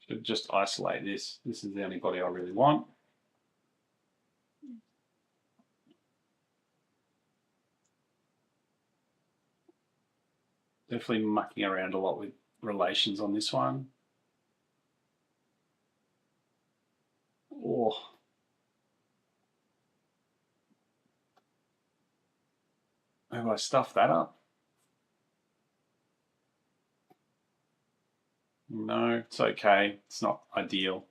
Should just isolate this. This is the only body I really want. Definitely mucking around a lot with relations on this one. Oh. Have I stuffed that up? No, it's okay. It's not ideal.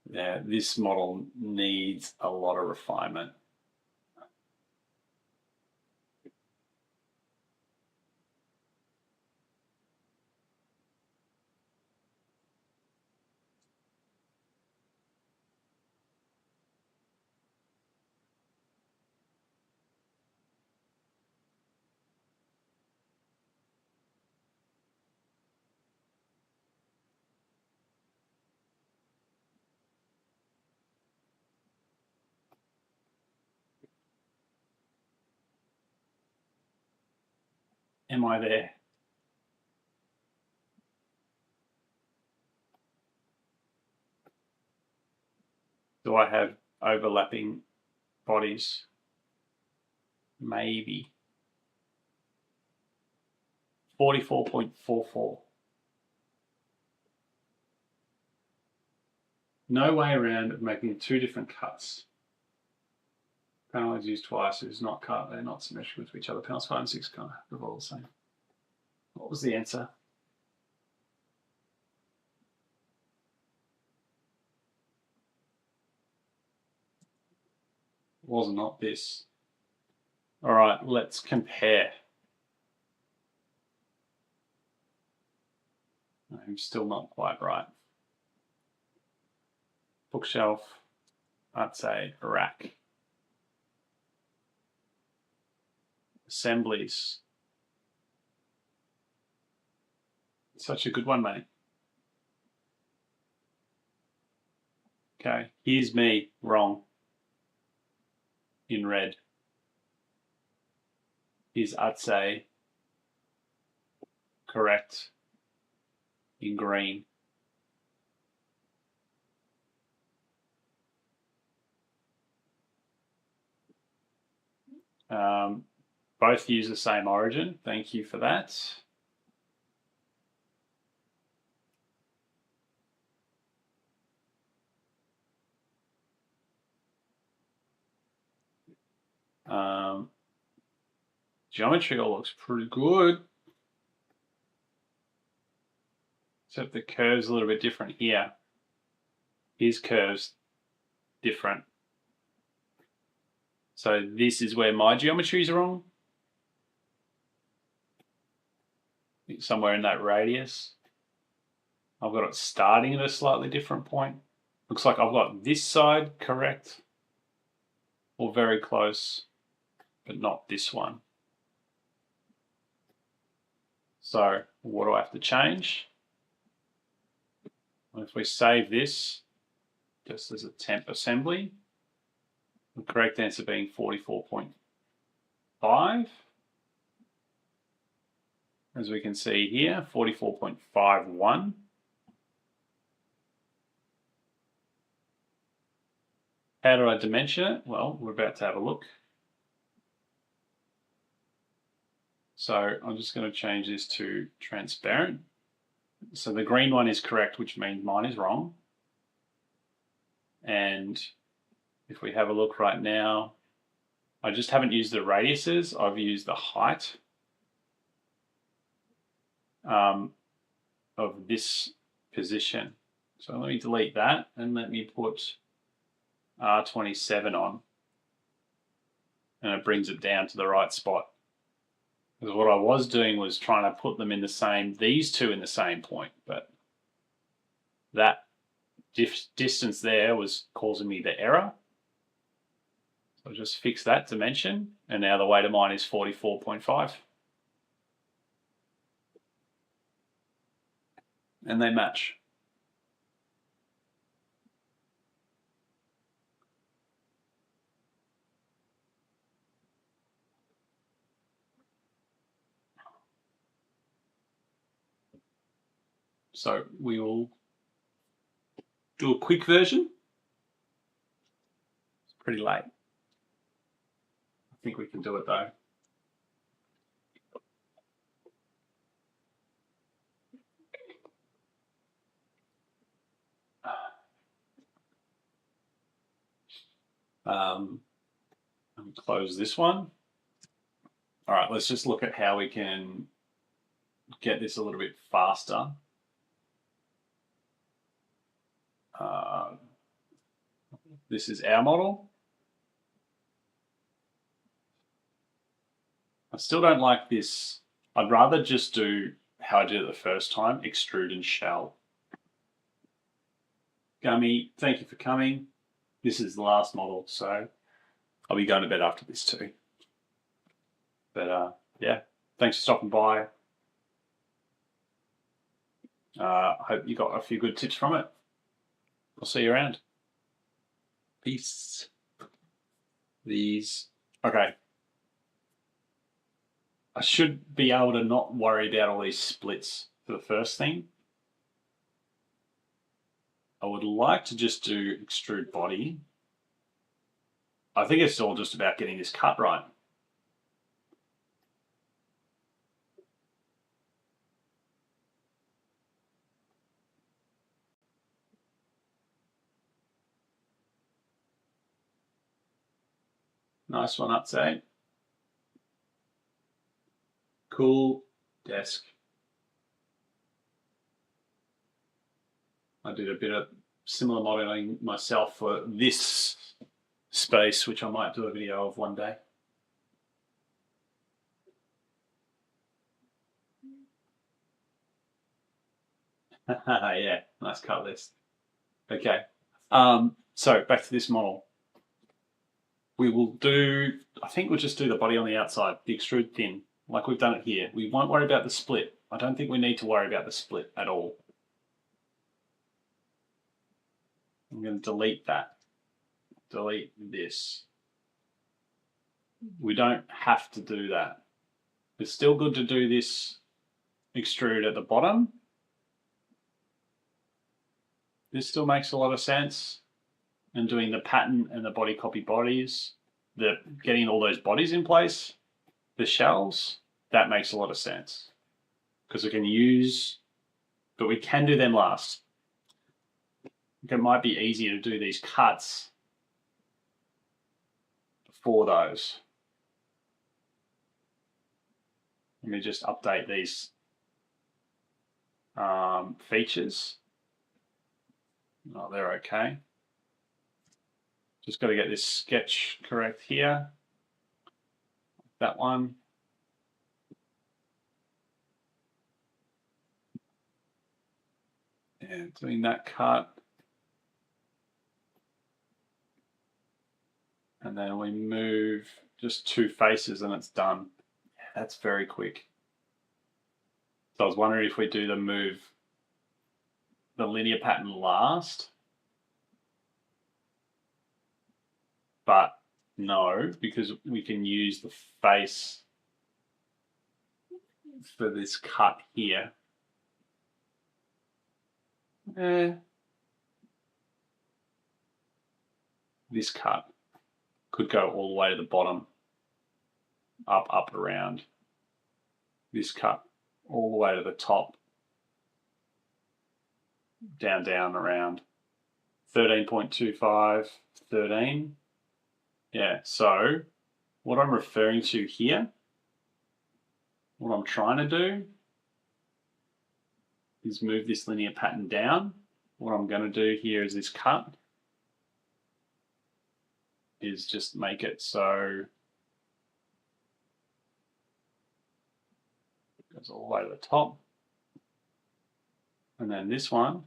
Yeah, this model needs a lot of refinement. Am I there? Do I have overlapping bodies? Maybe. 44.44. No way around making two different cuts. Panel is used twice, it is not cut, they're not symmetrical to each other. Panels 5 and 6 kind of all the same. What was the answer? It was not this. All right, let's compare. I'm still not quite right. Bookshelf, I'd say rack. Assemblies, Such a good one, mate. Okay, here's me wrong in red. Here's Atse correct in green. Both use the same origin. Thank you for that. Geometry all looks pretty good. Except the curve's a little bit different here. His curve's different. So this is where my geometry is wrong. Somewhere in that radius. I've got it starting at a slightly different point. Looks like I've got this side correct or very close, but not this one. So what do I have to change? Well, if we save this just as a temp assembly, the correct answer being 44.5. As we can see here, 44.51. How do I dimension it? Well, we're about to have a look. So I'm just going to change this to transparent. So the green one is correct, which means mine is wrong. And if we have a look right now, I just haven't used the radiuses, I've used the height of this position. So let me delete that and let me put R27 on. And it brings it down to the right spot. Because what I was doing was trying to put them in the same, these two in the same point, but that distance there was causing me the error. So I'll just fix that dimension, and now the weight of mine is 44.5. And they match. So we will do a quick version. It's pretty late. I think we can do it though. Close this one. All right, let's just look at how we can get this a little bit faster. This is our model. I still don't like this. I'd rather just do how I did it the first time, extrude and shell. Gummy, thank you for coming. This is the last model, so I'll be going to bed after this too. But yeah, thanks for stopping by. I hope you got a few good tips from it. I'll see you around. Peace. Okay. I should be able to not worry about all these splits for the first thing. I would like to just do extrude body. I think it's all just about getting this cut right. Nice one, I'd say. Cool desk. I did a bit of similar modeling myself for this space, which I might do a video of one day. Yeah, nice cut list. Okay, so back to this model. We will do, I think we'll just do the body on the outside, the extrude thin, like we've done it here. We won't worry about the split. I don't think we need to worry about the split at all. I'm going to delete that. Delete this. We don't have to do that. It's still good to do this extrude at the bottom. This still makes a lot of sense. And doing the pattern and the body copy bodies, getting all those bodies in place, the shells, that makes a lot of sense. Because we can use, but we can do them last. It might be easier to do these cuts before those. Let me just update these features. Oh, they're okay. Just got to get this sketch correct here. That one. And doing that cut. And then we move just 2 faces and it's done. Yeah, that's very quick. So I was wondering if we do the linear pattern last. But no, because we can use the face for this cut here. This cut could go all the way to the bottom, up, around. This cut all the way to the top, down, around. 13.25, 13. Yeah, so what I'm referring to here, what I'm trying to do is move this linear pattern down. What I'm going to do here is this cut is just make it so it goes all the way to the top. And then this one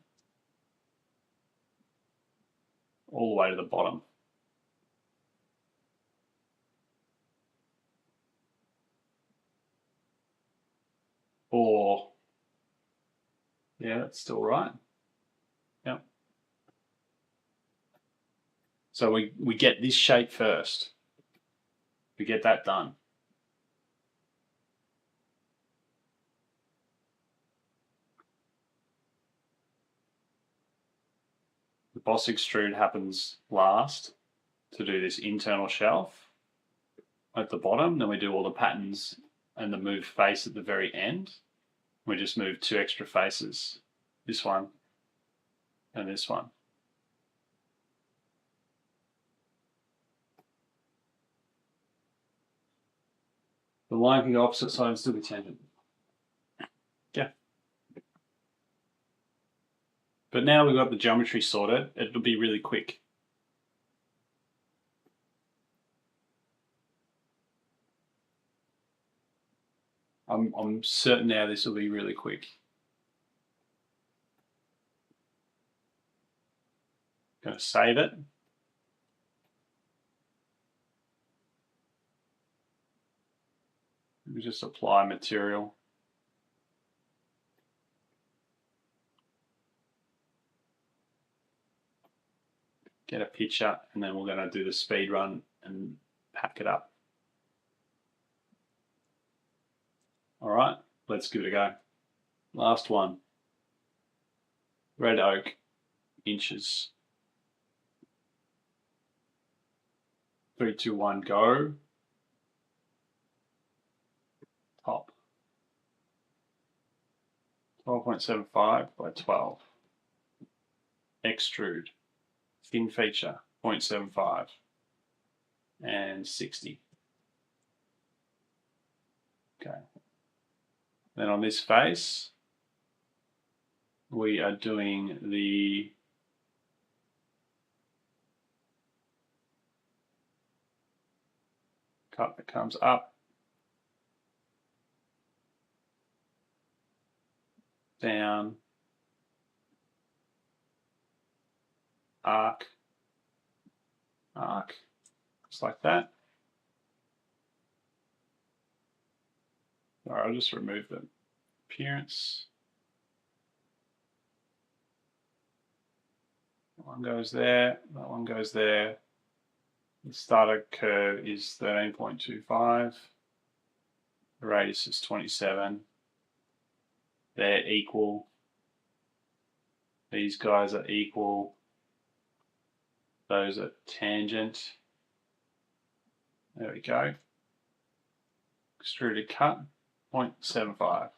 all the way to the bottom. Or, yeah, that's still right. Yep. So we get this shape first. We get that done. The boss extrude happens last to do this internal shelf at the bottom. Then we do all the patterns and the move face at the very end. We just move 2 extra faces, this one and this one. The line can go opposite side and still be tangent. Yeah. But now we've got the geometry sorted, it'll be really quick. I'm certain now this will be really quick. Going to save it. We just apply material. Get a picture, and then we're going to do the speed run and pack it up. All right, let's give it a go. Last one. Red oak, inches. 3, 2, 1, go. Top. 12.75 by 12. Extrude. Thin feature, 0.75 and 60. Okay. Then on this face, we are doing the cut that comes up, down, arc, just like that. All right, I'll just remove them. appearance. That one goes there, that one goes there. The starter curve is 13.25. The radius is 27. They're equal. These guys are equal. Those are tangent. There we go. Extruded cut, 0.75.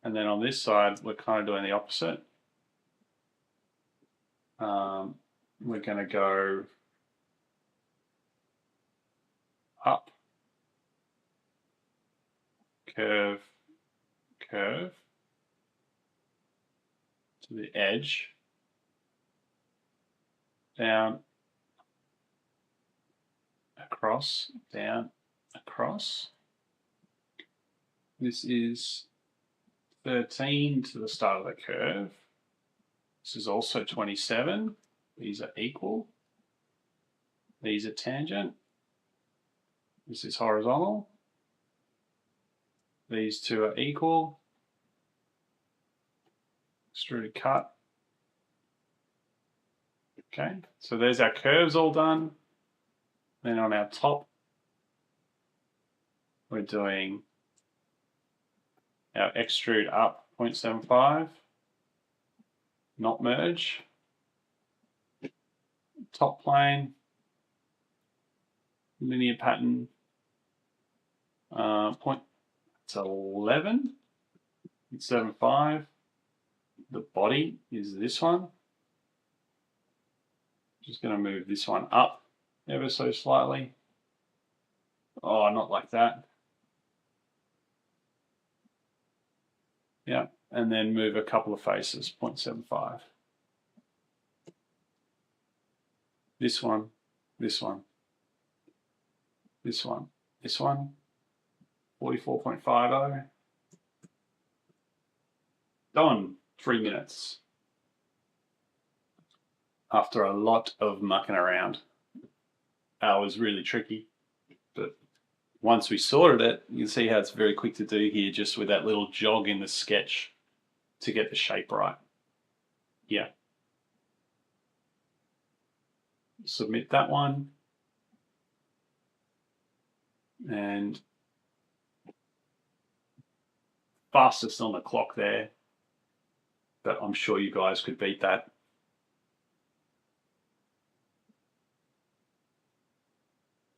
And then on this side, we're kind of doing the opposite. We're going to go up, curve, curve to the edge, down, across, down, across. This is 13 to the start of the curve. This is also 27. These are equal. These are tangent. This is horizontal. These two are equal. Extruded cut. Okay, so there's our curves all done. Then on our top, we're doing our extrude up 0.75, not merge. Top plane, linear pattern, it's 11.75. The body is this one. Just going to move this one up ever so slightly. Oh, not like that. Yeah, and then move a couple of faces, 0.75. This one, this one, this one, this one, 44.50. Done, 3 minutes. After a lot of mucking around. That was really tricky, but once we sorted it, you can see how it's very quick to do here, just with that little jog in the sketch to get the shape right. Yeah. Submit that one. And fastest on the clock there, but I'm sure you guys could beat that.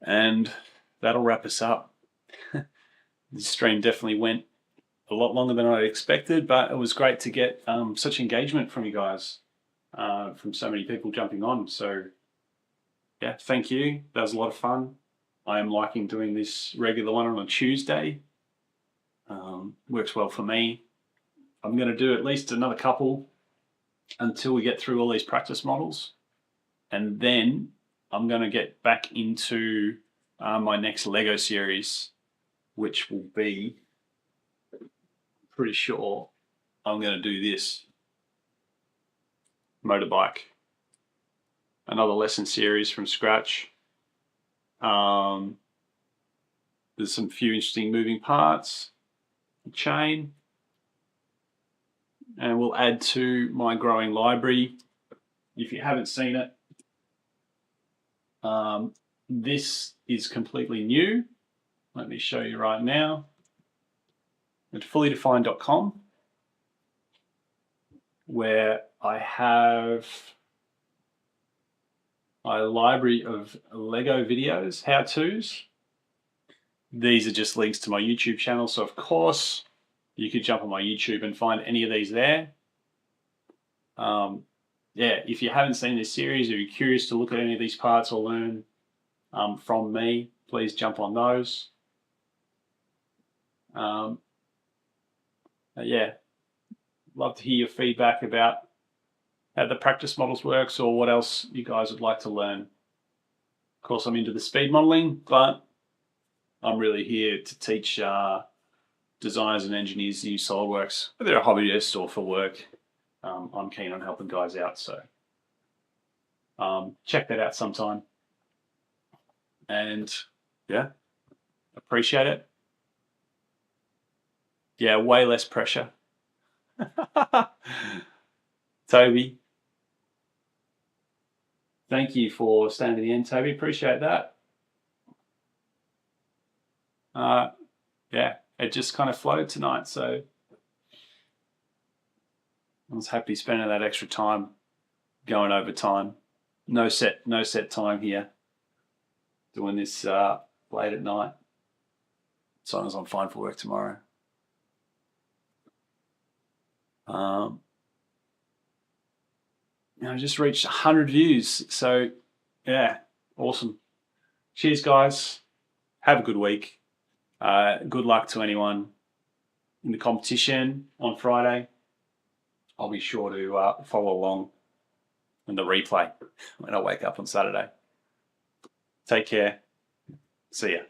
And that'll wrap us up. This stream definitely went a lot longer than I expected, but it was great to get such engagement from you guys, from so many people jumping on. So yeah, thank you. That was a lot of fun. I am liking doing this regular one on a Tuesday. Works well for me. I'm going to do at least another couple until we get through all these practice models. And then I'm going to get back into my next Lego series, which will be, pretty sure I'm going to do this motorbike, another lesson series from scratch. There's some few interesting moving parts, a chain, and we'll add to my growing library. If you haven't seen it, this is completely new. Let me show you right now. At fullydefined.com, where I have my library of Lego videos, how-tos. These are just links to my YouTube channel, so of course you could jump on my YouTube and find any of these there. Yeah, if you haven't seen this series, or you're curious to look at any of these parts or learn from me, please jump on those. Yeah, love to hear your feedback about how the practice models works, or what else you guys would like to learn. Of course, I'm into the speed modeling, but I'm really here to teach designers and engineers to use SolidWorks, whether they're a hobbyist or for work. I'm keen on helping guys out, so check that out sometime. And yeah, appreciate it. Yeah, way less pressure. Toby, thank you for staying to the end, Toby. Appreciate that. Yeah, it just kind of flowed tonight, so I was happy spending that extra time going over time. No set time here. Doing this late at night. As long as I'm fine for work tomorrow. I just reached 100 views, so yeah, awesome. Cheers, guys. Have a good week. Good luck to anyone in the competition on Friday. I'll be sure to follow along in the replay when I wake up on Saturday. Take care. See ya.